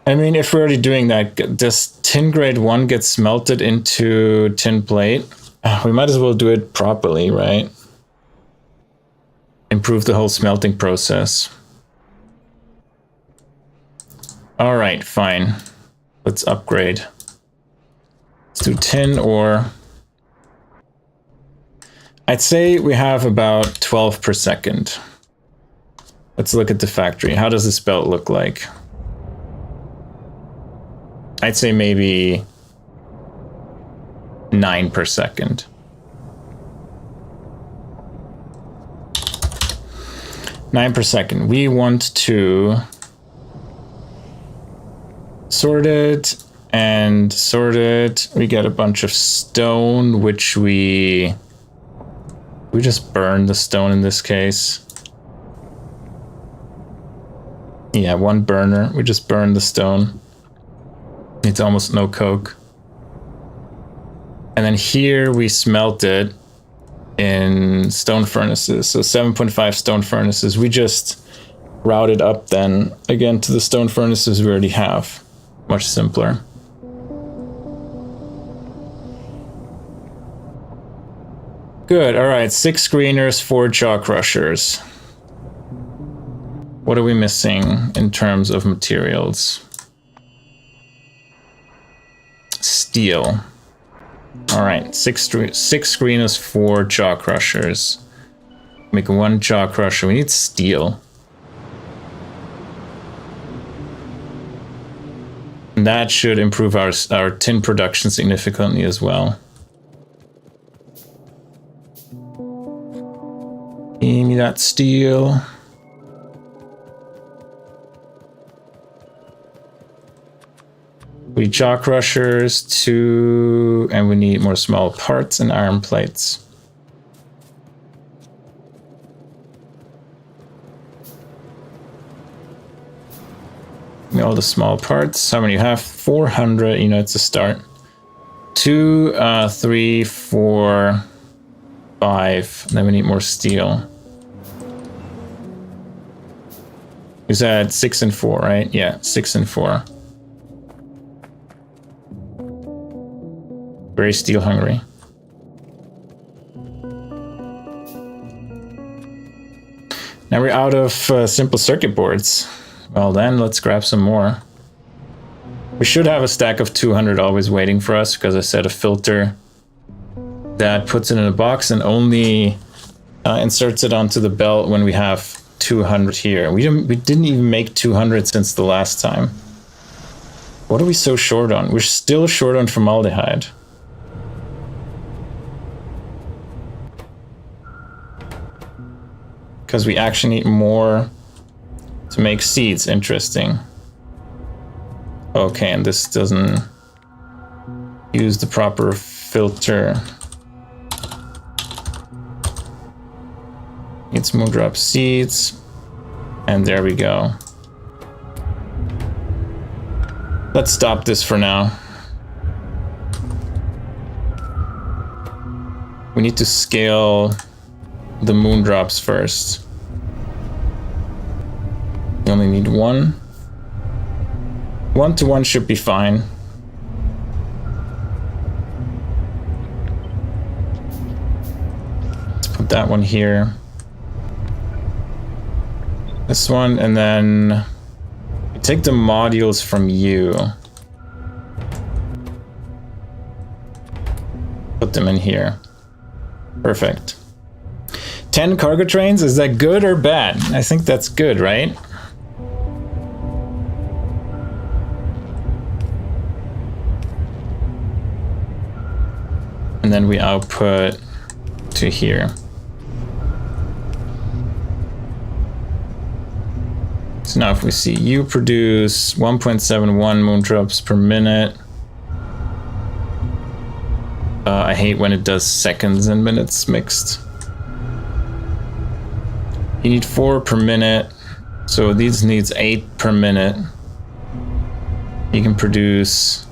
I mean, if we're already doing that, does tin grade 1 get smelted into tin plate? We might as well do it properly, right? Improve the whole smelting process. All right, fine. Let's upgrade. Let's do tin ore. I'd say we have about 12 per second. Let's look at the factory. How does this belt look like? I'd say maybe 9 per second. 9 per second. We want to sort it and sort it. We get a bunch of stone, which we just burn the stone in this case. Yeah, 1 burner. We just burn the stone. It's almost no coke. And then here we smelt it in stone furnaces. So 7.5 stone furnaces. We just route it up then again to the stone furnaces we already have. Much simpler. Good, all right, 6 screeners, 4 jaw crushers. What are we missing in terms of materials? Steel. All right, 6 screeners, 4 jaw crushers. Make one jaw crusher. We need steel. And that should improve our tin production significantly as well. Give me that steel. We jaw crushers, 2, and we need more small parts and iron plates. All the small parts. How many you have? 400. You know, it's a start. 2, 3, 4, 5. Then we need more steel. You said 6 and 4, right? Yeah, 6 and 4. Very steel hungry. Now we're out of simple circuit boards. Well then, let's grab some more. We should have a stack of 200 always waiting for us, because I set a filter that puts it in a box and only inserts it onto the belt when we have 200 here. We didn't even make 200 since the last time. What are we so short on? We're still short on formaldehyde. Because we actually need more to make seeds. Interesting. Okay, and this doesn't use the proper filter. Needs moondrop seeds. And there we go. Let's stop this for now. We need to scale the moondrops first. We only need 1. 1 to 1 should be fine. Let's put that one here. This one, and then we take the modules from you. Put them in here. Perfect. 10 cargo trains, is that good or bad? I think that's good, right? And then we output to here. So now if we see you produce 1.71 moondrops per minute. I hate when it does seconds and minutes mixed. You need 4 per minute, so these needs 8 per minute. You can produce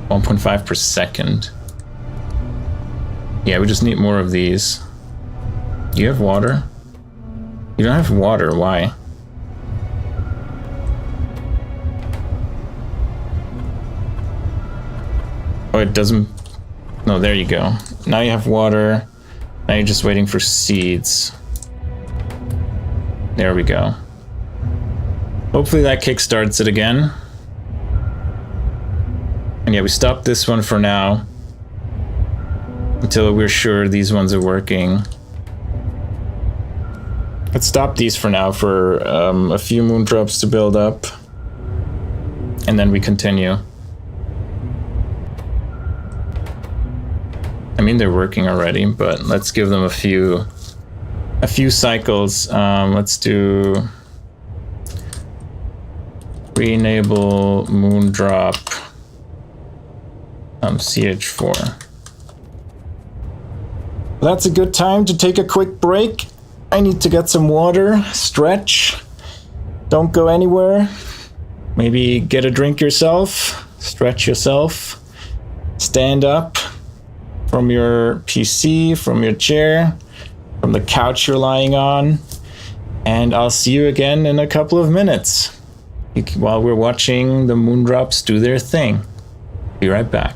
1.5 per second. Yeah, we just need more of these. Do you have water? You don't have water, why? Oh, it doesn't... No, there you go. Now you have water. Now you're just waiting for seeds. There we go. Hopefully that kickstarts it again. And yeah, we stopped this one for now. Until we're sure these ones are working. Let's stop these for now for a few moondrops to build up. And then we continue. I mean, they're working already, but let's give them a few cycles. Let's do re-enable moondrop CH4. That's a good time to take a quick break. I need to get some water, stretch. Don't go anywhere. Maybe get a drink yourself, stretch yourself, stand up from your PC, from your chair, from the couch you're lying on, and I'll see you again in a couple of minutes while we're watching the moondrops do their thing. Be right back.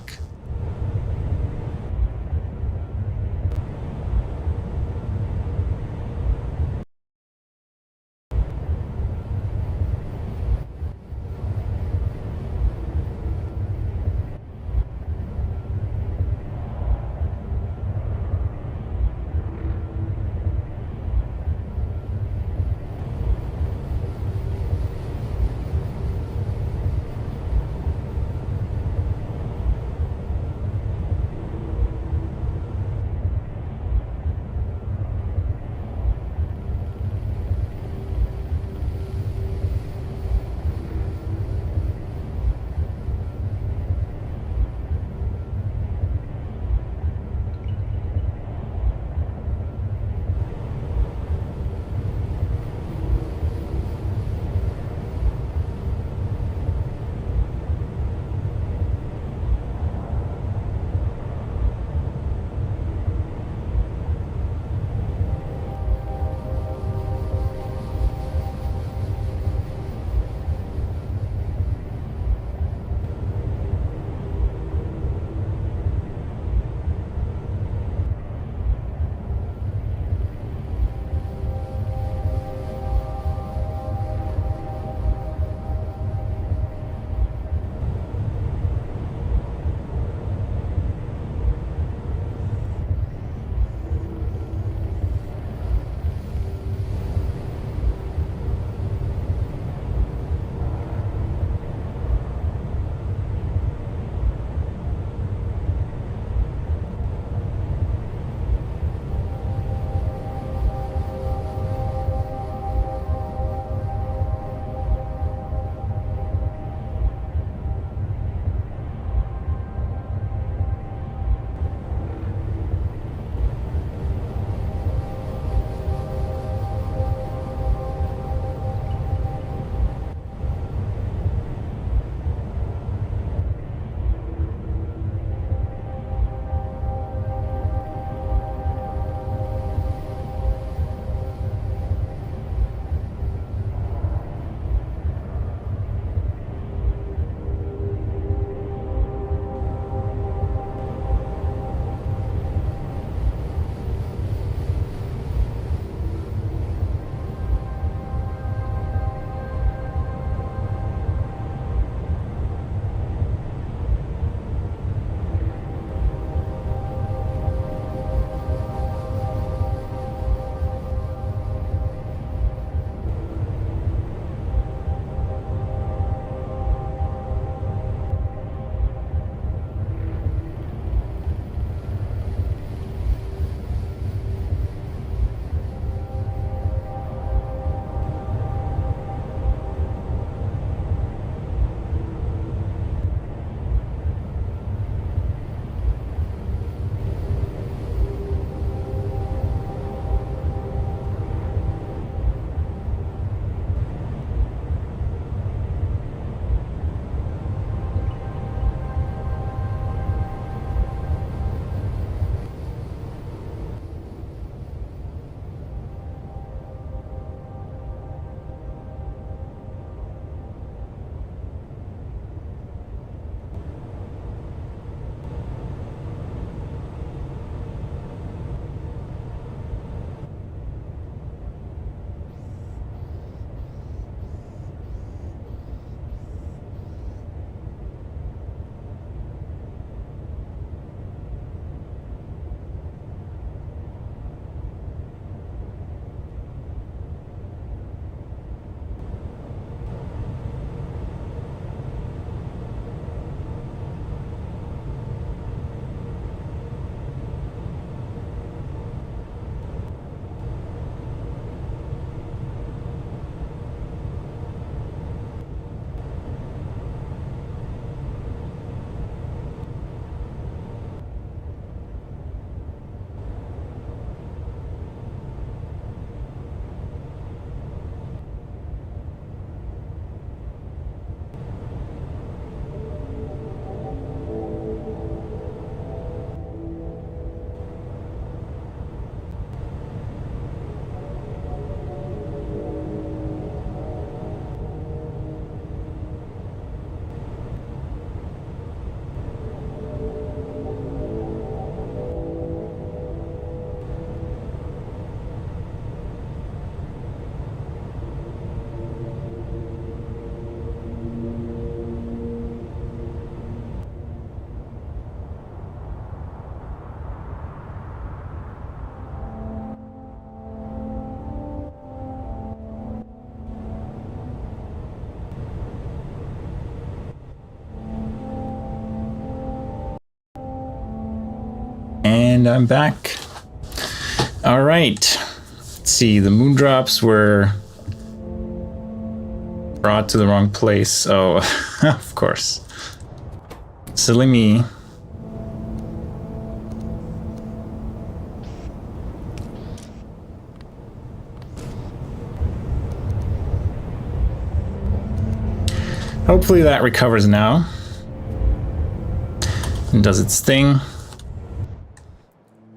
And I'm back. All right. Let's see. The moondrops were brought to the wrong place. Oh, of course. Silly me. Hopefully that recovers now and does its thing.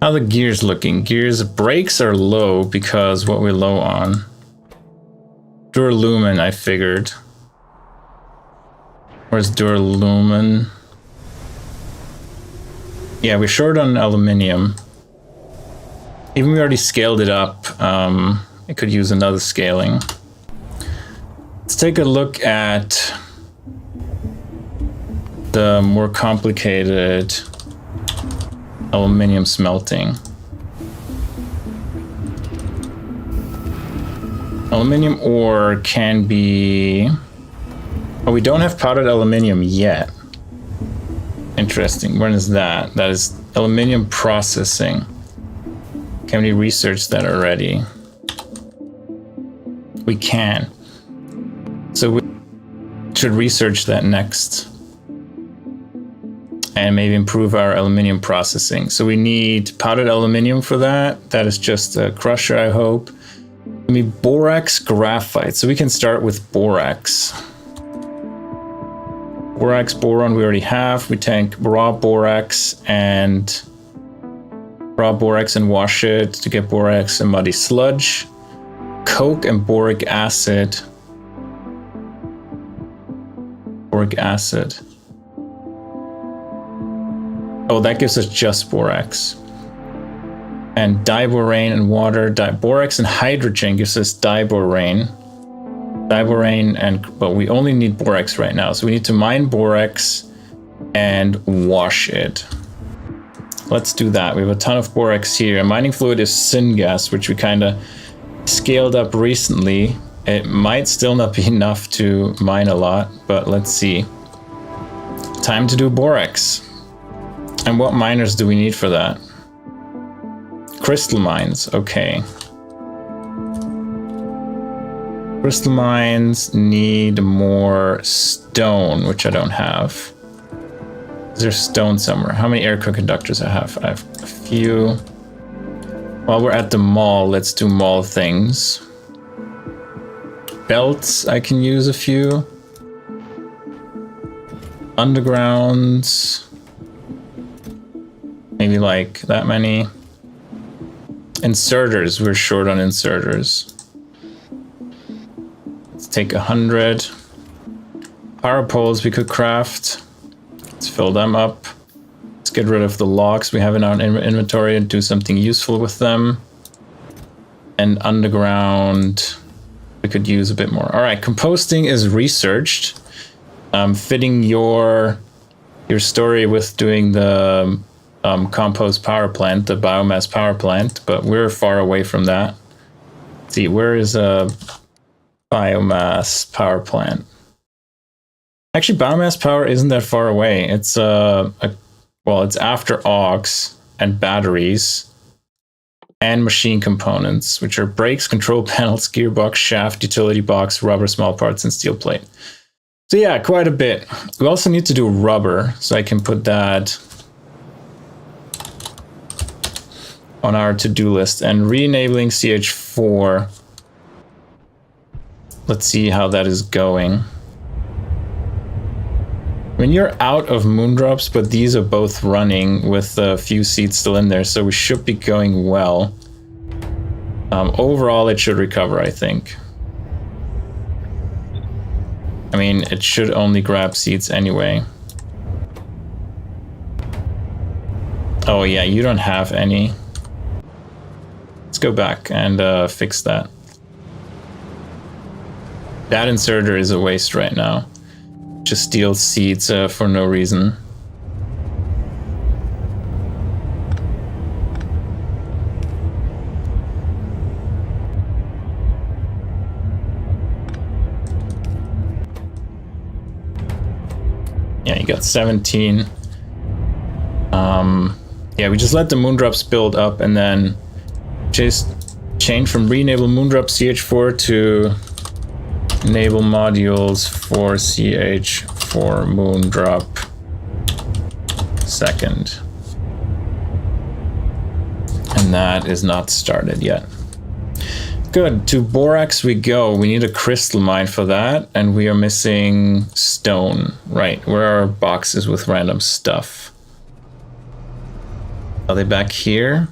How are the gears looking? Gears, brakes are low because what we're low on. Duralumin, I figured. Where's duralumin? Yeah, we're short on aluminium. Even we already scaled it up. It could use another scaling. Let's take a look at the more complicated aluminium smelting. Aluminium ore can be... Oh, we don't have powdered aluminium yet. Interesting. When is that? That is aluminium processing. Can we research that already? We can. So we should research that next. And maybe improve our aluminium processing. So we need powdered aluminium for that. That is just a crusher, I hope. We need borax graphite. So we can start with borax. Borax, boron we already have. We take raw borax and wash it to get borax and muddy sludge. Coke and boric acid. Boric acid. Oh, that gives us just borax. And diborane and water. Borax and hydrogen gives us diborane. Diborane but we only need borax right now. So we need to mine borax and wash it. Let's do that. We have a ton of borax here. Mining fluid is syngas, which we kind of scaled up recently. It might still not be enough to mine a lot, but let's see. Time to do borax. And what miners do we need for that? Crystal mines, okay. Crystal mines need more stone, which I don't have. Is there stone somewhere? How many air core conductors I have? I have a few. While we're at the mall, let's do mall things. Belts, I can use a few. Undergrounds. Maybe like that many. Inserters, we're short on inserters. Let's take 100. Power poles we could craft. Let's fill them up. Let's get rid of the logs we have in our inventory and do something useful with them. And underground, we could use a bit more. All right, composting is researched. Fitting your story with doing the compost power plant, the biomass power plant, but we're far away from that. Let's see, where is a biomass power plant? Actually, biomass power isn't that far away. It's it's after aux and batteries and machine components, which are brakes, control panels, gearbox, shaft, utility box, rubber, small parts, and steel plate. So yeah, quite a bit. We also need to do rubber, so I can put that on our to-do list. And re-enabling CH4. Let's see how that is going. When you're out of moondrops, but these are both running with a few seeds still in there, so we should be going well. Overall, it should recover, I think. I mean, it should only grab seeds anyway. Oh yeah, you don't have any. Let's go back and fix that. That inserter is a waste right now. Just steals seeds for no reason. Yeah, you got 17. Yeah, we just let the moondrops build up and then just change from re-enable moondrop CH4 to enable modules for CH4 moondrop second. And that is not started yet. Good, to borax we go. We need a crystal mine for that, and we are missing stone. Right, where are our boxes with random stuff? Are they back here?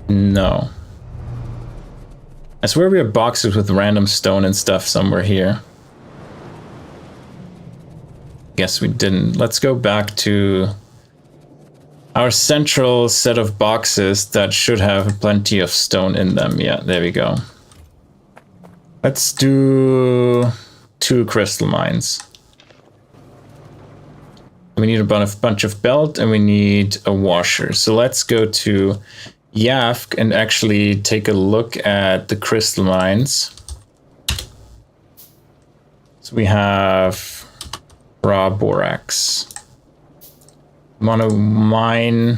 No. I swear we have boxes with random stone and stuff somewhere here. Guess we didn't. Let's go back to our central set of boxes that should have plenty of stone in them. Yeah, there we go. Let's do 2 crystal mines. We need a bunch of belt and we need a washer. So let's go to YAFC and actually take a look at the crystal mines. So we have raw borax. Want to mine.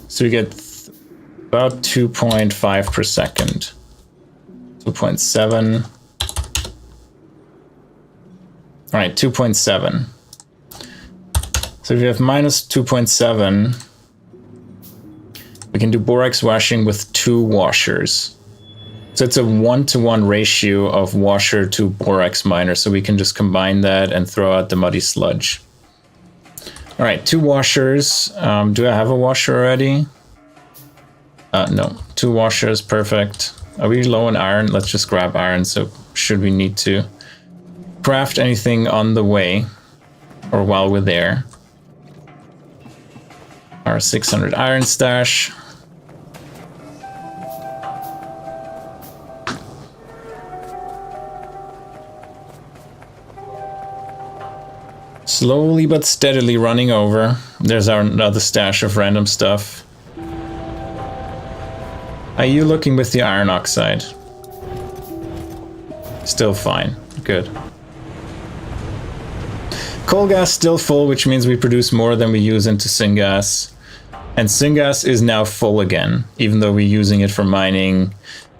So we get about 2.5 per second. 2.7. All right, 2.7. So if you have minus 2.7, we can do borax washing with 2 washers. So it's a 1-to-1 ratio of washer to borax miner. So we can just combine that and throw out the muddy sludge. All right, 2 washers. Do I have a washer already? No, 2 washers, perfect. Are we low on iron? Let's just grab iron. So should we need to craft anything on the way or while we're there? Our 600 iron stash. Slowly but steadily running over. There's our another stash of random stuff. Are you looking with the iron oxide? Still fine. Good. Coal gas still full, which means we produce more than we use into syngas. And syngas is now full again, even though we're using it for mining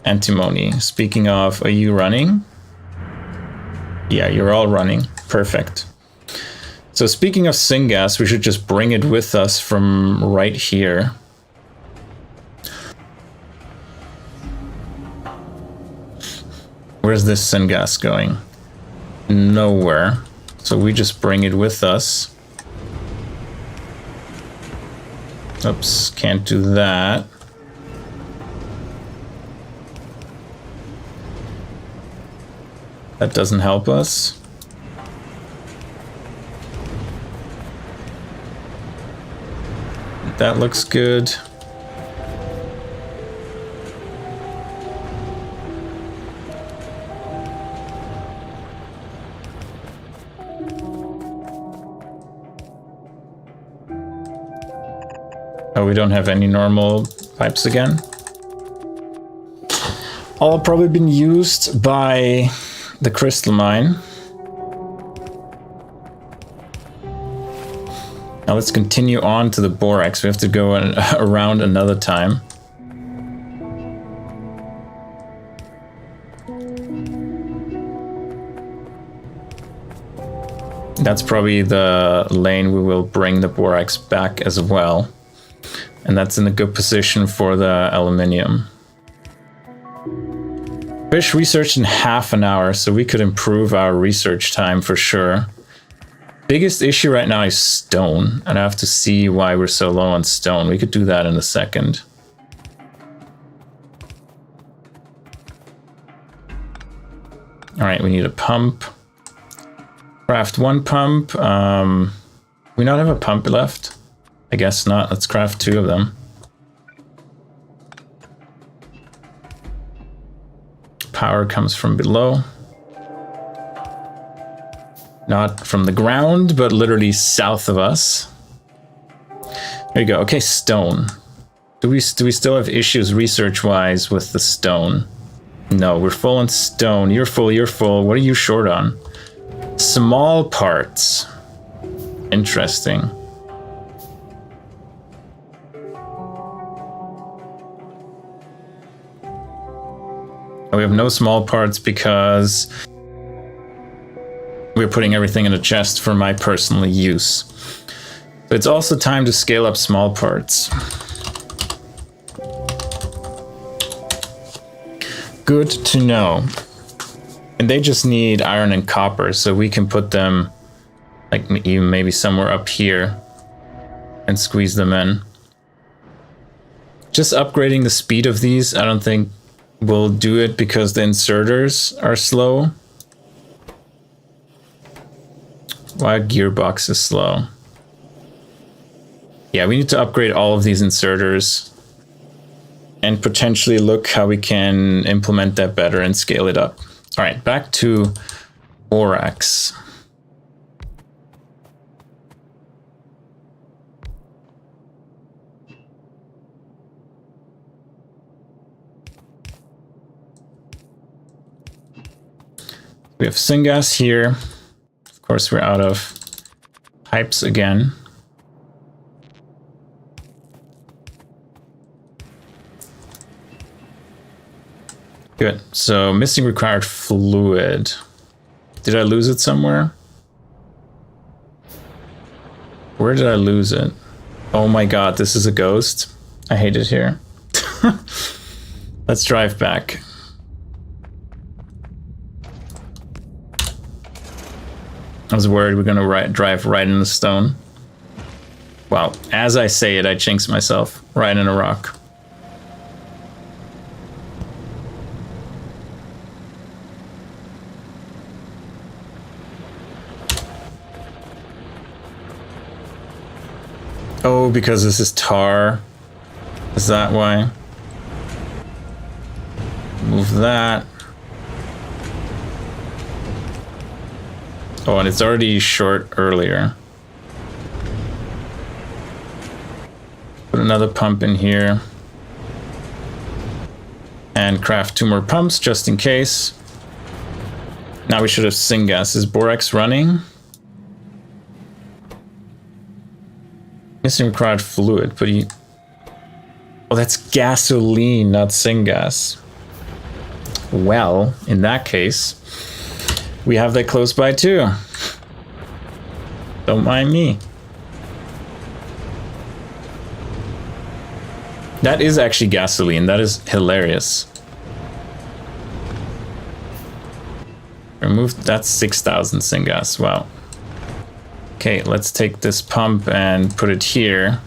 antimony. Speaking of, are you running? Yeah, you're all running. Perfect. So speaking of syngas, we should just bring it with us from right here. Where's this syngas going? Nowhere. So we just bring it with us. Oops, can't do that. That doesn't help us. That looks good. Oh, we don't have any normal pipes again. All probably been used by the crystal mine. Now let's continue on to the borax. We have to go around another time. That's probably the lane we will bring the borax back as well. And that's in a good position for the aluminium. Fish researched in half an hour, so we could improve our research time for sure. Biggest issue right now is stone, and I have to see why we're so low on stone. We could do that in a second. All right, we need a pump. Craft 1 pump. We not have a pump left? I guess not. Let's craft 2 of them. Power comes from below. Not from the ground, but literally south of us. There you go. Okay, stone. Do we still have issues research-wise with the stone? No, we're full on stone. You're full, you're full. What are you short on? Small parts. Interesting. We have no small parts because we're putting everything in a chest for my personal use. But it's also time to scale up small parts. Good to know. And they just need iron and copper, so we can put them like even maybe somewhere up here and squeeze them in. Just upgrading the speed of these, I don't think will do it because the inserters are slow. Why gearbox is slow? Yeah, we need to upgrade all of these inserters and potentially look how we can implement that better and scale it up. All right, back to borax. We have syngas here. Of course, we're out of pipes again. Good. So missing required fluid. Did I lose it somewhere? Where did I lose it? Oh my god, this is a ghost. I hate it here. Let's drive back. I was worried we're gonna drive right in the stone. Wow, as I say it, I jinx myself. Right in a rock. Oh, because this is tar. Is that why? Move that. Oh, and it's already short earlier. Put another pump in here. And craft 2 more pumps just in case. Now we should have syngas. Is borax running? Missing required fluid, but you... Oh, that's gasoline, not syngas. Well, in that case, we have that close by too. Don't mind me. That is actually gasoline. That is hilarious. Remove, that's 6,000 syngas. Wow. Okay, let's take this pump and put it here.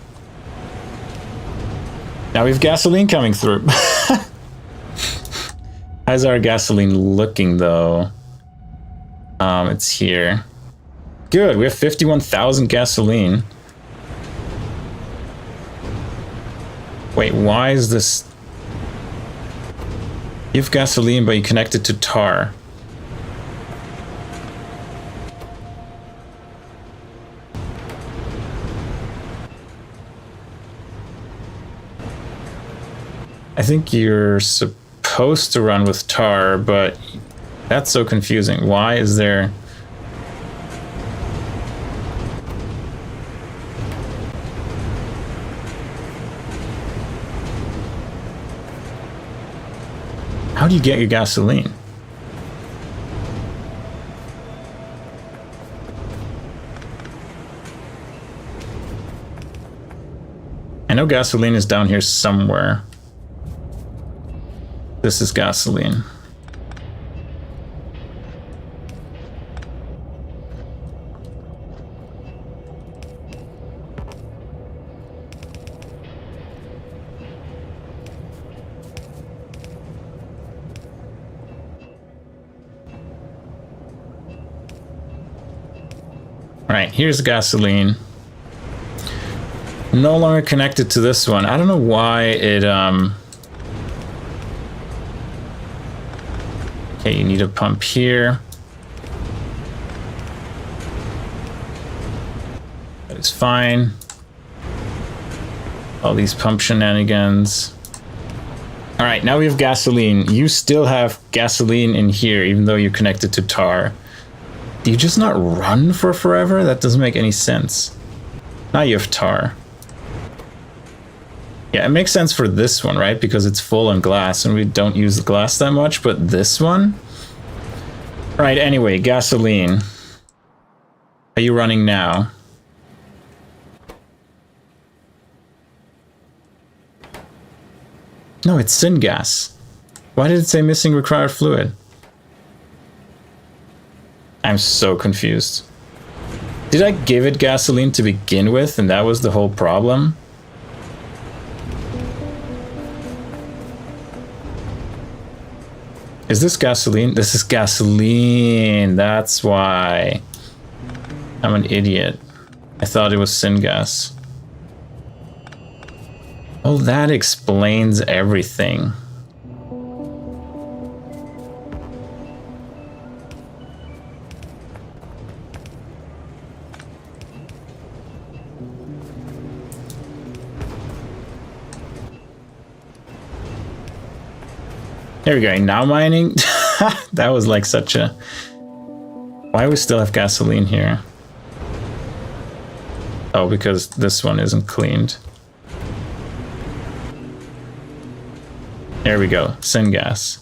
Now we have gasoline coming through. How's our gasoline looking though? It's here. Good, we have 51,000 gasoline. Wait, why is this? You have gasoline, but you connect it to tar. I think you're supposed to run with tar, but that's so confusing. Why is there... How do you get your gasoline? I know gasoline is down here somewhere. This is gasoline. All right, here's gasoline. No longer connected to this one. I don't know why it Okay, you need a pump here. That is fine. All these pump shenanigans. All right, now we have gasoline. You still have gasoline in here, even though you're connected to tar. Do you just not run for forever? That doesn't make any sense. Now you have tar. Yeah, it makes sense for this one, right? Because it's full on glass and we don't use the glass that much, but this one? Right, anyway, gasoline. Are you running now? No, it's syngas. Why did it say missing required fluid? I'm so confused. Did I give it gasoline to begin with and that was the whole problem? Is this gasoline? This is gasoline. That's why. I'm an idiot. I thought it was syngas. Oh, that explains everything. There we go. Now mining. That was like such a... Why do we still have gasoline here? Oh, because this one isn't cleaned. There we go. Syngas.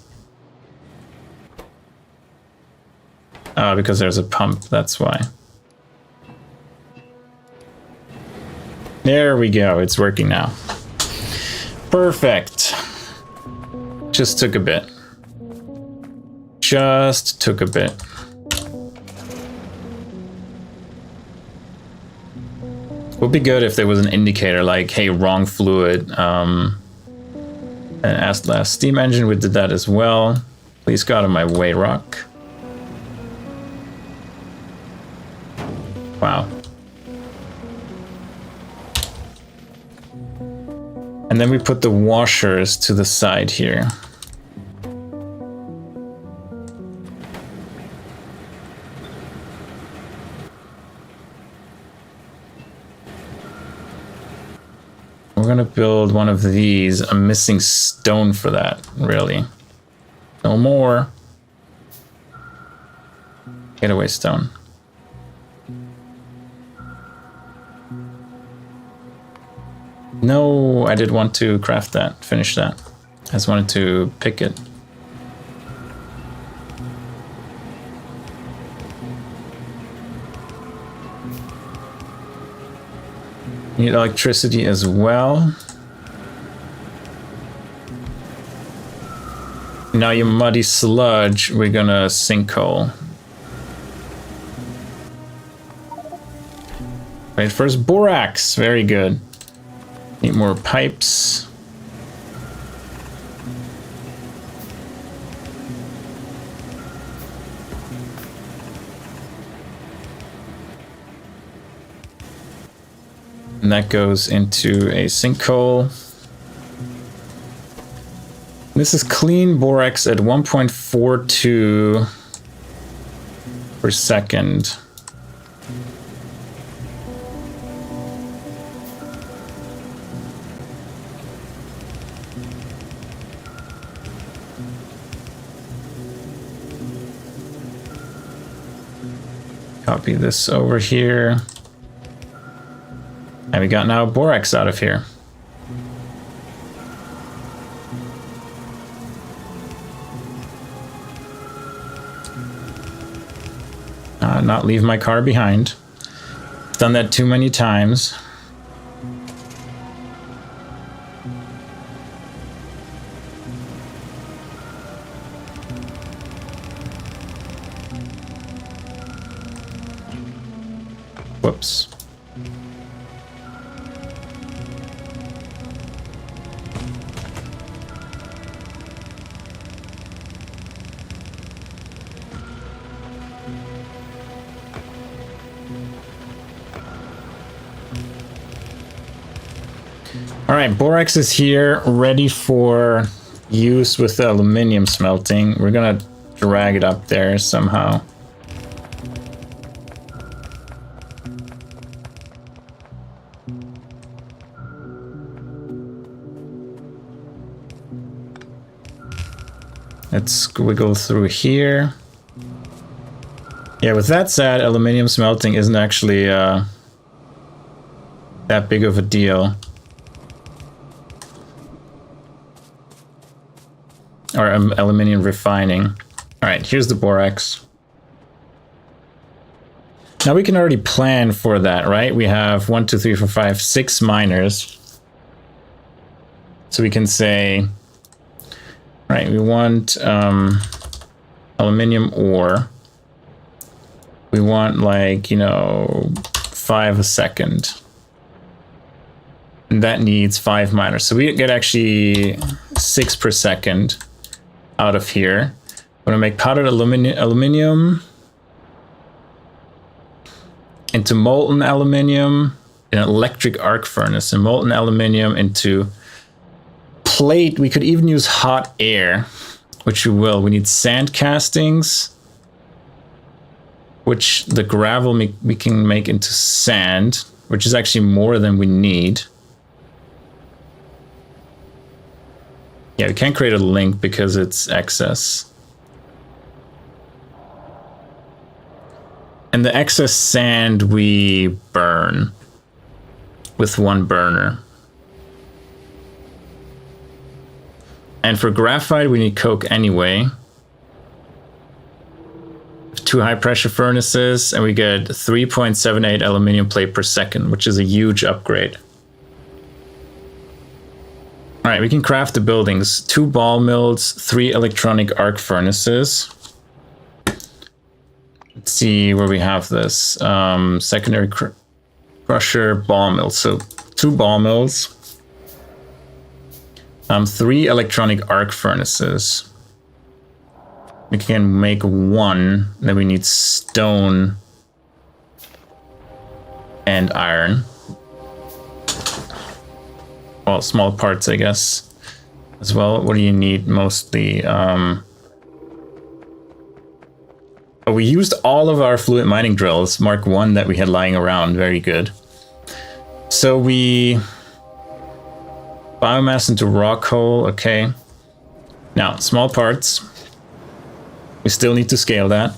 Oh, because there's a pump. That's why. There we go. It's working now. Perfect. Just took a bit. Just took a bit. Would be good if there was an indicator like, hey, wrong fluid. And as last steam engine, we did that as well. Please go out of my way, Rock. Wow. And then we put the washers to the side here. We're gonna build one of these. I'm missing stone for that, really. No more. Getaway stone. No, I did want to craft that, finish that. I just wanted to pick it. Need electricity as well. Now you muddy sludge, we're gonna sinkhole. Wait, first borax, very good. Need more pipes. And that goes into a sinkhole. This is clean borax at 1.42 per second. Copy this over here. And we got now borax out of here. Not leave my car behind. Done that too many times. Whoops. All right, borax is here, ready for use with the aluminum smelting. We're gonna drag it up there somehow. Let's squiggle through here. Yeah, with that said, aluminium smelting isn't actually that big of a deal. Or aluminium refining. All right, here's the borax. Now we can already plan for that, right? We have 1, 2, 3, 4, 5, 6 miners. So we can say, right, we want aluminium ore. We want like, you know, 5 a second. And that needs 5 miners. So we get actually 6 per second out of here. I'm gonna make powdered aluminium into molten aluminium in an electric arc furnace, and molten aluminium into plate. We could even use hot air, which we will. We need sand castings, which the gravel we can make into sand, which is actually more than we need. Yeah, we can't create a link because it's excess. And the excess sand we burn with 1 burner. And for graphite, we need coke anyway. 2 high pressure furnaces, and we get 3.78 aluminium plate per second, which is a huge upgrade. All right, we can craft the buildings. 2 ball mills, 3 electronic arc furnaces. Let's see where we have this. Secondary crusher, ball mill. So 2 ball mills. 3 electronic arc furnaces. We can make 1. Then we need stone and iron. Well, small parts, I guess, as well. What do you need mostly? Oh, we used all of our fluid mining drills, Mark 1, that we had lying around. Very good. So we biomass into rock coal. Okay. Now, small parts. We still need to scale that.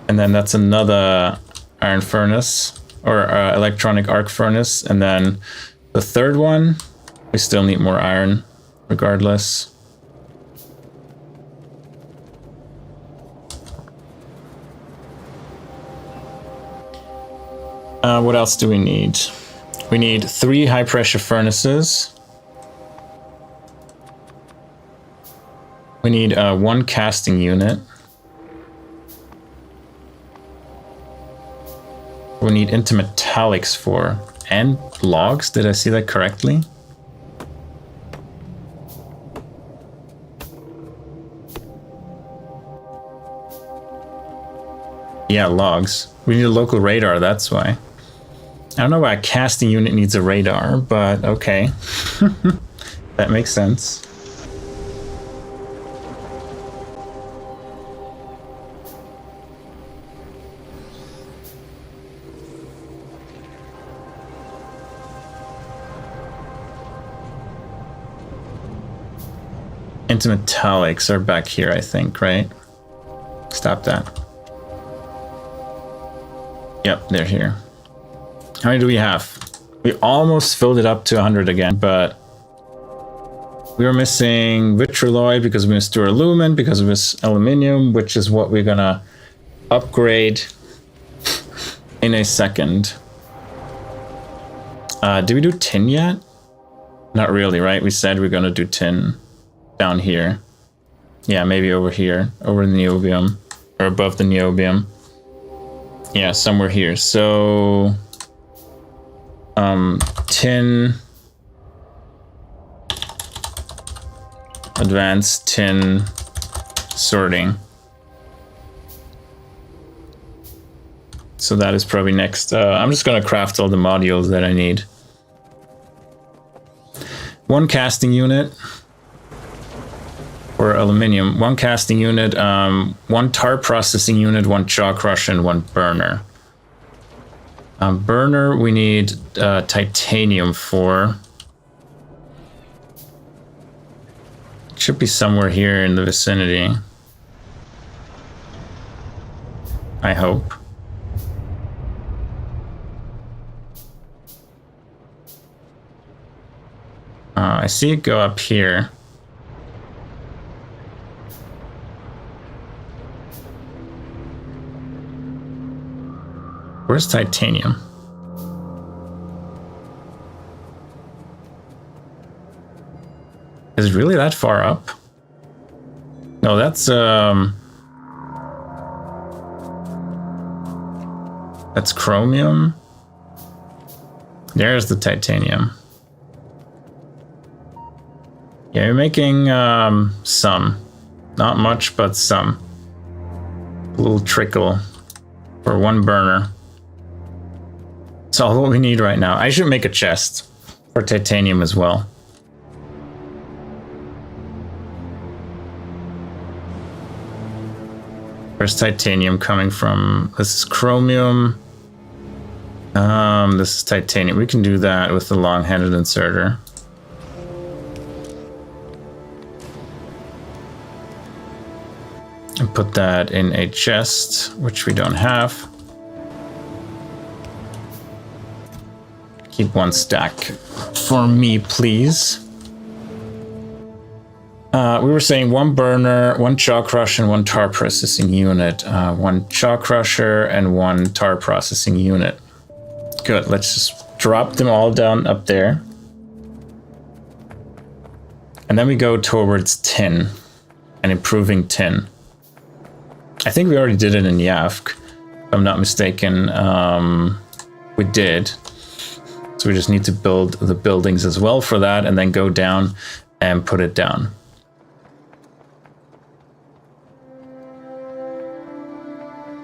And then that's another iron furnace or electronic arc furnace. And then the third one, we still need more iron regardless. What else do we need? We need 3 high pressure furnaces. We need 1 casting unit. We need intermetallics for, and logs. Did I see that correctly? Yeah, logs. We need a local radar, that's why. I don't know why a casting unit needs a radar, but okay. That makes sense. Intermetallics are back here, I think, right? Stop that. Yep, they're here. How many do we have? We almost filled it up to 100 again, but we were missing vitriloid because we missed duralumin, because we missed aluminium, which is what we're gonna upgrade in a second. Did we do tin yet? Not really, right? We said we're gonna do tin down here. Yeah, maybe over here, over the niobium, or above the niobium. Yeah, somewhere here. So tin, advanced tin sorting. So that is probably next. I'm just gonna craft all the modules that I need. 1 casting unit for aluminium, 1 casting unit, 1 tar processing unit, 1 jaw crusher, and 1 burner. Burner, we need titanium for. It should be somewhere here in the vicinity. I hope. I see it go up here. Where's titanium? Is it really that far up? No, that's chromium. There's the titanium. Yeah, you're making some. Not much, but some. A little trickle for one burner. That's all what we need right now. I should make a chest for titanium as well. Where's titanium coming from? This is chromium. This is titanium. We can do that with the long-handed inserter. And put that in a chest, which we don't have. Keep one stack for me, please. We were saying one burner, one jaw crusher, and one tar processing unit. One jaw crusher and one tar processing unit. Good, let's just drop them all down up there. And then we go towards tin and improving tin. I think we already did it in Yavk, if I'm not mistaken. We did. So we just need to build the buildings as well for that and then go down and put it down.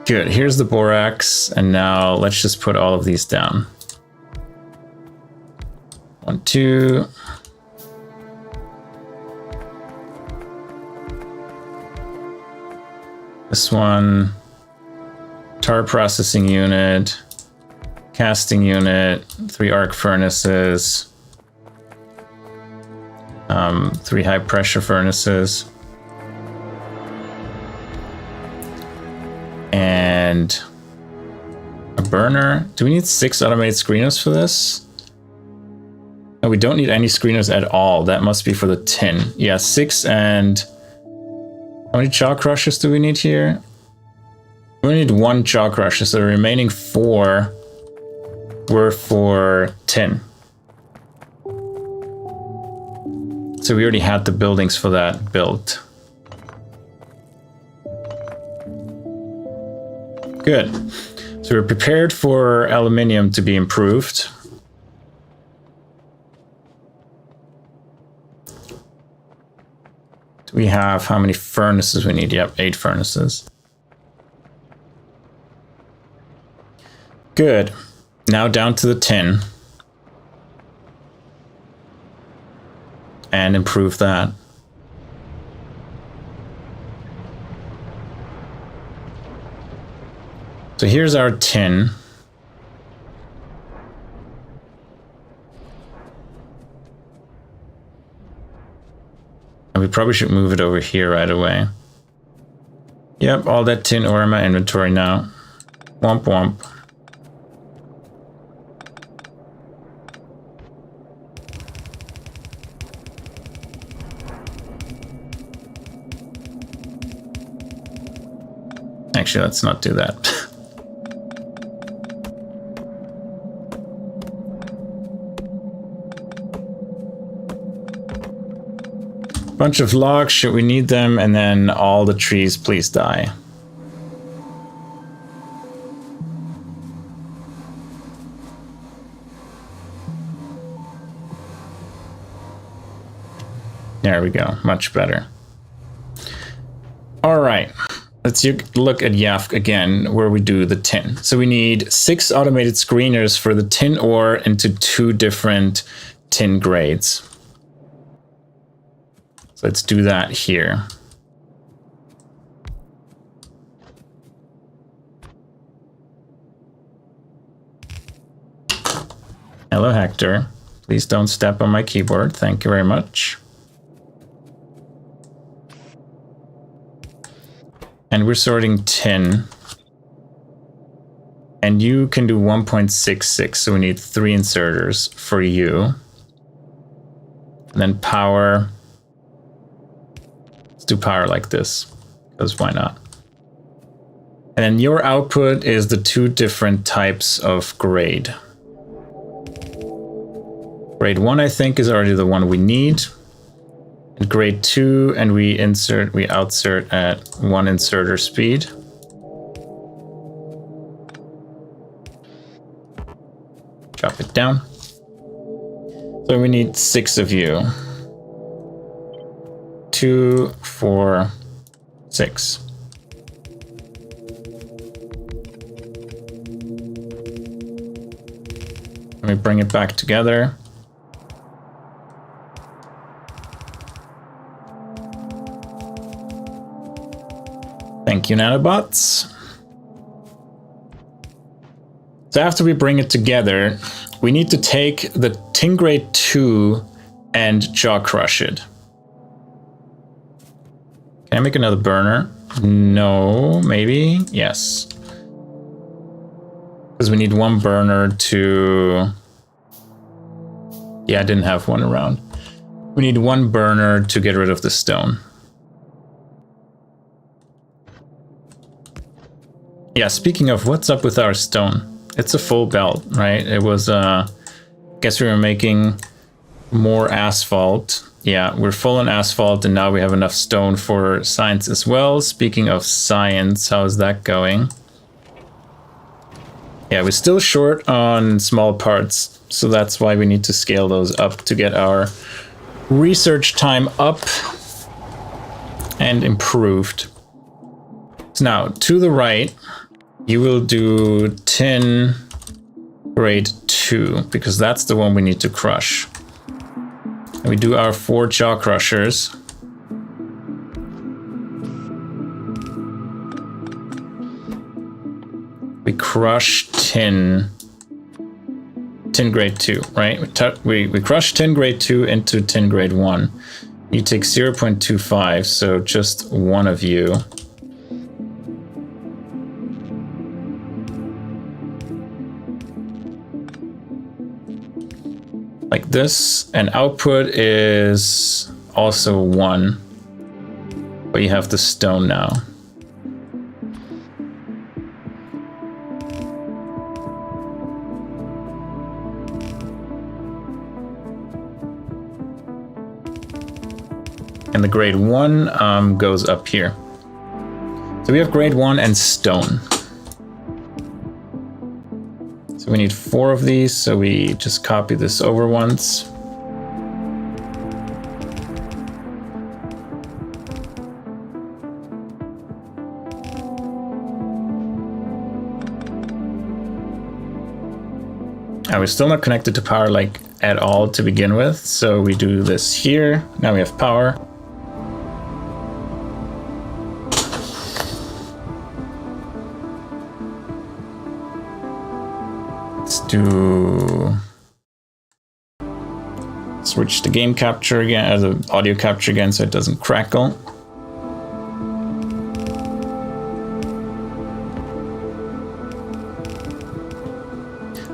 Good, here's the borax, and now let's just put all of these down. 1, 2. This one, tar processing unit, casting unit, 3 arc furnaces, 3 high pressure furnaces. And a burner. Do we need 6 automated screeners for this? No, we don't need any screeners at all. That must be for the tin. Yeah, 6 and... How many jaw crushers do we need here? We only need 1 jaw crusher, so the remaining 4 were for tin. So we already had the buildings for that built. Good. So we're prepared for aluminium to be improved. Do we have how many furnaces we need? Yep, 8 furnaces. Good. Now down to the tin. And improve that. So here's our tin. And we probably should move it over here right away. Yep, all that tin ore in my inventory now. Womp womp. Actually, let's not do that. Bunch of logs, should we need them, and then all the trees, please die. There we go, much better. All right, let's look at Yavk again, where we do the tin. So we need 6 automated screeners for the tin ore into 2 different tin grades. So let's do that here. Hello, Hector. Please don't step on my keyboard. Thank you very much. And we're sorting tin. And you can do 1.66, so we need 3 inserters for you. And then power. Let's do power like this, because why not? And then your output is the 2 different types of grade. Grade 1, I think, is already the one we need. And grade 2, and we outsert at 1 inserter speed. Drop it down. So we need 6 of you. 2, 4, 6. Let me bring it back together. Thank you, Nanobots. So after we bring it together, we need to take the tin grade 2 and jaw crush it. Can I make another burner? No, maybe? Yes. Because we need 1 burner to... Yeah, I didn't have one around. We need 1 burner to get rid of the stone. Yeah, speaking of, what's up with our stone? It's a full belt, right? It was, guess we were making more asphalt. Yeah, we're full on asphalt, and now we have enough stone for science as well. Speaking of science, how's that going? Yeah, we're still short on small parts, so that's why we need to scale those up to get our research time up and improved. So now, to the right, you will do tin grade 2, because that's the one we need to crush. And we do our 4 jaw crushers. We crush tin grade 2, right? We crush tin grade 2 into tin grade 1. You take 0.25, so just 1 of you. Like this, and output is also 1, but you have the stone now. And the grade 1 goes up here. So we have grade 1 and stone. So we need 4 of these, so we just copy this over once. And we're still not connected to power like at all to begin with, so we do this here. Now we have power. To switch to game capture again, or the audio capture again, so it doesn't crackle.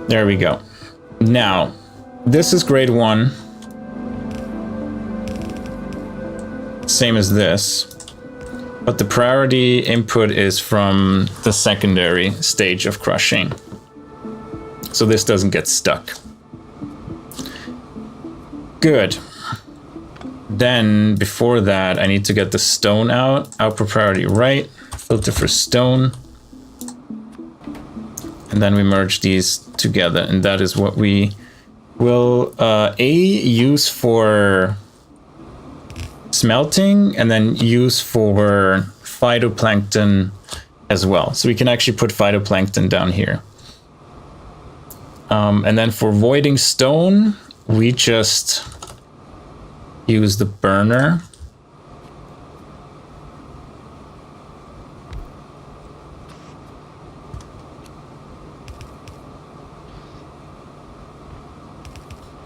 There we go. Now, this is grade 1. Same as this, but the priority input is from the secondary stage of crushing. So this doesn't get stuck. Good. Then before that, I need to get the stone out. Output priority right, filter for stone. And then we merge these together. And that is what we will use for smelting, and then use for phytoplankton as well. So we can actually put phytoplankton down here. And then for voiding stone, we just use the burner.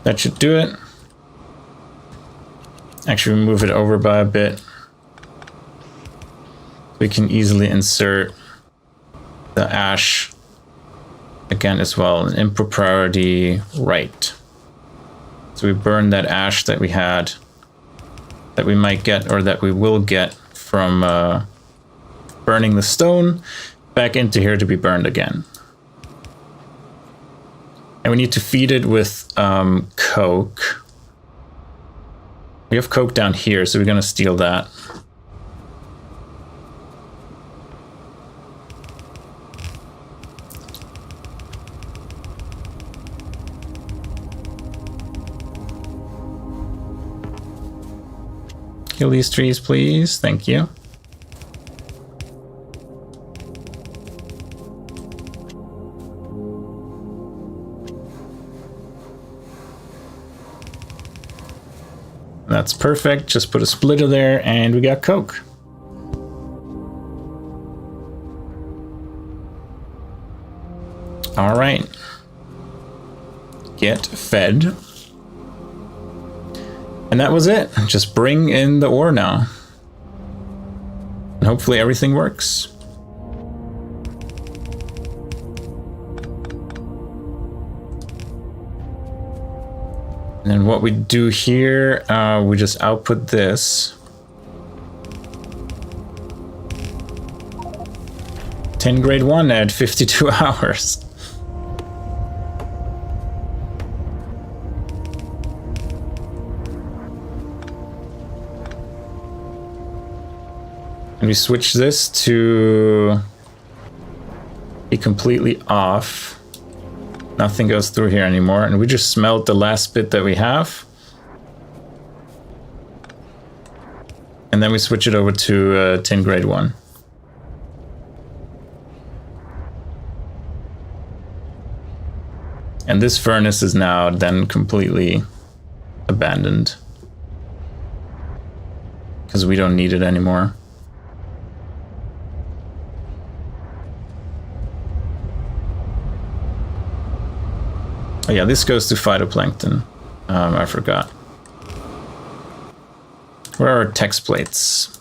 That should do it. Actually, move it over by a bit. We can easily insert the ash again as well, an impropriety right. So we burn that ash that we had, that we might get, or that we will get from burning the stone back into here to be burned again. And we need to feed it with coke. We have coke down here, so we're gonna steal that. Kill these trees, please. Thank you. That's perfect. Just put a splitter there and we got coke. All right. Get fed. And that was it. Just bring in the ore now. And hopefully everything works. And then what we do here, we just output this. 10 grade 1 at 52 hours. And we switch this to be completely off. Nothing goes through here anymore. And we just smelt the last bit that we have. And then we switch it over to tin grade 1. And this furnace is now then completely abandoned, because we don't need it anymore. Oh yeah, this goes to phytoplankton. I forgot. Where are our text plates?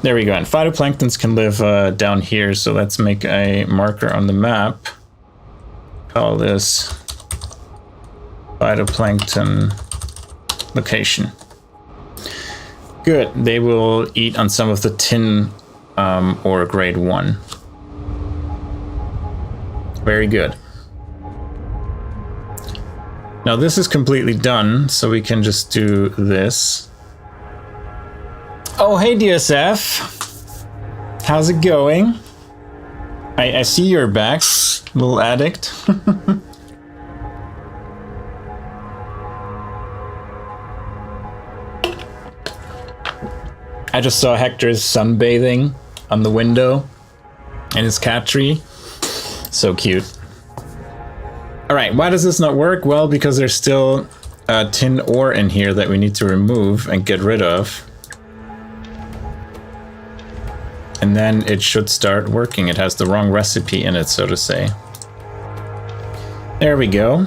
There we go, and phytoplanktons can live down here, so let's make a marker on the map. Call this phytoplankton location. Good, they will eat on some of the tin ore grade 1. Very good. Now this is completely done, so we can just do this. Oh, hey DSF. How's it going? I see you're back, little addict. I just saw Hector's sunbathing on the window in his cat tree. So cute. Alright, why does this not work? Well, because there's still tin ore in here that we need to remove and get rid of. And then it should start working. It has the wrong recipe in it, so to say. There we go.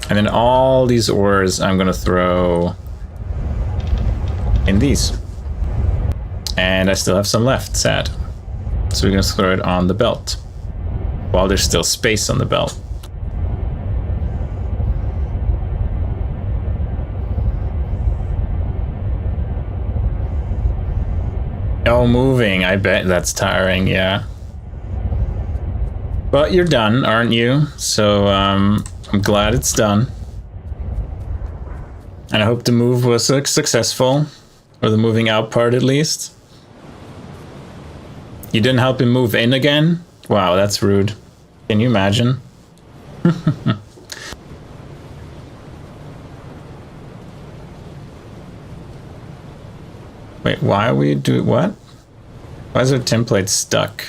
And then all these ores I'm gonna throw in these. And I still have some left, sad. So we're gonna throw it on the belt, while there's still space on the belt. Oh, moving, I bet that's tiring, yeah. But you're done, aren't you? So I'm glad it's done. And I hope the move was successful, or the moving out part at least. You didn't help him move in again? Wow, that's rude. Can you imagine? Wait, why are we doing what? Why is our template stuck?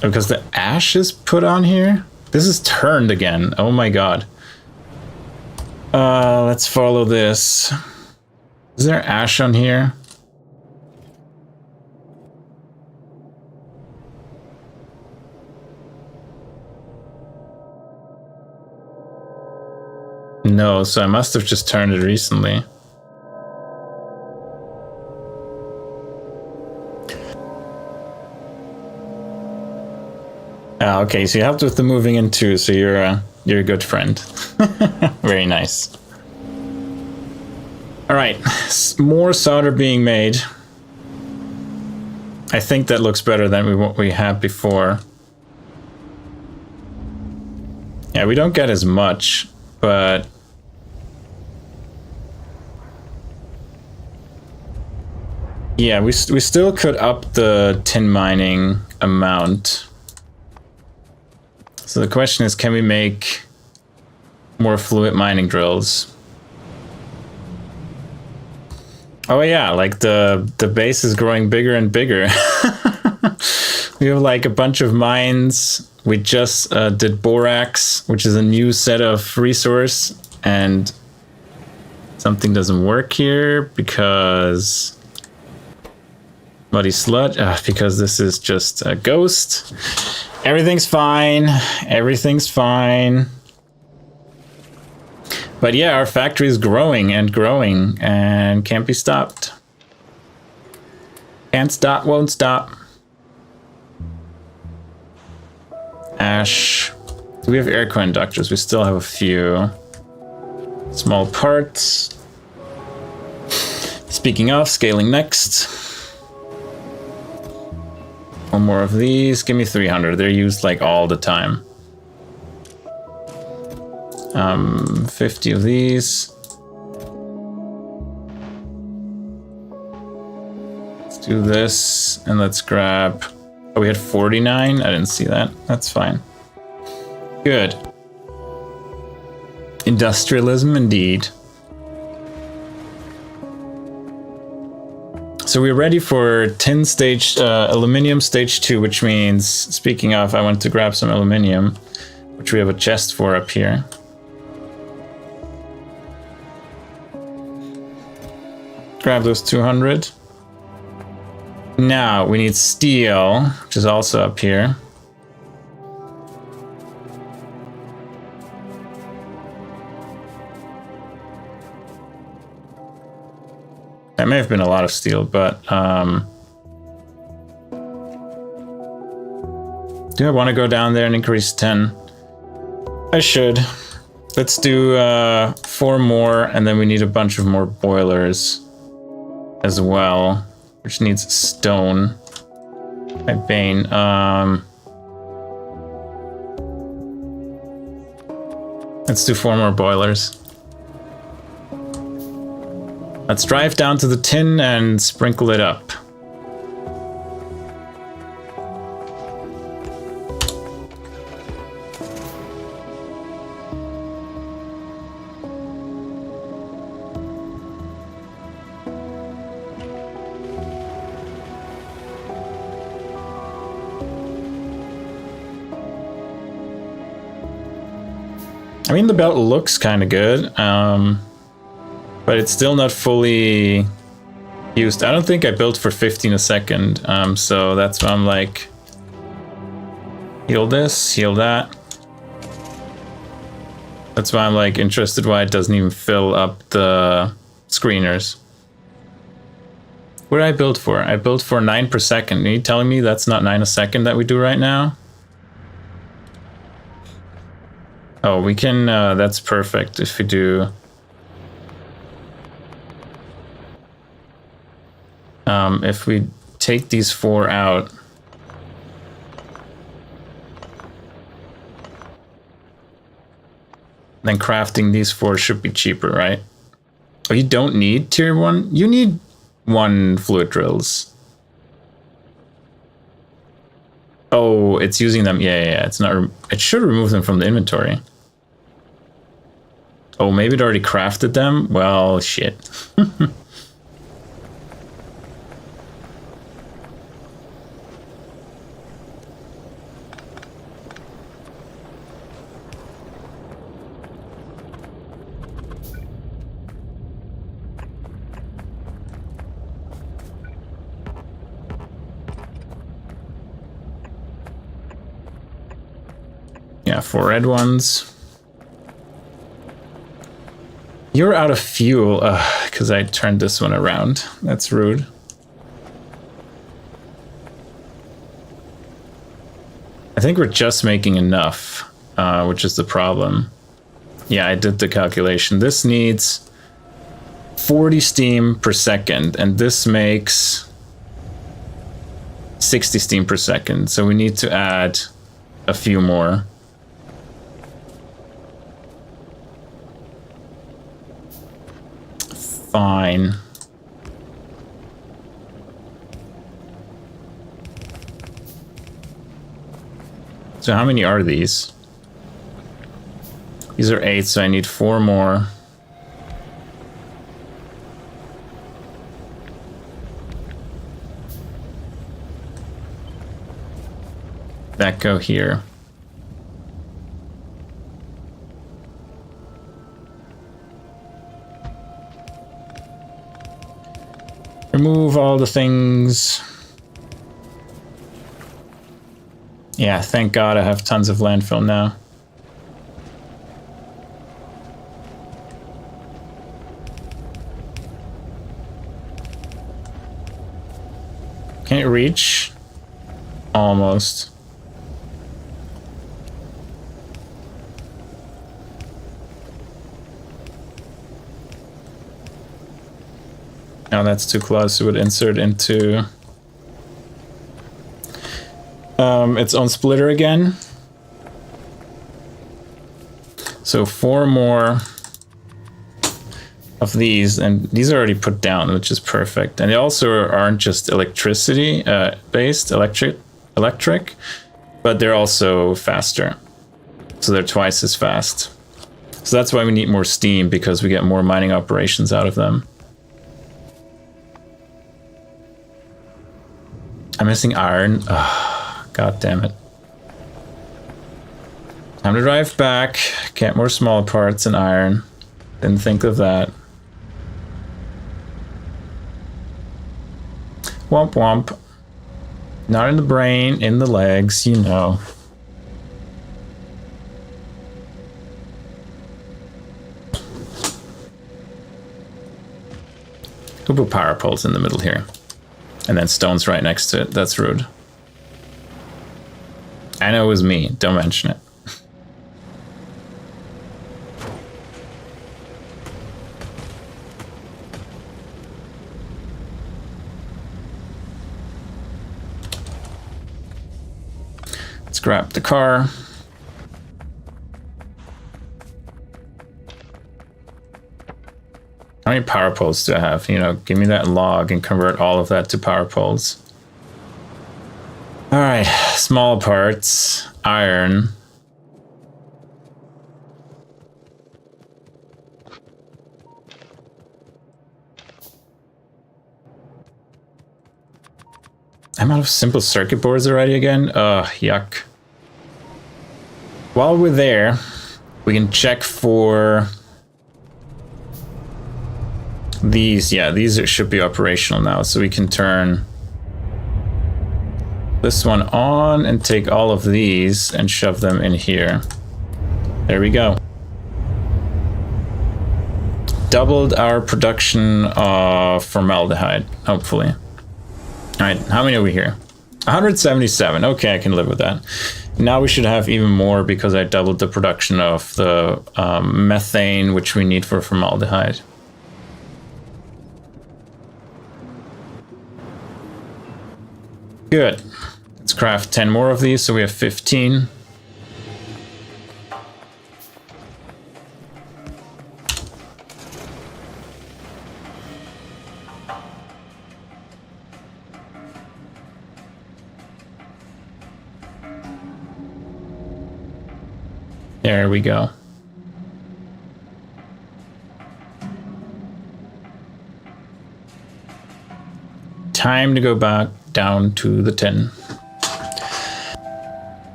Because the ash is put on here? This is turned again. Oh my god. Let's follow this. Is there ash on here? No, so I must have just turned it recently. Ah, okay, so you helped with the moving in too, so you're a good friend. Very nice. All right, more solder being made. I think that looks better than what we had before. Yeah, we don't get as much, but yeah, we still could up the tin mining amount. So the question is, can we make more fluid mining drills? Oh yeah, like the base is growing bigger and bigger. We have like a bunch of mines. We just did borax, which is a new set of resource, and something doesn't work here because muddy sludge, because this is just a ghost. Everything's fine. Everything's fine. But yeah, our factory is growing and growing and can't be stopped. Can't stop, won't stop. Ash. Do we have air conductors? We still have a few. Small parts. Speaking of, scaling next. One more of these. Give me 300. They're used like all the time. 50 of these. Let's do this and let's grab. Oh, we had 49. I didn't see that. That's fine. Good. Industrialism indeed. So we're ready for tin stage, aluminum stage 2, which means, speaking of, I want to grab some aluminum, which we have a chest for up here. Grab those 200. Now we need steel, which is also up here. That may have been a lot of steel, but do I want to go down there and increase 10? I should. Let's do 4 more, and then we need a bunch of more boilers as well, which needs stone. My Bane. Let's do 4 more boilers. Let's drive down to the tin and sprinkle it up. I mean, the belt looks kind of good, but it's still not fully used. I don't think I built for 15 a second, so that's why I'm like, heal this, heal that. That's why I'm like interested why it doesn't even fill up the screeners. What did I build for? I built for 9 per second. Are you telling me that's not 9 a second that we do right now? Oh, we can, that's perfect if we do. If we take these 4 out. Then crafting these 4 should be cheaper, right? Oh, you don't need tier 1? You need 1 fluid drills. Oh, it's using them. Yeah. It's not. It should remove them from the inventory. Oh, maybe it already crafted them? Well, shit. Yeah, 4 red ones. You're out of fuel. Because I turned this one around. That's rude. I think we're just making enough, which is the problem. Yeah, I did the calculation. This needs 40 steam per second, and this makes 60 steam per second. So we need to add a few more. Fine. So how many are these? These are 8, so I need 4 more. That go here. Remove all the things. Yeah, thank God I have tons of landfill now. Can it reach? Almost. No, that's too close. It would insert into its own splitter again. So 4 more of these, and these are already put down, which is perfect. And they also aren't just electricity based, electric, but they're also faster. So they're twice as fast. So that's why we need more steam, because we get more mining operations out of them. I'm missing iron. Oh, God damn it. Time to drive back. Get more small parts and iron. Didn't think of that. Womp womp. Not in the brain, in the legs, you know. Who put power poles in the middle here? And then stones right next to it. That's rude. I know it was me. Don't mention it. Let's grab the car. How many power poles do I have? You know, give me that log and convert all of that to power poles. All right, small parts, iron. I'm out of simple circuit boards already again. Yuck. While we're there, we can check for these. Yeah, these should be operational now, so we can turn this one on and take all of these and shove them in here. There we go. Doubled our production of formaldehyde, hopefully. All right, how many are we here? 177. Okay, I can live with that. Now we should have even more because I doubled the production of the methane, which we need for formaldehyde. Good. Let's craft 10 more of these, so we have 15. There we go. Time to go back down to the 10.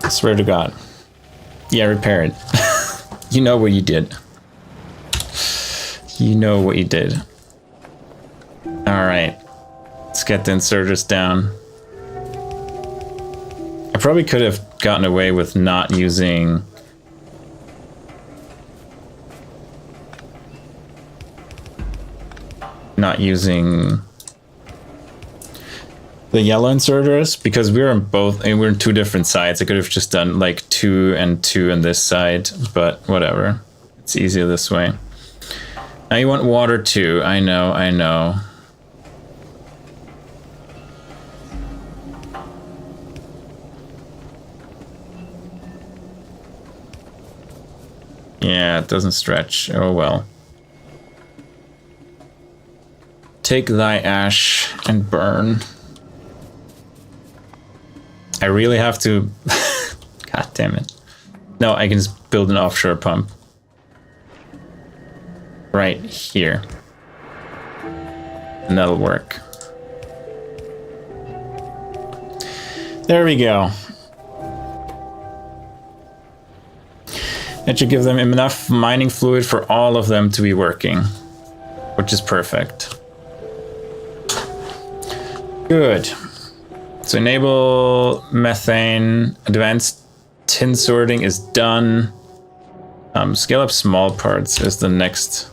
I swear to God. Yeah, repair it. You know what you did. You know what you did. Alright. Let's get the inserters down. I probably could have gotten away with not using the yellow inserters, because we're on both, and we're in two different sides. I could have just done like 2 and 2 on this side, but whatever. It's easier this way. Now you want water too. I know. Yeah, it doesn't stretch. Oh well. Take thy ash and burn. I really have to... God damn it. No, I can just build an offshore pump. Right here. And that'll work. There we go. That should give them enough mining fluid for all of them to be working, which is perfect. Good. So enable methane. Advanced tin sorting is done. Scale up small parts is the next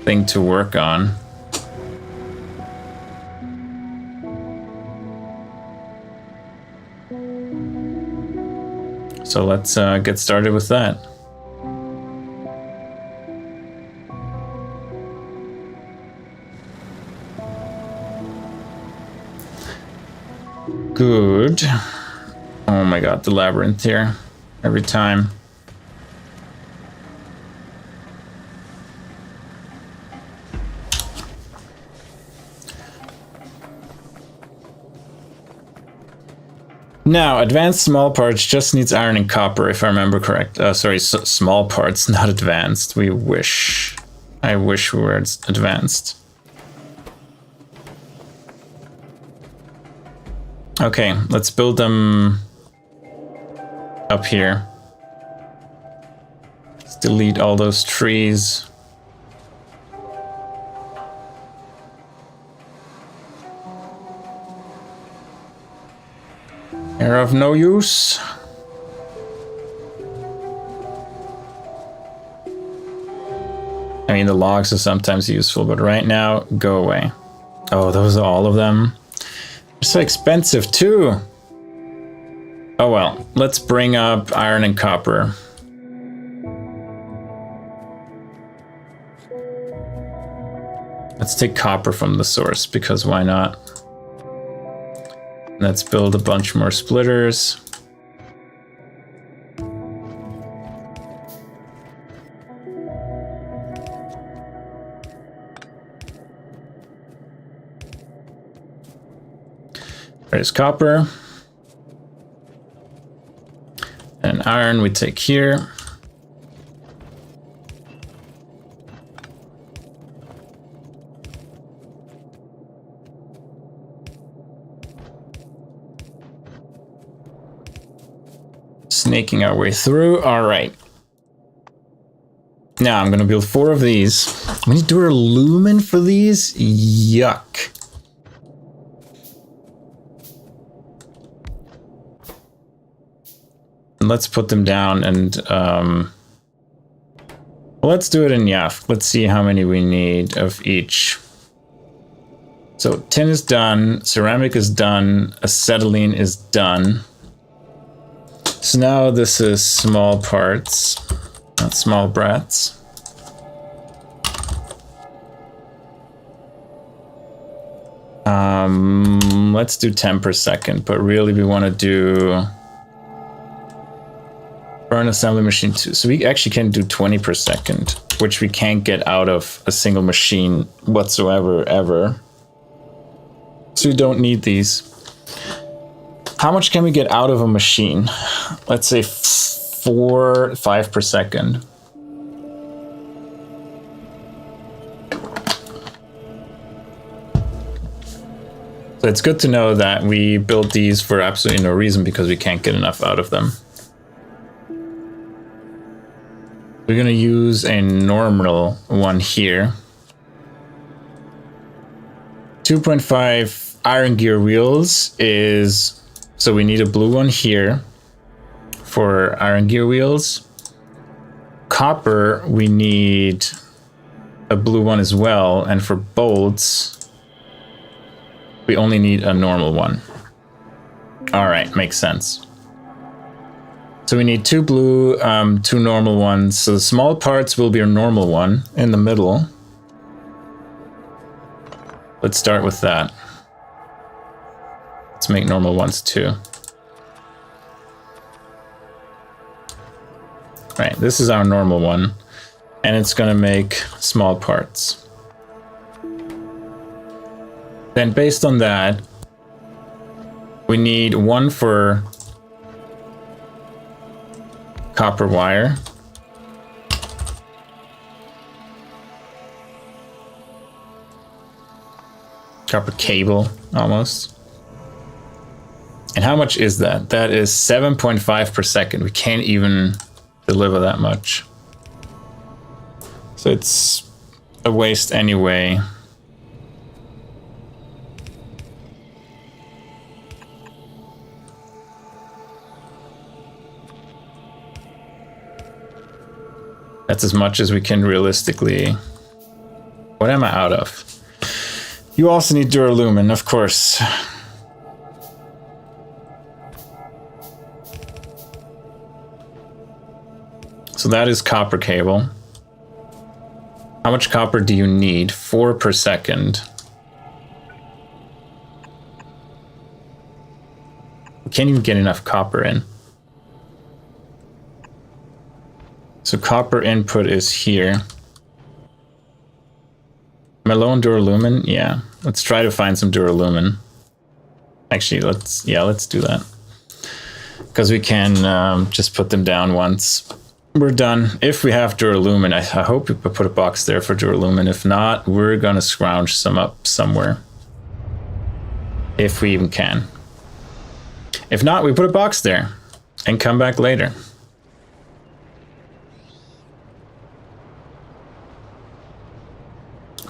thing to work on. So let's get started with that. Good. Oh my god, the labyrinth here. Every time. Now, advanced small parts just needs iron and copper, if I remember correct. Sorry, small parts, not advanced. We wish. I wish we were advanced. Okay, let's build them up here. Let's delete all those trees. They're of no use. I mean, the logs are sometimes useful, but right now, go away. Oh, those are all of them. They're so expensive too. Oh well, let's bring up iron and copper. Let's take copper from the source, because why not? Let's build a bunch more splitters. There's copper. And iron we take here. Snaking our way through. All right. Now I'm going to build 4 of these. We need duralumin for these? Yuck. And let's put them down and... well, let's do it in YAF. Let's see how many we need of each. So tin is done. Ceramic is done. Acetylene is done. So now this is small parts, not small brats. Let's do 10 per second, but really we want to do burn assembly machine 2. So we actually can do 20 per second, which we can't get out of a single machine whatsoever, ever. So we don't need these. How much can we get out of a machine? Let's say 5 per second. So it's good to know that we build these for absolutely no reason, because we can't get enough out of them. We're gonna use a normal one here. 2.5 iron gear wheels is So we need a blue one here for iron gear wheels. Copper, we need a blue one as well. And for bolts, we only need a normal one. All right, makes sense. So we need 2 blue, 2 normal ones. So the small parts will be a normal one in the middle. Let's start with that. Let's make normal ones too. Right, this is our normal one. And it's gonna make small parts. Then based on that, we need 1 for copper wire. Copper cable, almost. And how much is that? That is 7.5 per second. We can't even deliver that much. So it's a waste anyway. That's as much as we can realistically. What am I out of? You also need duralumin, of course. So that is copper cable. How much copper do you need? 4 per second. We can't even get enough copper in. So copper input is here. Am I low on duralumin? Yeah. Let's try to find some duralumin. Actually, let's do that. Because we can just put them down once. We're done. If we have duralumin, I hope we put a box there for duralumin. If not, we're gonna scrounge some up somewhere. If we even can. If not, we put a box there and come back later.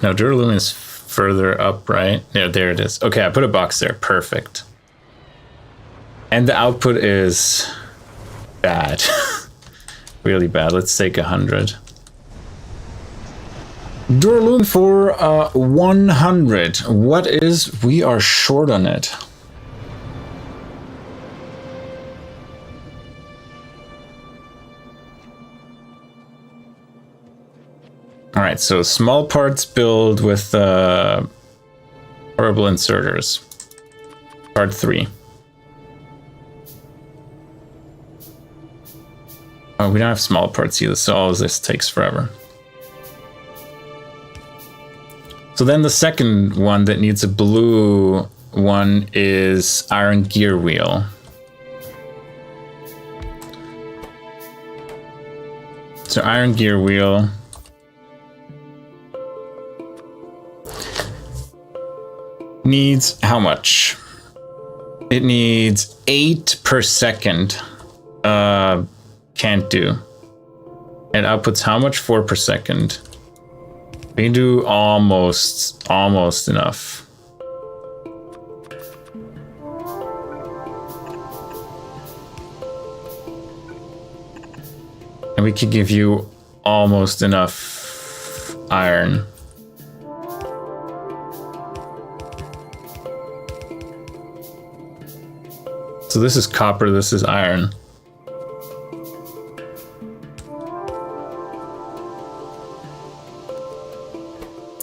No, duralumin is further up, right? Yeah, there it is. Okay, I put a box there. Perfect. And the output is bad. Really bad. Let's take 100. Duralumin for 100. What is... We are short on it. All right, so small parts build with horrible inserters. Part 3. Oh, we don't have small parts either, so all of this takes forever. So then the second one that needs a blue one is iron gear wheel. So iron gear wheel. Needs how much? It needs 8 per second. Can't do. And outputs how much? 4 per second. We can do almost enough. And we could give you almost enough iron. So this is copper, this is iron.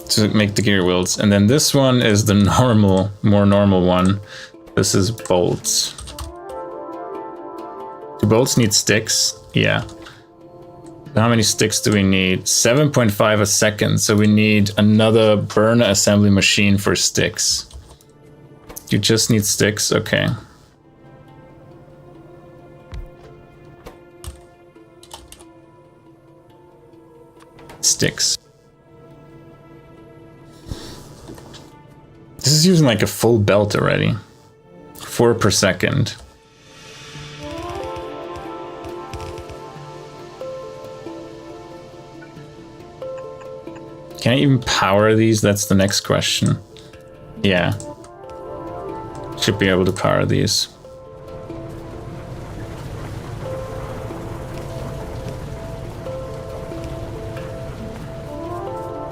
To make the gear wheels. And then this one is the normal, more normal one. This is bolts. Do bolts need sticks? Yeah. How many sticks do we need? 7.5 a second. So we need another burner assembly machine for sticks. You just need sticks? Okay. Sticks. This is using like a full belt already. 4 per second. Can I even power these? That's the next question. Yeah. Should be able to power these.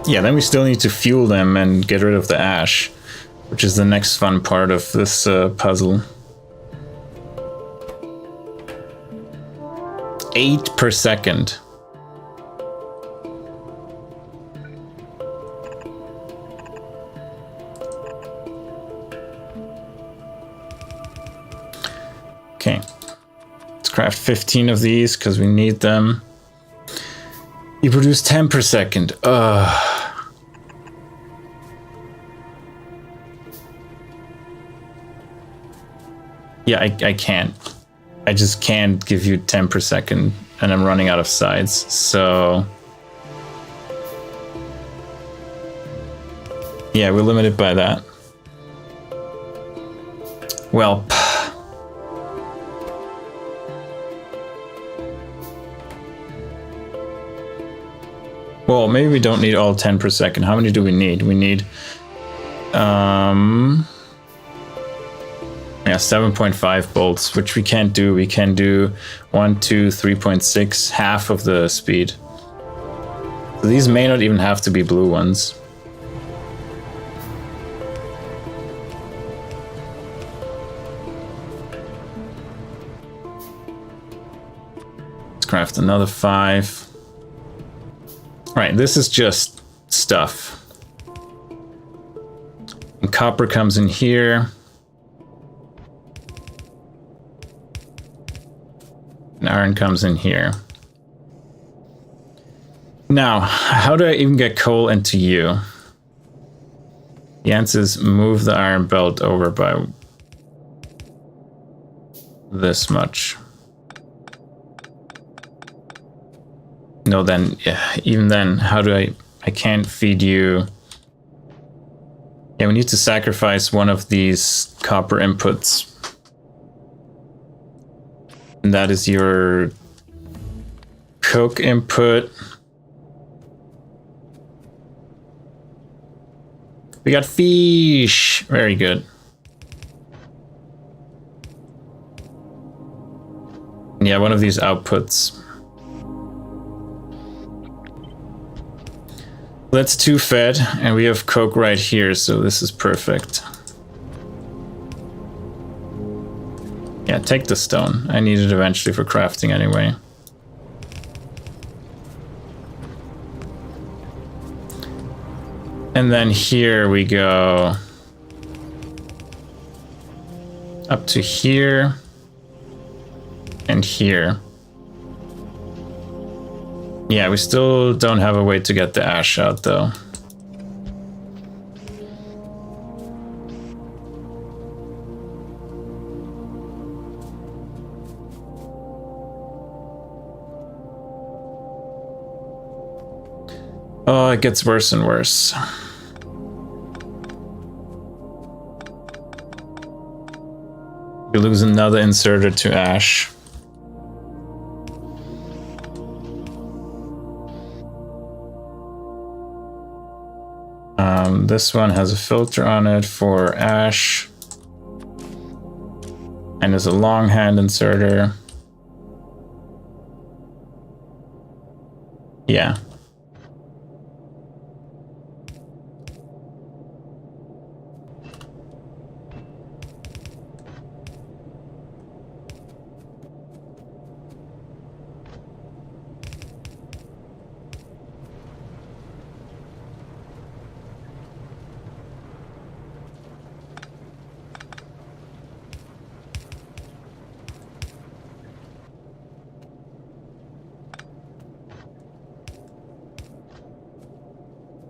Yeah, then we still need to fuel them and get rid of the ash, which is the next fun part of this puzzle. 8 per second. Okay, let's craft 15 of these because we need them. You produce 10 per second. Yeah, I can't. I just can't give you 10 per second, and I'm running out of sides, so... Yeah, we're limited by that. Well... Well, maybe we don't need all 10 per second. How many do we need? We need... Yeah, 7.5 bolts, which we can't do. We can do 1, 2, 3.6, half of the speed. So these may not even have to be blue ones. Let's craft another 5. Right, this is just stuff. And copper comes in here. And iron comes in here. Now, how do I even get coal into you? The answer is move the iron belt over by this much. No, then, yeah, even then, how do I can't feed you. Yeah, we need to sacrifice one of these copper inputs. And that is your coke input. We got fish. Very good. Yeah, one of these outputs. That's 2 fed, and we have coke right here, so this is perfect. Yeah, take the stone. I need it eventually for crafting anyway. And then here we go up to here and here. Yeah, we still don't have a way to get the ash out though. Oh, it gets worse and worse. We lose another inserter to ash. This one has a filter on it for ash. And there's a long hand inserter. Yeah.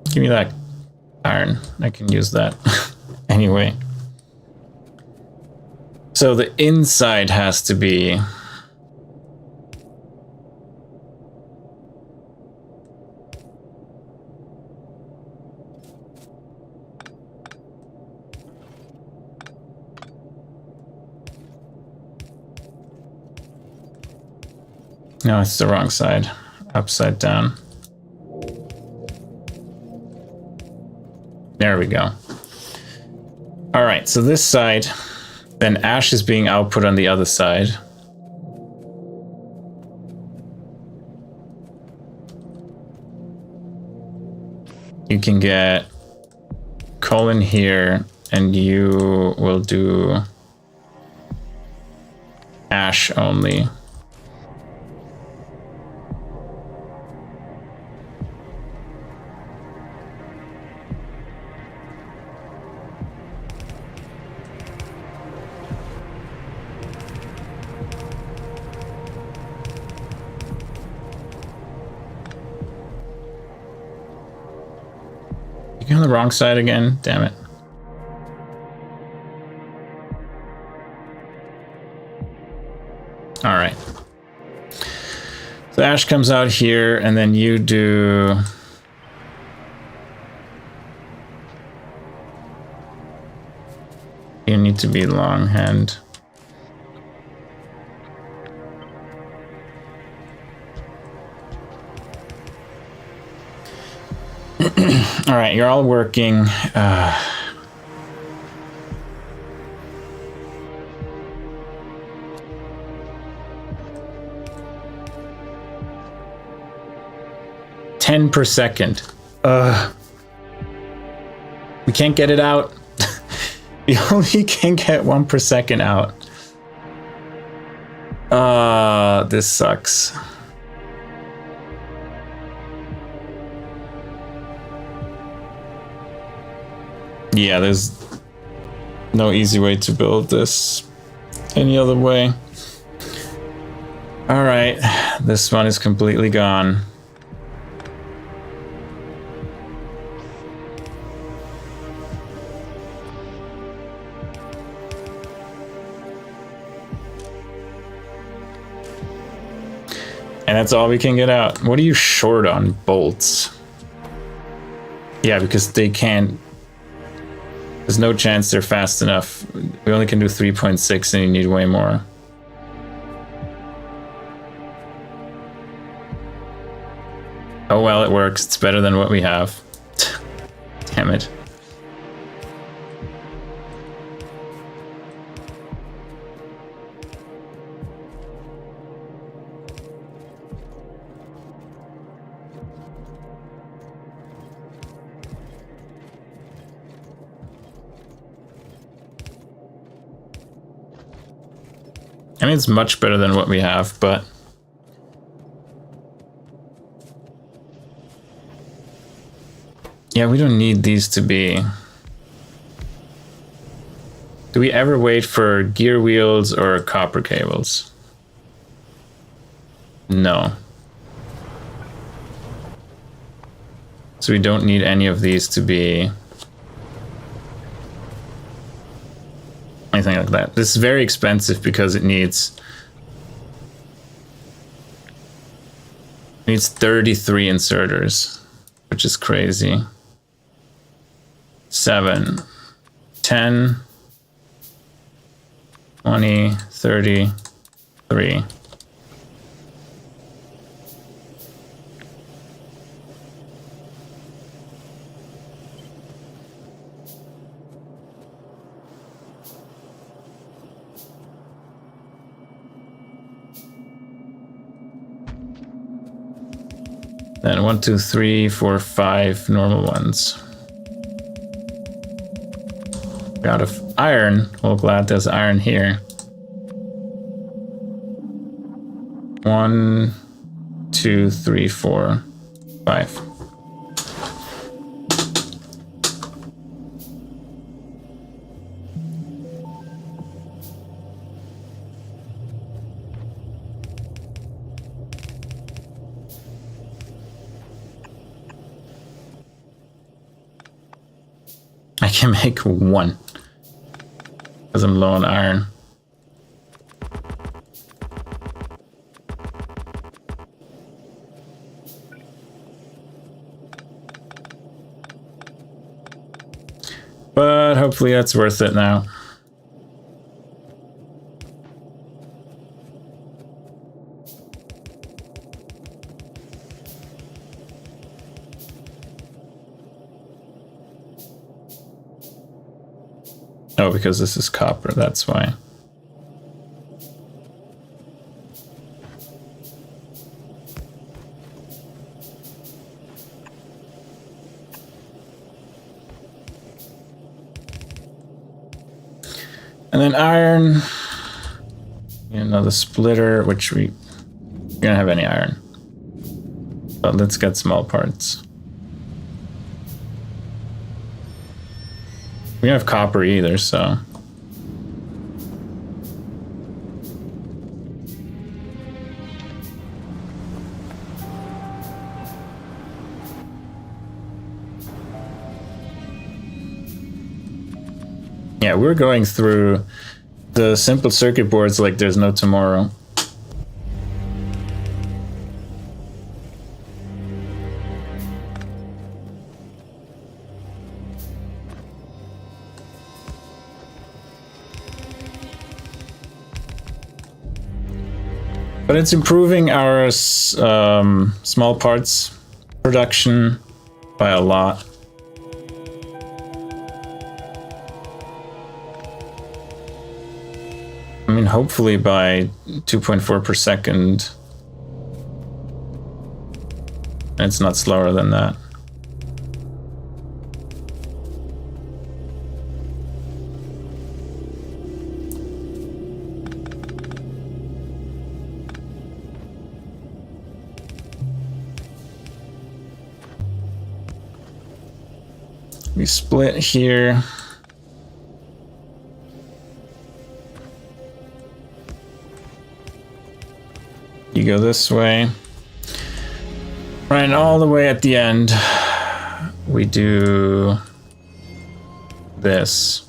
Give me that iron. I can use that anyway. So the inside has to be... No, it's the wrong side. Upside down. There we go. All right, so this side, then ash is being output on the other side. You can get coal in here, and you will do ash only. You on the wrong side again? Damn it. All right. So ash comes out here, and then you do... You need to be longhand. All right, you're all working. 10 per second. We can't get it out. We only can get 1 per second out. This sucks. Yeah, there's no easy way to build this any other way. All right, this one is completely gone. And that's all we can get out. What are you short on? Bolts. Yeah, because they can't... There's no chance they're fast enough. We only can do 3.6 and you need way more. Oh well, it works. It's better than what we have. Damn it. I mean, it's much better than what we have, but... Yeah, we don't need these to be... Do we ever wait for gear wheels or copper cables? No. So we don't need any of these to be... anything like that. This is very expensive because it needs 33 inserters, which is crazy. 7, 10, 20, 33. Then 1, 2, 3, 4, 5 normal ones. We're out of iron. Well, glad there's iron here. 1, 2, 3, 4, 5. I can make 1 because I'm low on iron. But hopefully that's worth it now. Oh, because this is copper, that's why. then iron. Another splitter, which we don't have any iron. But let's get small parts. We don't have copper either, so. Yeah, we're going through the simple circuit boards like there's no tomorrow. But it's improving our small parts production by a lot. I mean, hopefully by 2.4 per second. It's not slower than that. We split here. You go this way. Right, and all the way at the end, we do this.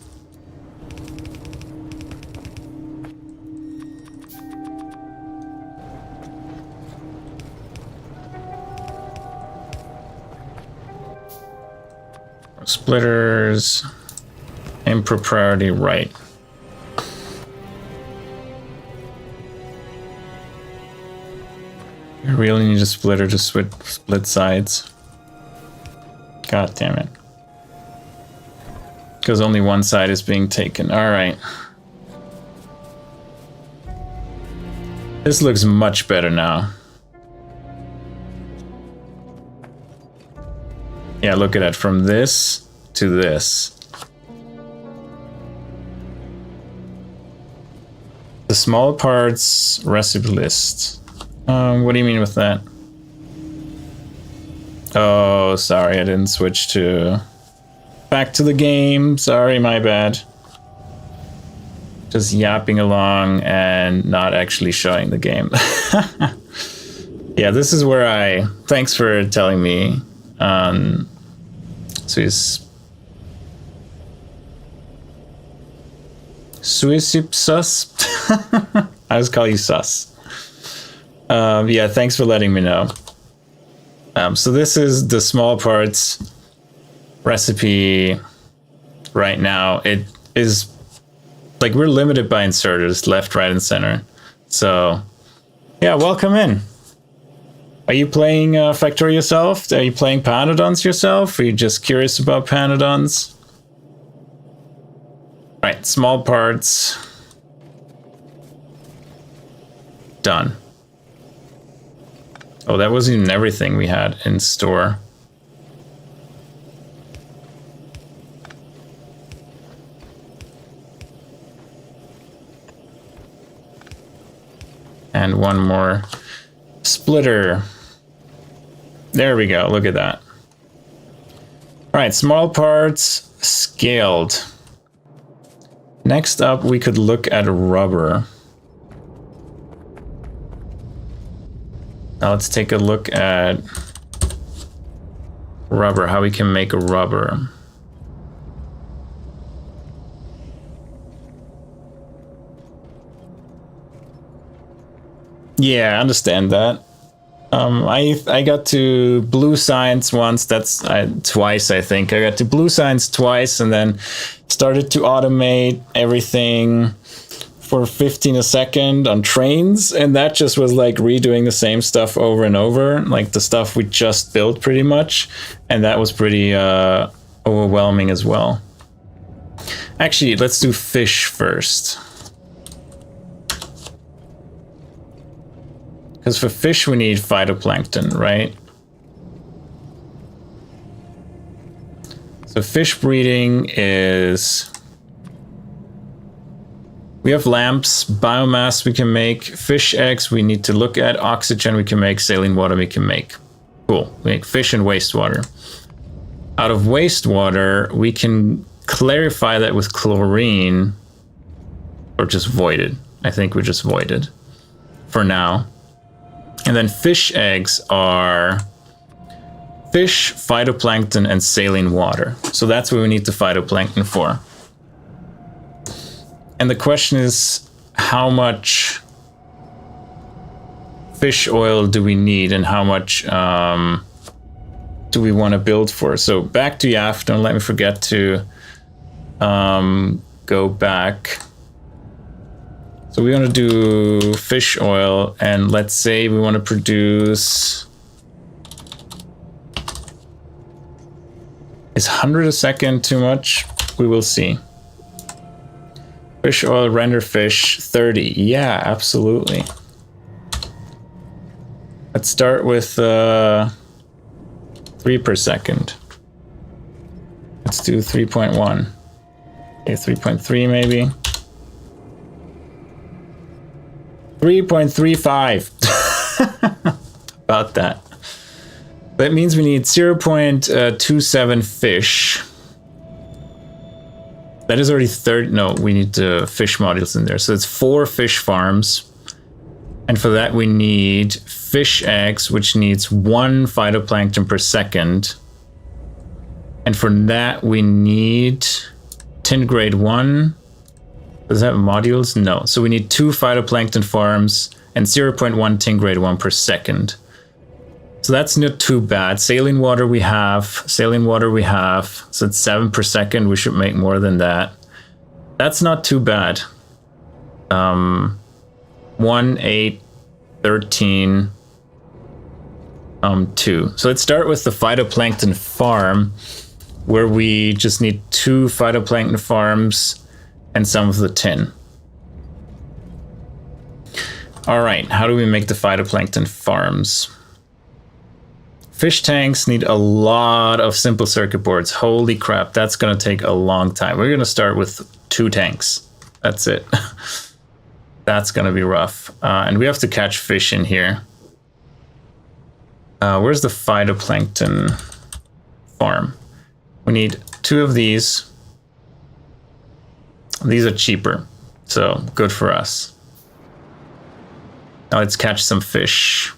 Splitters, aim for priority right. You really need a splitter to split sides. God damn it. Because only one side is being taken. Alright. This looks much better now. Yeah, look at it. From this to this. The small parts recipe list. What do you mean with that? Oh, sorry, I didn't switch to... Back to the game. Sorry, my bad. Just yapping along and not actually showing the game. Yeah, this is where I... Thanks for telling me. Suisipsus. I always call you sus. Yeah, thanks for letting me know. So this is the small parts recipe right now. It is like we're limited by inserters left, right, and center. So yeah, welcome in. Are you playing Factorio yourself? Are you playing Pyanodons yourself? Are you just curious about Pyanodons? Right, small parts. Done. Oh, that wasn't even everything we had in store. And one more splitter. There we go, look at that. All right, small parts scaled. Next up, we could look at rubber. Now let's take a look at rubber, how we can make a rubber. Yeah, I understand that. I got to blue science once, twice I think. I got to blue science twice and then started to automate everything for 15 a second on trains, and that just was like redoing the same stuff over and over, like the stuff we just built pretty much, and that was pretty overwhelming as well. Actually, let's do fish first. Because for fish we need phytoplankton, right? So fish breeding is We have lamps, biomass we can make, fish eggs we need to look at, oxygen we can make, saline water we can make. Cool, we make fish and wastewater. Out of wastewater, we can clarify that with chlorine, or just void it. I think we just void it for now. And then fish eggs are fish, phytoplankton, and saline water. So that's what we need the phytoplankton for. And the question is, how much fish oil do we need and how much do we want to build for? So back to YAF, don't let me forget to go back. So we want to do fish oil, and let's say we want to produce... Is 100 a second too much? We will see. Fish oil, render fish, 30. Yeah, absolutely. Let's start with 3 per second. Let's do 3.1. Okay, 3.3 maybe. 3.35. About that. That means we need 0.27 fish. That is already 30. No, we need the fish modules in there. So it's 4 fish farms. And for that, we need fish eggs, which needs 1 phytoplankton per second. And for that, we need tin grade 1. Does that have modules? No. So we need 2 phytoplankton farms and 0.1 tin grade 1 per second. So that's not too bad. Saline water we have. Saline water we have. So it's 7 per second. We should make more than that. That's not too bad. 1, 8, 13, 2. So let's start with the phytoplankton farm, where we just need 2 phytoplankton farms and some of the tin. All right, how do we make the phytoplankton farms? Fish tanks need a lot of simple circuit boards. Holy crap, that's gonna take a long time. We're gonna start with 2 tanks. That's it. That's gonna be rough. And we have to catch fish in here. Where's the phytoplankton farm? We need 2 of these. These are cheaper, so good for us. Now let's catch some fish,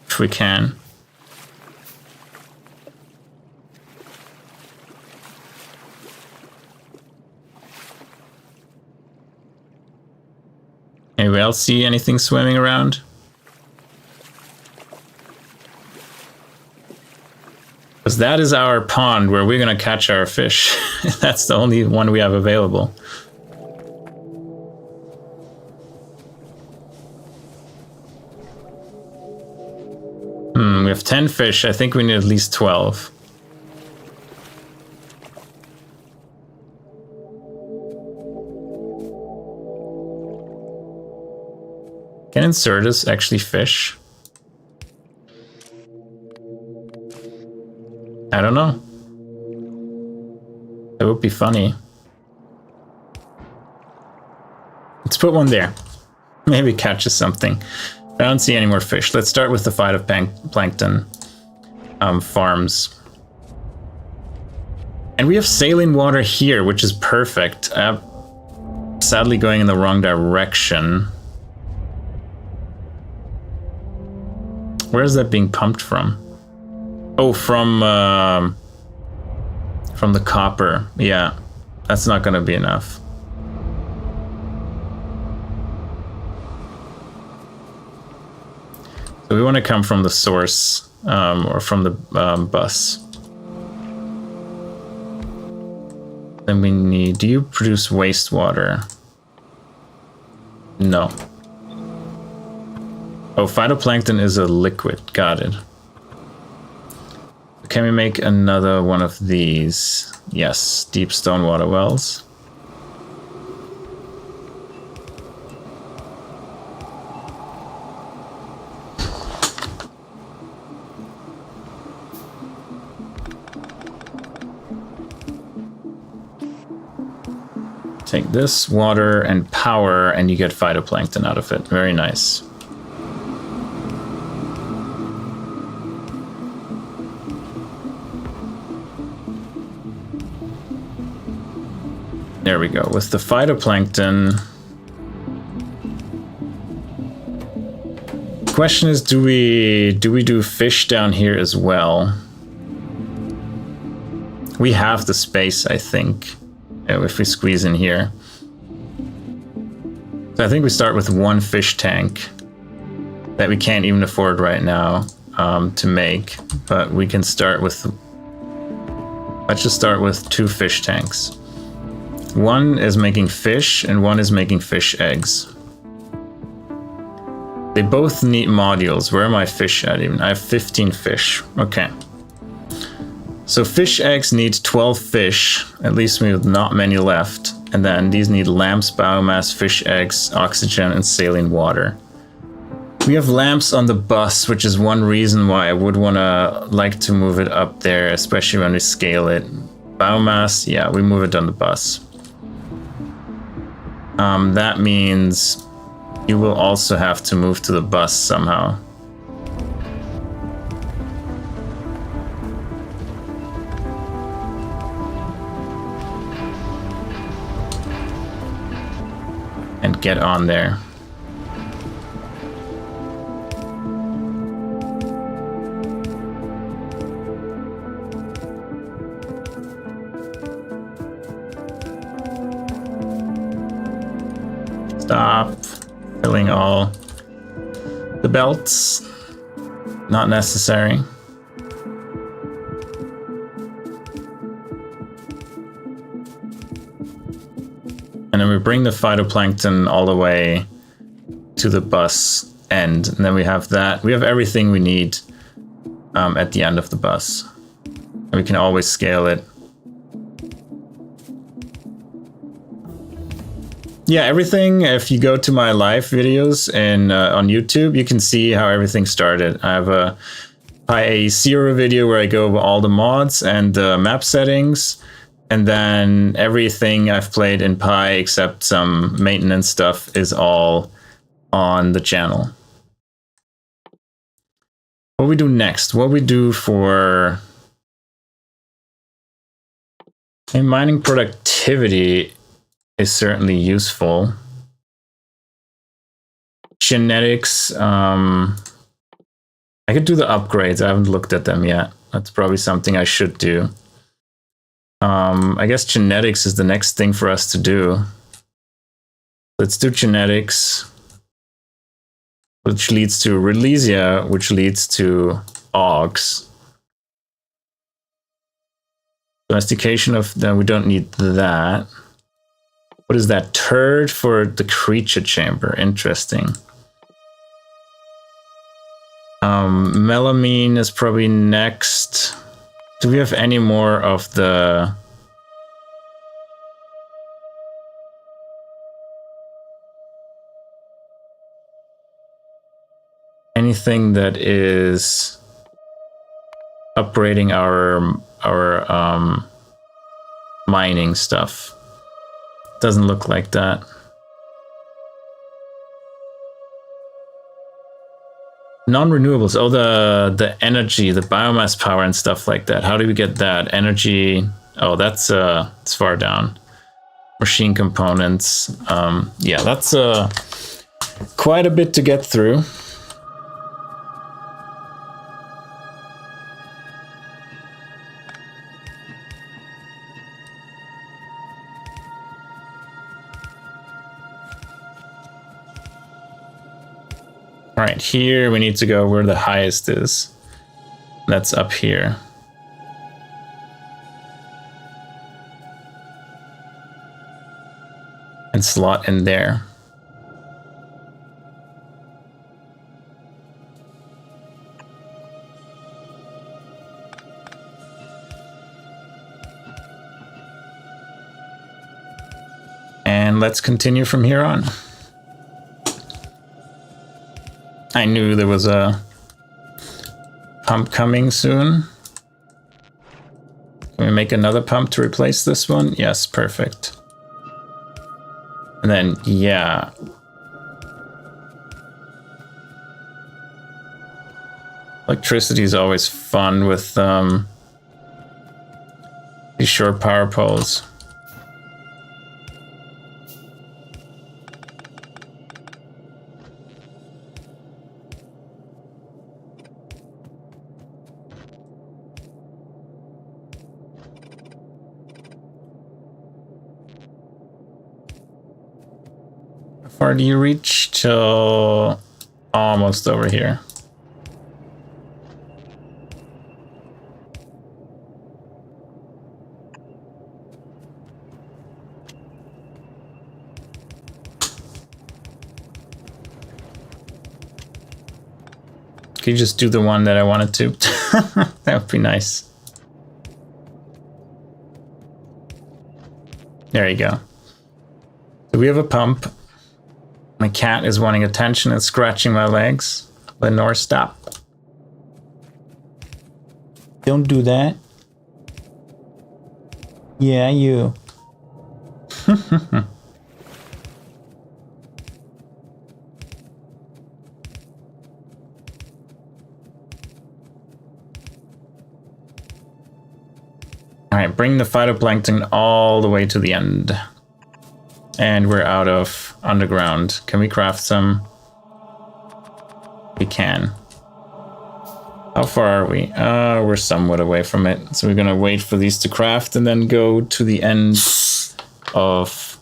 if we can. Anybody else see anything swimming around? Because that is our pond where we're gonna catch our fish. That's the only one we have available. We have 10 fish. I think we need at least 12. Can Insertus actually fish? I don't know. That would be funny. Let's put one there. Maybe it catches something. I don't see any more fish. Let's start with the phytoplankton farms. And we have saline water here, which is perfect. Sadly going in the wrong direction. Where is that being pumped from? Oh, from the copper. Yeah, that's not going to be enough. So we want to come from the source or from the bus. Then we need, do you produce wastewater? No. Oh, phytoplankton is a liquid. Got it. Can we make another one of these? Yes, deep stone water wells. Take this, water, and power, and you get phytoplankton out of it. Very nice. There we go. With the phytoplankton... Question is, do we do fish down here as well? We have the space, I think, if we squeeze in here. So I think we start with one fish tank that we can't even afford right now to make, but we can start with... Let's just start with 2 fish tanks. One is making fish, and one is making fish eggs. They both need modules. Where are my fish at even? I have 15 fish. Okay. So fish eggs need 12 fish. At least we have not many left. And then these need lamps, biomass, fish eggs, oxygen, and saline water. We have lamps on the bus, which is one reason why I would like to move it up there, especially when we scale it. Biomass, yeah, we move it on the bus. That means you will also have to move to the bus somehow. And get on there. Stop filling all the belts. Not necessary. And then we bring the phytoplankton all the way to the bus end. And then we have that. We have everything we need at the end of the bus. And we can always scale it. Yeah, everything, if you go to my live videos on YouTube, you can see how everything started. I have a pyAE0 video where I go over all the mods and the map settings, and then everything I've played in Pi except some maintenance stuff is all on the channel. What we do next? What we do for mining productivity is certainly useful. Genetics, I could do the upgrades. I haven't looked at them yet. That's probably something I should do. I guess genetics is the next thing for us to do. Let's do genetics, which leads to Relesia, which leads to Augs. Domestication of, then we don't need that. What is that? Turd for the creature chamber. Interesting. Melamine is probably next. Do we have any more of the... anything that is upgrading our mining stuff? Doesn't look like that. Non-renewables. Oh, the energy, the biomass power and stuff like that. How do we get that? Energy. Oh, that's it's far down. Machine components. Yeah, that's quite a bit to get through. All right, here we need to go where the highest is. That's up here. And slot in there. And let's continue from here on. I knew there was a pump coming soon. Can we make another pump to replace this one? Yes, perfect. And then, yeah. Electricity is always fun with these short power poles. How far do you reach? Till almost over here. Could you just do the one that I wanted to? That would be nice. There you go. So we have a pump. My cat is wanting attention and scratching my legs. Lenore, stop. Don't do that. Yeah, you. Alright, bring the phytoplankton all the way to the end. And we're out of underground. Can we craft some? We can. How far are we? We're somewhat away from it. So we're gonna wait for these to craft and then go to the end of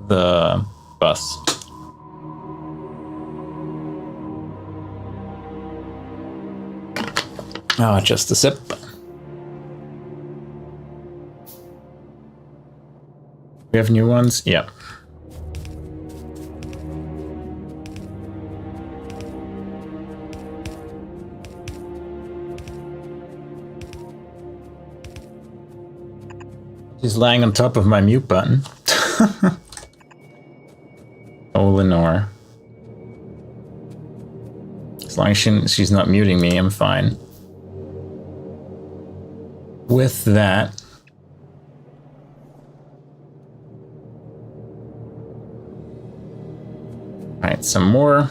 the bus. Oh, just a sip. We have new ones? Yep. She's lying on top of my mute button. Oh, Lenore. As long as she's not muting me, I'm fine. With that... Alright, some more.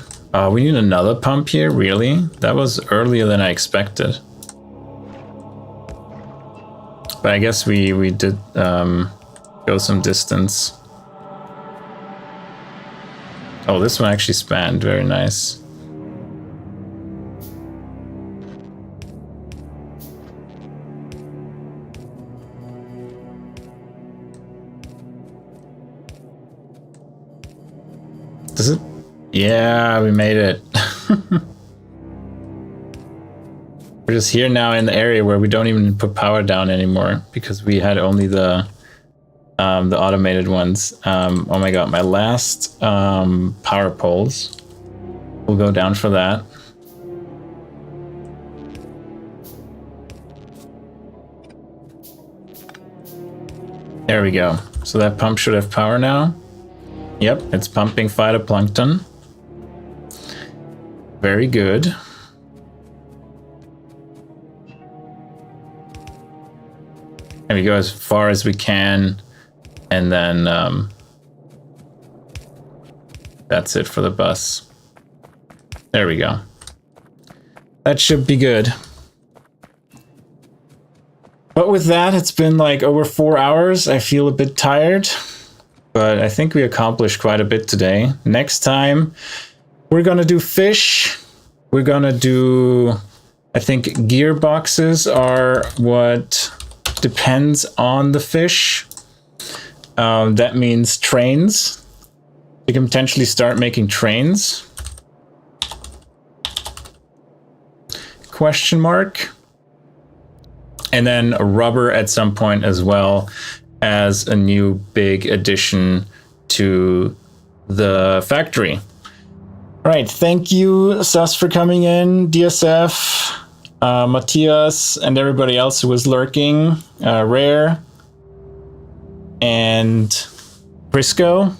We need another pump here, really? That was earlier than I expected. But I guess we did go some distance. Oh, this one actually spanned. Very nice. Does it? Yeah, we made it. We're just here now in the area where we don't even put power down anymore because we had only the automated ones. Oh my god, my last power poles will go down for that. There we go. So that pump should have power now. Yep, it's pumping phytoplankton. Very good. And we go as far as we can, and then that's it for the bus. There we go. That should be good. But with that, it's been like over 4 hours. I feel a bit tired, but I think we accomplished quite a bit today. Next time, we're gonna do fish. We're gonna do, I think gearboxes are what depends on the fish. That means trains. You can potentially start making trains. Question mark. And then rubber at some point as well as a new big addition to the factory. All right, thank you, Sus, for coming in, DSF, Matthias, and everybody else who was lurking, Rare, and Briscoe.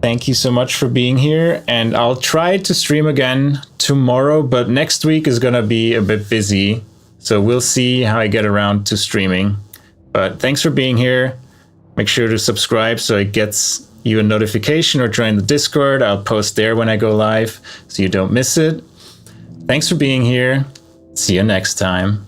Thank you so much for being here, and I'll try to stream again tomorrow, but next week is gonna be a bit busy, so we'll see how I get around to streaming. But thanks for being here. Make sure to subscribe so it gets you a notification or join the Discord. I'll post there when I go live so you don't miss it. Thanks for being here. See you next time.